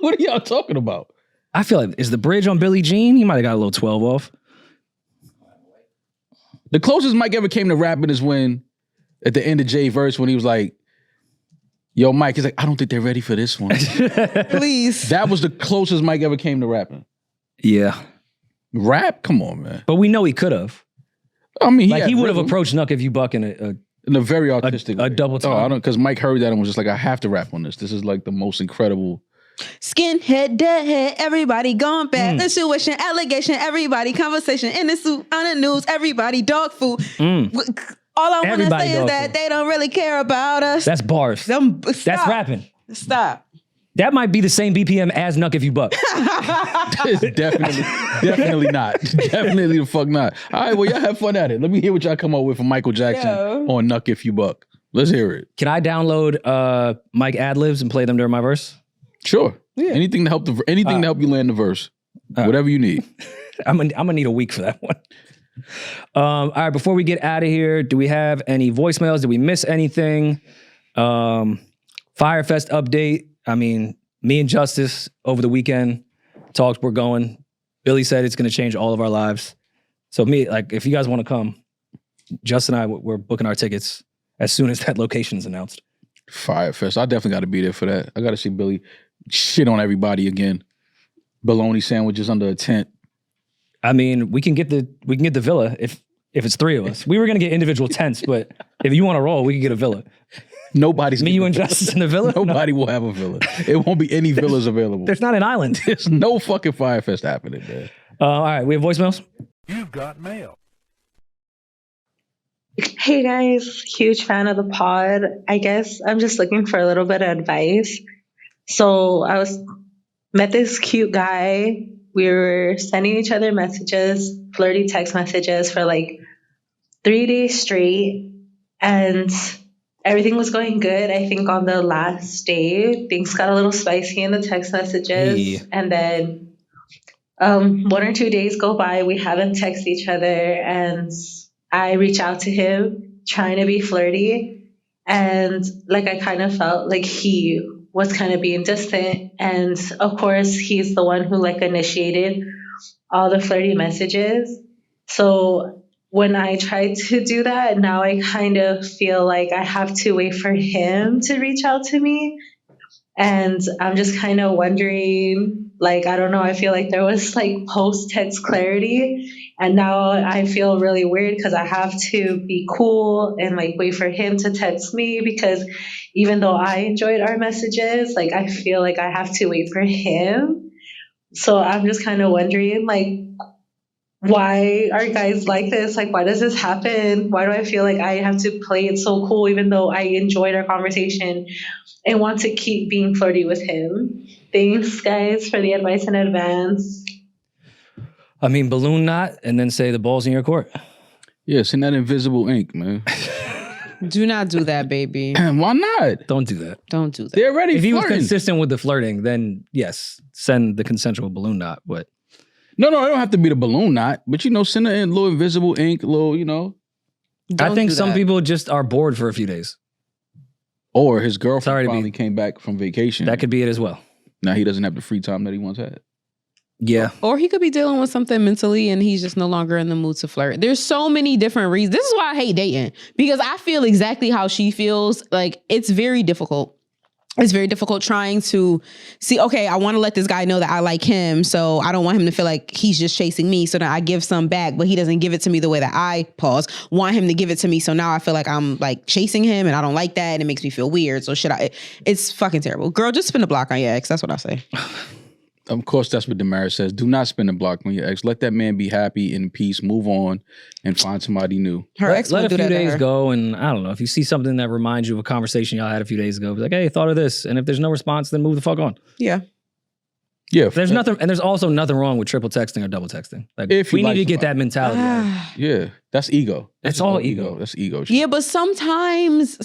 What are y'all talking about? I feel like, is the bridge on Billie Jean? He might have got a little 12 off. The closest Mike ever came to rapping is when, at the end of Jay verse, when he was like, yo, Mike, he's like, I don't think they're ready for this one. Please. That was the closest Mike ever came to rapping. Yeah. Rap? Come on, man. But we know he could have. I mean, Like, had he would have rhythm approached Nuck If You Buck in in a very artistic a way. double Oh, time. I don't, because Mike heard that and was just like, I have to rap on this. This is like the most incredible. Skinhead, deadhead, everybody gone back. Intuition, allegation, everybody conversation in the suit, on the news, everybody dog food. All I want to Everybody say is dog that food. they don't really care about us. That's bars. Stop. That's rapping. Stop. That might be the same BPM as Nuck If You Buck. It's definitely not. Definitely the fuck not. All right, well, y'all have fun at it. Let me hear what y'all come up with for Michael Jackson Yo. on Nuck If You Buck. Let's hear it. Can I download Mike ad-libs and play them during my verse? Sure. Anything to help to help you land the verse. Whatever you need. I'm gonna need a week for that one. All right, before we get out of here, do we have any voicemails? Did we miss anything? Firefest update. I mean, me and Justice over the weekend talks were going. Billy said it's gonna change all of our lives. So if you guys want to come, Justin and I, we're booking our tickets as soon as that location is announced. Firefest. I definitely got to be there for that. I got to see Billy shit on everybody again. Bologna sandwiches under a tent. I mean, we can get the villa if it's three of us. We were gonna get individual tents, but if you want to roll, we can get a villa. Nobody's Me, you, and Justice in the villa. Nobody will have a villa. It won't be any villas available. There's not an island. There's no fucking Firefest happening, man. All right, we have voicemails. You've got mail. Hey guys, huge fan of the pod. I guess I'm just looking for a little bit of advice. So met this cute guy. We were sending each other messages, flirty text messages for like 3 days straight. And everything was going good. I think on the last day, things got a little spicy in the text messages. Hey. And then 1 or 2 days go by, we haven't texted each other. And I reach out to him trying to be flirty. And like, I kind of felt like he was kind of being distant. And of course, he's the one who like initiated all the flirty messages. So when I tried to do that, now I kind of feel like I have to wait for him to reach out to me. And I'm just kind of wondering, like, I don't know, I feel like there was like post-text clarity. And now I feel really weird because I have to be cool and like wait for him to text me, because even though I enjoyed our messages, like I feel like I have to wait for him. So I'm just kind of wondering, like, why are guys like this? Like, why does this happen? Why do I feel like I have to play it so cool even though I enjoyed our conversation and want to keep being flirty with him? Thanks, guys, for the advice in advance. I mean, balloon knot and then say the ball's in your court. Yeah, send that invisible ink, man. Do not do that, baby. Why not? Don't do that. Don't do that. They're already If he was flirting. consistent with the flirting, then yes, send the consensual balloon knot. But No, it don't have to be the balloon knot, but send a little invisible ink, little, I Don't think do some that. people just are bored for a few days. Or his girlfriend Sorry to be- finally came back from vacation. That could be it as well. Now he doesn't have the free time that he once had. Yeah. Or he could be dealing with something mentally and he's just no longer in the mood to flirt. There's so many different reasons. This is why I hate dating, because I feel exactly how she feels. Like, it's very difficult. It's very difficult trying to see, okay, I want to let this guy know that I like him, so I don't want him to feel like he's just chasing me, so that I give some back, but he doesn't give it to me the way that I want him to give it to me. So now I feel like I'm like chasing him and I don't like that and it makes me feel weird. So it's fucking terrible. Girl, just spin a block on your ex. That's what I say. Of course, that's what Damaris says. Do not spin the block on your ex. Let that man be happy, in peace, move on, and find somebody new. Her ex Let won't a do few that to days her. go, and I don't know, if you see something that reminds you of a conversation y'all had a few days ago, be like, hey, thought of this. And if there's no response, then move the fuck on. Yeah. Yeah. There's nothing, and there's also nothing wrong with triple texting or double texting. Like, If you we need like to get that somebody. mentality. out of it. Yeah. That's ego. That's all ego. That's ego shit. Yeah, but sometimes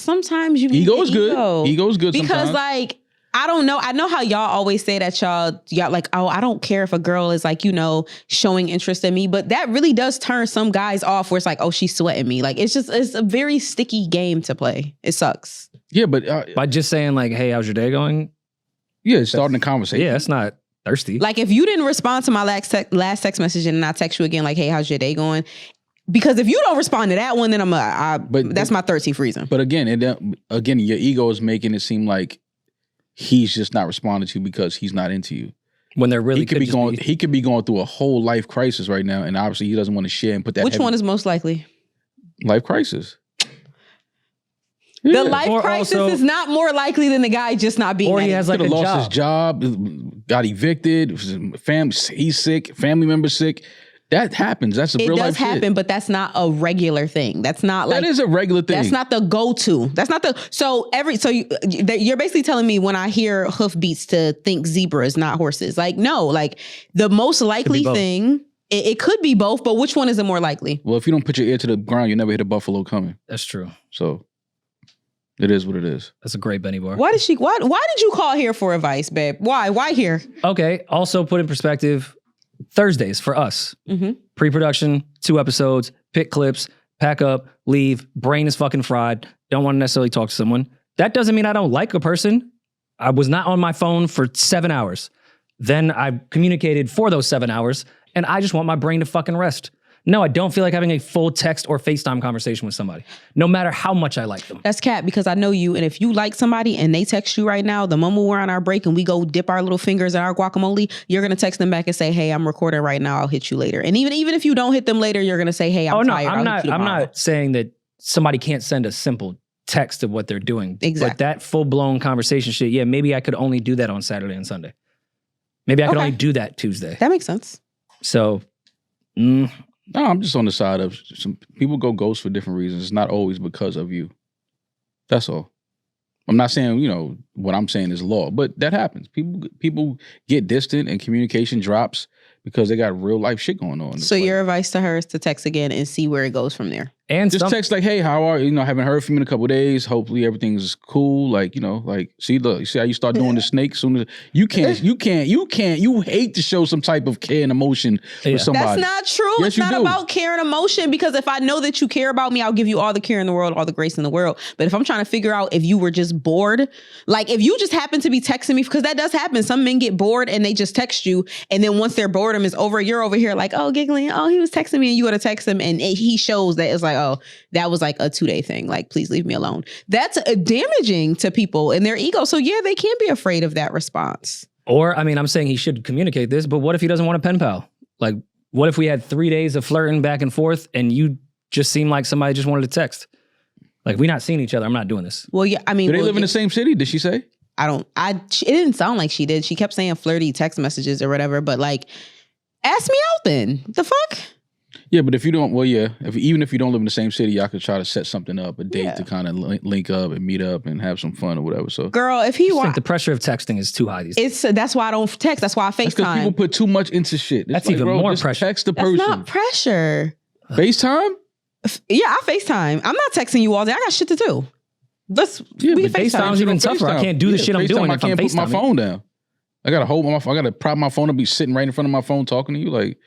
you need Ego the is good. ego. Ego is good Because sometimes. like, I don't know. I know how y'all always say that y'all like, oh, I don't care if a girl is like, showing interest in me, but that really does turn some guys off where it's like, oh, she's sweating me. Like, it's a very sticky game to play. It sucks. Yeah, but By just saying like, hey, how's your day going? yeah, starting a conversation. Yeah, that's not thirsty. Like, if you didn't respond to my last text message and I text you again, like, hey, how's your day going? Because if you don't respond to that one, then that's my 13th reason. But again, your ego is making it seem like he's just not responding to you because he's not into you. When they're really He could be going through a whole life crisis right now, and obviously he doesn't want to share and put that. Which one is most likely? Life crisis? The life Or crisis also- is not more likely than the guy just not being. Or he that has into like Could a have lost job. his job, got evicted, he's sick, family member sick. That happens. That's a it real does life shit. happen, but that's not a regular thing. That's not like That is a regular thing. that's not the go-to. That's not the you're basically telling me when I hear hoof beats to think zebras, not horses. Like, no, like the most likely both. thing. It could be both, but which one is it more likely? Well, if you don't put your ear to the ground, you never hit a buffalo coming. That's true. So it is what it is. That's a great Benny bar. Why did you call here for advice, babe? Why here? Okay. Also put in perspective, Thursdays for us. Mm-hmm. Pre-production, 2 episodes, pick clips, pack up, leave, brain is fucking fried, don't want to necessarily talk to someone. That doesn't mean I don't like a person. I was not on my phone for 7 hours. Then I communicated for those 7 hours, and I just want my brain to fucking rest. No, I don't feel like having a full text or FaceTime conversation with somebody, no matter how much I like them. That's cat, because I know you, and if you like somebody and they text you right now, the moment we're on our break and we go dip our little fingers in our guacamole, you're gonna text them back and say, "Hey, I'm recording right now. I'll hit you later." And even if you don't hit them later, you're gonna say, "Hey, I'm tired. I'll hit you I'm tomorrow." not saying that somebody can't send a simple text of what they're doing. Exactly. But that full-blown conversation shit, yeah, maybe I could only do that on Saturday and Sunday. Maybe I could Okay. only do that Tuesday. That makes sense. So, No, I'm just on the side of some people go ghost for different reasons. It's not always because of you. That's all. I'm not saying, what I'm saying is law, but that happens. People get distant and communication drops because they got real life shit going on. So your advice to her is to text again and see where it goes from there. And just text like, hey, how are you? You know, haven't heard from you in a couple of days. Hopefully everything's cool. Like, you know, like see how you start doing the snake soon as you hate to show some type of care and emotion for somebody. That's not true. Yes, it's not about care and emotion, because if I know that you care about me, I'll give you all the care in the world, all the grace in the world. But if I'm trying to figure out if you were just bored, like if you just happen to be texting me, because that does happen. Some men get bored and they just text you. And then once their boredom is over, you're over here like, oh, giggling. Oh, he was texting me, and you go to text him and he shows that it's like, oh, that was like a 2-day thing. Like, please leave me alone. That's damaging to people and their ego. So yeah, they can't be afraid of that response. Or, I mean, I'm saying he should communicate this, but what if he doesn't want a pen pal? Like, what if we had 3 days of flirting back and forth and you just seemed like somebody just wanted to text? Like, we're not seeing each other. I'm not doing this. Well, yeah, I mean, do they live in the same city? Did she say? It didn't sound like she did. She kept saying flirty text messages or whatever, but like, ask me out then. The fuck? Yeah, but if you don't, well, yeah, even if you don't live in the same city, y'all could try to set something up, a date to kind of link up and meet up and have some fun or whatever. So, girl, if he wants, the pressure of texting is too high these days. That's why I don't text. That's why I FaceTime. Because people put too much into shit. That's like, even more pressure. Text the person. That's not pressure. FaceTime? Yeah, I FaceTime. I'm not texting you all day. I got shit to do. Let's be FaceTime's even tougher. I can't do the shit I'm doing. I can't put my phone down. I gotta hold my phone. I gotta prop my phone up, be sitting right in front of my phone talking to you. Like,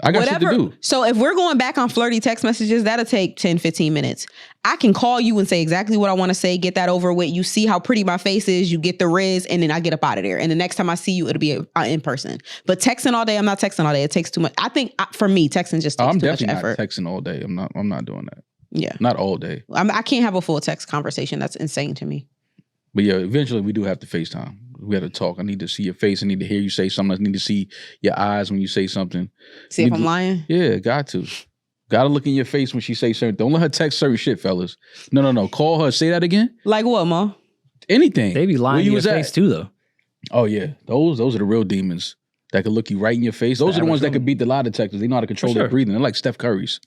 I got shit to do. So if we're going back on flirty text messages, that'll take 10, 15 minutes. I can call you and say exactly what I want to say, get that over with. You see how pretty my face is, you get the riz, and then I get up out of there. And the next time I see you, it'll be in person. But texting all day, I'm not texting all day. It takes too much. I think for me, texting just takes too much effort. I'm definitely not texting all day. I'm not doing that. Yeah. Not all day. I can't have a full text conversation. That's insane to me. But yeah, eventually we do have to FaceTime. We have to talk. I need to see your face. I need to hear you say something. I need to see your eyes when you say something. See if I'm lying? Yeah, got to. Got to look in your face when she say certain. Don't let her text certain shit, fellas. No. Call her. Say that again. Like what, Ma? Anything. They be lying in your face too, though. Oh yeah, those are the real demons that could look you right in your face. Those are the ones that could beat the lie detectors. They know how to control their breathing. They're like Steph Curry's.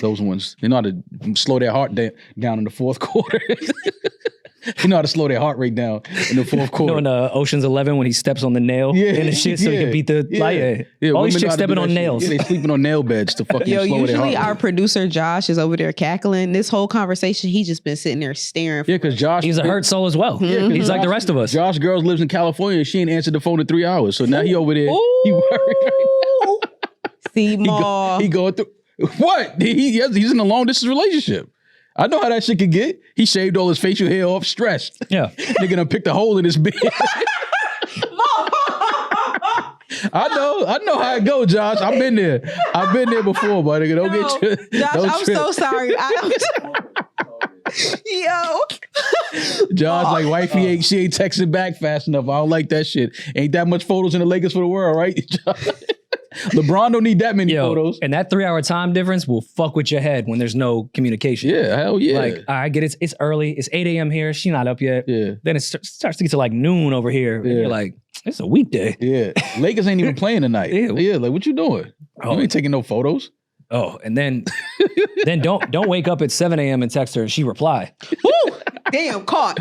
Those ones. They know how to slow their heart down in the fourth quarter. They know how to slow their heart rate down in the fourth quarter. You know, in Ocean's 11 when he steps on the nail in the shit so he can beat the light. Yeah. All these chicks stepping on nails. Yeah, they sleeping on nail beds to fucking slow their heart. Usually our producer Josh is over there cackling. This whole conversation, he just been sitting there staring. Yeah, because Josh, he's a hurt soul as well. Yeah, he's like the rest of us. Josh Girls lives in California. She ain't answered the phone in 3 hours, so now he over there. Ooh. He worried. See, Ma. He going through what? He's in a long distance relationship. I know how that shit could get. He shaved all his facial hair off, stressed. Yeah. Nigga done picked a hole in his beard. I know how it go, Josh. I've been there before, but nigga, don't get you. Josh, I'm so sorry. Yo. Josh, like wifey she ain't texting back fast enough. I don't like that shit. Ain't that much photos in the Lakers for the world, right? LeBron don't need that many photos. And that 3-hour time difference will fuck with your head when there's no communication. Yeah, hell yeah. Like, I get it. It's early. It's 8 a.m. here. She's not up yet. Yeah. Then it starts to get to like noon over here. Yeah. And you're like, it's a weekday. Yeah. Lakers ain't even playing tonight. Yeah, like what you doing? You ain't taking no photos. Oh, and then don't wake up at 7 a.m. and text her and she reply. Woo! Damn, caught.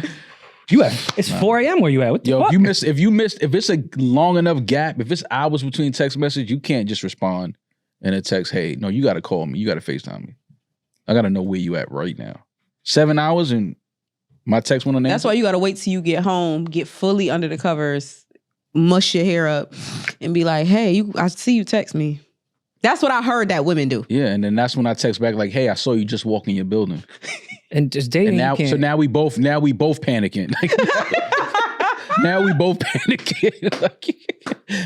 It's 4 a.m. where you at? What the fuck? If it's a long enough gap, if it's hours between text message, you can't just respond in a text, hey, no, you got to call me. You got to FaceTime me. I got to know where you at right now. 7 hours and my text went on there. That's why you got to wait till you get home, get fully under the covers, mush your hair up and be like, hey, I see you text me. That's what I heard that women do. Yeah, and then that's when I text back like, hey, I saw you just walk in your building. And just dating. And now we both panicking. Now we both panicking.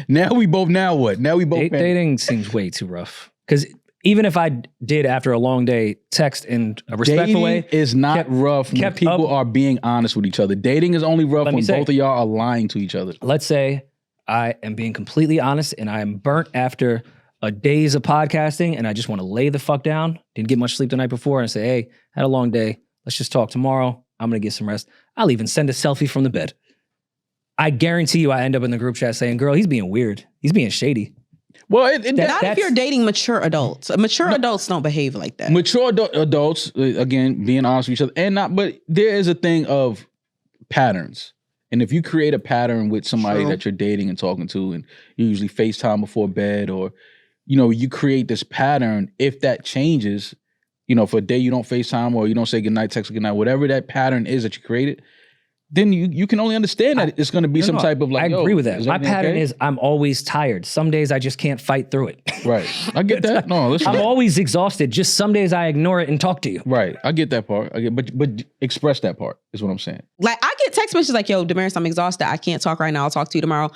Now what? Now we both panicking. Dating seems way too rough. Because even if I did after a long day text in a respectful way, is not rough when people are being honest with each other. Dating is only rough when both of y'all are lying to each other. Let's say I am being completely honest and I am burnt after a days of podcasting and I just want to lay the fuck down. Didn't get much sleep the night before and say, hey, had a long day. Let's just talk tomorrow. I'm going to get some rest. I'll even send a selfie from the bed. I guarantee you I end up in the group chat saying, girl, he's being weird. He's being shady. Well, not if you're dating mature adults. Adults don't behave like that. Mature adults, again, being honest with each other, but there is a thing of patterns. And if you create a pattern with somebody True. that you're dating and talking to, and you usually FaceTime before bed, or, you know, you create this pattern, if that changes, you know, for a day you don't FaceTime or you don't say goodnight, text goodnight, whatever that pattern is that you created, then you can only understand that it's going to be some type of like, I agree with that. is My everything pattern okay? is I'm always tired. Some days I just can't fight through it. Right. I get that. No, listen. I'm always exhausted. Just some days I ignore it and talk to you. Right. I get that part. But express that part is what I'm saying. Like I get text messages like, yo, Damaris, I'm exhausted. I can't talk right now. I'll talk to you tomorrow.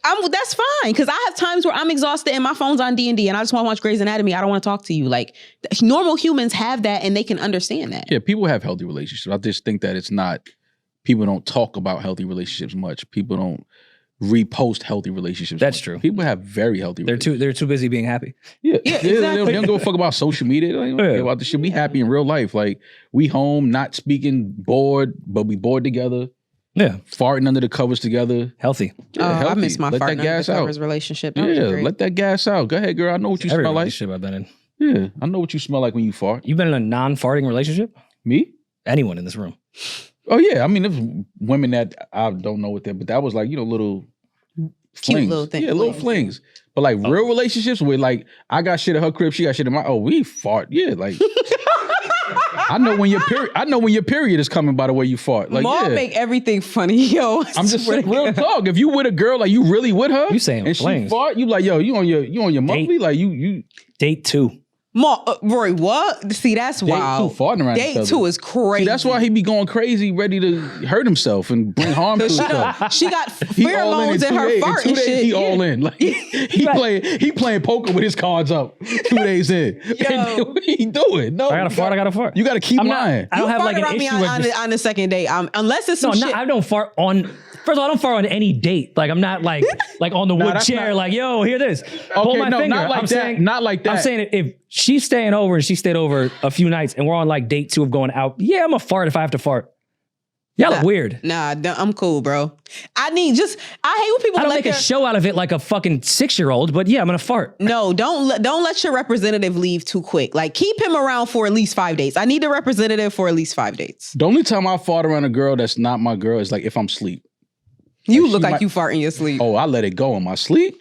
That's fine, because I have times where I'm exhausted and my phone's on D&D and I just want to watch Grey's Anatomy. I don't want to talk to you. Like normal humans have that and they can understand that. Yeah, people have healthy relationships. I just think that it's not, people don't talk about healthy relationships much. People don't repost healthy relationships. That's much. true. People have very healthy relationships. They're too busy being happy. Yeah, exactly. They don't give a fuck about social media. They don't care about the shit. We happy in real life. Like we home, not speaking, bored, but we bored together. Yeah. Farting under the covers together. Healthy. Yeah, I healthy. miss my Let farting that under gas the out. covers relationship. That was Yeah, great. let that gas out. Go ahead, girl. I know what you Every smell like. relationship I've been in. Yeah, I know what you smell like when you fart. You've been in a non-farting relationship? Me? Anyone in this room? Oh yeah. I mean, there's women that I don't know what that, but that was like, you know, little Cute flings. little thing. Yeah, little flings. But like real relationships where like I got shit at her crib, she got shit in my. Oh, we fart. Yeah, like. I know when your period is coming by the way you fart. Like, Mom yeah. make everything funny, yo. I'm just saying, real talk. If you with a girl, like you really with her, You saying and she flings. fart, you like, yo, you on your monthly, like you Date 2. Mom, Rory, what? See, that's date wild. two farting around each Date other. 2 is crazy. See, that's why he be going crazy, ready to hurt himself and bring harm to himself. She got He all in pheromones in 2 her days. fart In 2 and days, shit. he all in. Like he playing poker with his cards up 2 days in. Yo. He do it. No, I gotta fart. You gotta keep I'm lying. I don't You have fart like an around me issue with on, just, on the second date. Unless it's some shit. I don't fart on. First of all, I don't fart on any date. Like I'm not like on the wood that's chair. not- like yo, hear this. Pull my no, finger. not like I'm that. saying, Not like that. I'm saying if she's staying over and she stayed over a few nights and we're on like date 2 of going out. Yeah, I'm a fart if I have to fart. Y'all look weird. Nah, I'm cool, bro. I hate when people I don't let make their, a show out of it like a fucking 6-year-old, but yeah, I'm gonna fart. No, don't let your representative leave too quick. Like keep him around for at least 5 dates. I need a representative for at least 5 dates. The only time I fart around a girl that's not my girl is like if I'm asleep. You Like, look she like might- you fart in your sleep. Oh, I let it go in my sleep.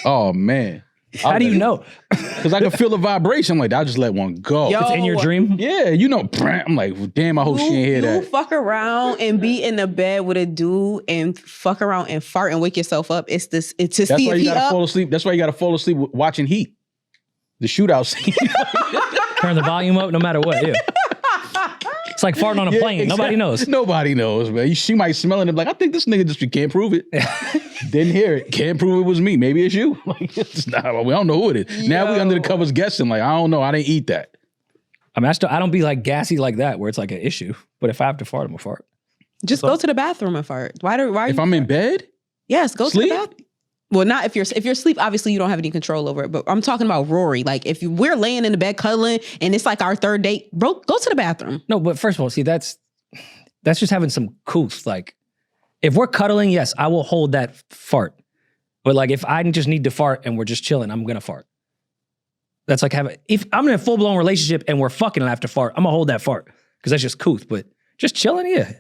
Oh man. How do you know? Because I can feel the vibration. I'm like, I just let one go. Yo, It's in your dream? Yeah, you know, I'm like, well, damn, I hope she ain't hear You that. fuck around and be in the bed with a dude and fuck around and fart and wake yourself up. It's to That's see why if you he gotta up. fall asleep. That's why you gotta fall asleep watching Heat. The shootout scene. Turn the volume up no matter what. Yeah. It's like farting on a plane. exactly. Nobody knows. Nobody knows, man. She might smell it and be like, I think this nigga just can't prove it. Didn't hear it. Can't prove it was me. Maybe it's you. Like, it's not, we don't know who it is. Now we under the covers guessing. Like, I don't know. I didn't eat that. I mean, I don't be like gassy like that where it's like an issue. But if I have to fart, I'm gonna fart. Just go to the bathroom and fart. Why If I'm in bed, Yes, go Sleep? to the bathroom. Well, not if you're asleep, obviously you don't have any control over it. But I'm talking about Rory. Like if we're laying in the bed cuddling and it's like our third date, bro, go to the bathroom. No, but first of all, see, that's just having some couth. Like, if we're cuddling, yes, I will hold that fart. But like, if I just need to fart and we're just chilling, I'm gonna fart. That's like if I'm in a full blown relationship and we're fucking and I have to fart, I'm gonna hold that fart because that's just couth. But just chilling, yeah,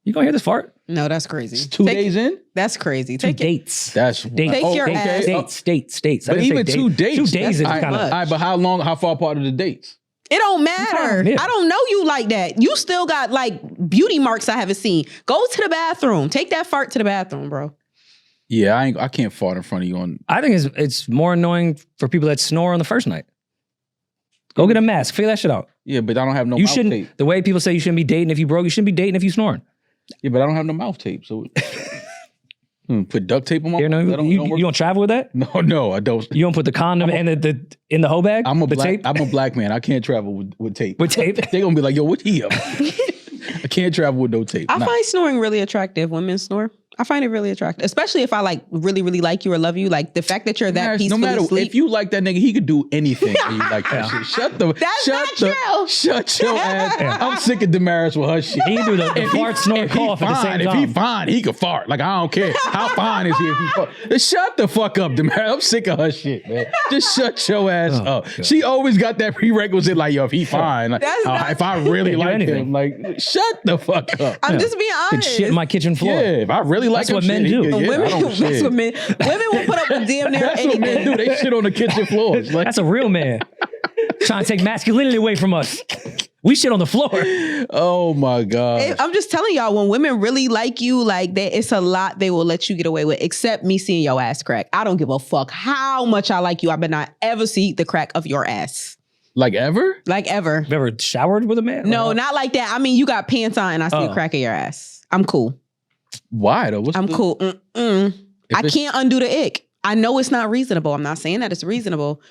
you gonna hear this fart? No, that's crazy. it's 2 days in. That's crazy. Two Take it. dates. That's Dates. Take your ass. Dates. I But didn't say even date. 2 dates. 2 days is that's- kind all of. right, but how far apart are the dates? It don't matter. Yeah. I don't know you like that. You still got like beauty marks I haven't seen. Go to the bathroom. Take that fart to the bathroom, bro. Yeah, I can't fart in front of you on. I think it's more annoying for people that snore on the first night. Go get a mask. Figure that shit out. Yeah, but I don't have no You mouth shouldn't. tape. The way people say you shouldn't be dating if you broke, you shouldn't be dating if you snoring. Yeah, but I don't have no mouth tape. So put duct tape on my You know, mouth. That you work? don't travel with that. No, I don't. You don't put the condom and the in the hoe bag. I'm a the black. tape I'm a black man. I can't travel with tape. with tape. They gonna be like, yo, what he up? I can't travel with no tape. I Nah. find snoring really attractive. Women snore. I find it really attractive, especially if I like really, really like you or love you. Like the fact that you're that No peacefully matter asleep. if you like that nigga, he could do anything. And you like that shit. Shut the. That's shut not the, true. Shut your ass. I'm sick of Damaris with her shit. He can do the If he- fart, snore, if he cough at the same fine, time. If he fine, he can fart. Like I don't care. How fine is he if he fart? Shut the fuck up, Damaris. I'm sick of her shit, man. Just shut your ass up. God. She always got that prerequisite, like, yo, if he fine. Like, That's not if I really do like anything. him, like, shut the fuck up. I'm just being Could honest. shit in my kitchen floor. Yeah, if I really really like That's what men shit, do. yeah, I Women, don't that's shit. what men. Women will put up with damn near That's what men anything. do. They shit on the kitchen floors. Like, That's a real man. Trying to take masculinity away from us. We shit on the floor. oh my god. I'm just telling y'all, when women really like you, like it's a lot they will let you get away with, except me seeing your ass crack. I don't give a fuck how much I like you. I better not ever see the crack of your ass. Like ever? Like ever. Have you ever showered with a man? No, not like that. I mean, you got pants on and I see a Oh. crack of your ass. I'm cool. Why though? What's I'm the- cool. I it's- can't undo the ick. I know it's not reasonable. I'm not saying that it's reasonable.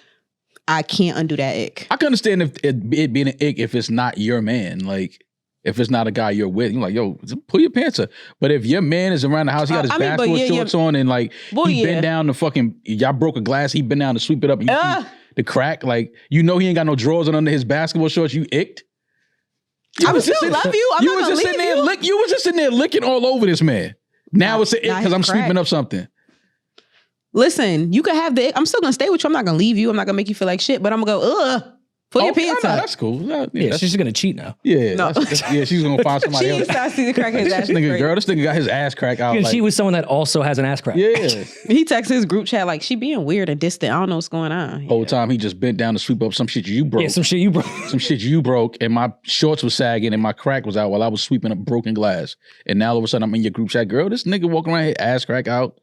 I can't undo that ick. I can understand if it being an ick if it's not your man. Like if it's not a guy you're with, you're like, yo, pull your pants up. But if your man is around the house, he got his I mean, but basketball yeah, shorts on and like Well, he yeah. bent down to fucking, y'all broke a glass, he bent down to sweep it up and you see the crack. Like, you know he ain't got no drawers on under his basketball shorts, you icked? I would still love you. I'm you not was gonna just sitting leave there you. you was just sitting there licking all over this man. Now it's an ick Not because I'm his crack. sweeping up something. Listen, you can have the ick. I'm still gonna stay with you. I'm not gonna leave you. I'm not gonna make you feel like shit, but I'm gonna go, ugh. Put your Okay, pants no, up. that's cool. Yeah, Yeah, that's- she's just gonna cheat now. yeah, No. yeah, she's gonna find She somebody else. used to see the crack in his ass. This nigga, girl, this nigga got his ass crack out. You can Like, cheat with someone that also has an ass crack. yeah. He texts his group chat like, she being weird and distant. I don't know what's going on. Whole time he just bent down to sweep up some shit you broke. Yeah, some shit you broke. Some shit you broke, and my shorts was sagging, and my crack was out while I was sweeping up broken glass. And now all of a sudden I'm in your group chat, girl. This nigga walking around here, ass crack out.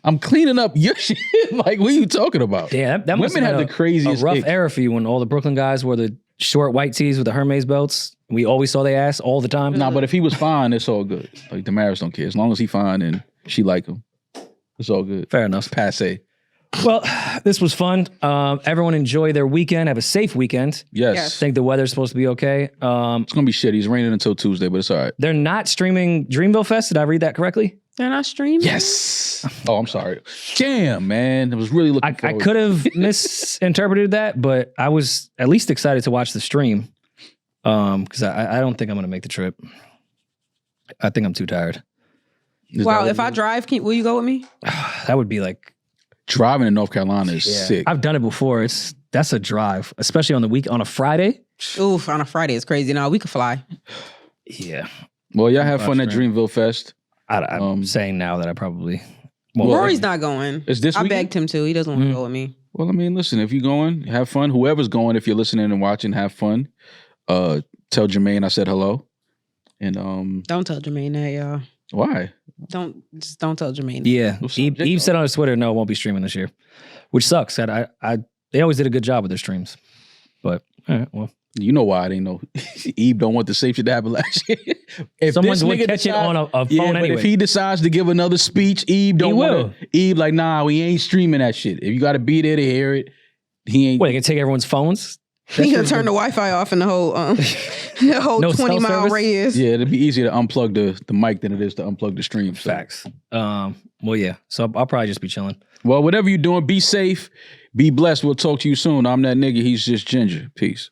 I'm cleaning up your shit. Like, what are you talking about? Yeah, that must Women have have been the craziest a rough ick. era for you when all the Brooklyn guys wore the short white tees with the Hermes belts. We always saw their ass all the time. Nah, but if he was fine, it's all good. Like, Damaris don't care. As long as he fine and she like him, it's all good. Fair enough. Passe. Well, this was fun. Everyone enjoy their weekend. Have a safe weekend. Yes. I think the weather's supposed to be okay. It's going to be shitty. It's raining until Tuesday, but it's all right. They're not streaming Dreamville Fest. Did I read that correctly? They're not streaming? Yes. Oh, I'm sorry. Damn, man. I was really looking I forward. could have misinterpreted that, but I was at least excited to watch the stream because I don't think I'm going to make the trip. I think I'm too tired. Is Wow, that if what I it is? drive, will you go with me? That would be like Driving in North Carolina is sick. I've done it before. That's a drive, especially on a Friday. Oof, on a Friday is crazy. No, we could fly. Yeah, Well, y'all have fun at Dreamville Fest. I'm saying now that I probably won't. Well, Rory's not going. Is this I weekend? begged him to. He doesn't want to go with me. Well, I mean, listen, if you're going, have fun. Whoever's going, if you're listening and watching, have fun. Tell Jermaine I said hello. And Don't tell Jermaine that, y'all. why? Don't tell Jermaine. Yeah, What's up, Jacob? Eve said on his Twitter, no, it won't be streaming this year, which sucks. They always did a good job with their streams, but all right, well, You know why I didn't know. Eve don't want the same shit to happen last year. If someone this would nigga catch it decide- on a phone yeah, but anyway. if he decides to give another speech, Eve don't He will. want to. Eve like, nah, we ain't streaming that shit. If you got to be there to hear it, he ain't. What, they can take everyone's phones? He gonna turn the Wi-Fi off in the whole the whole No cell 20-mile service? radius. Yeah, it'd be easier to unplug the mic than it is to unplug the stream. So. Facts. Well, yeah. So I'll probably just be chilling. Well, whatever you're doing, be safe, be blessed. We'll talk to you soon. I'm that nigga. He's just Ginger. Peace.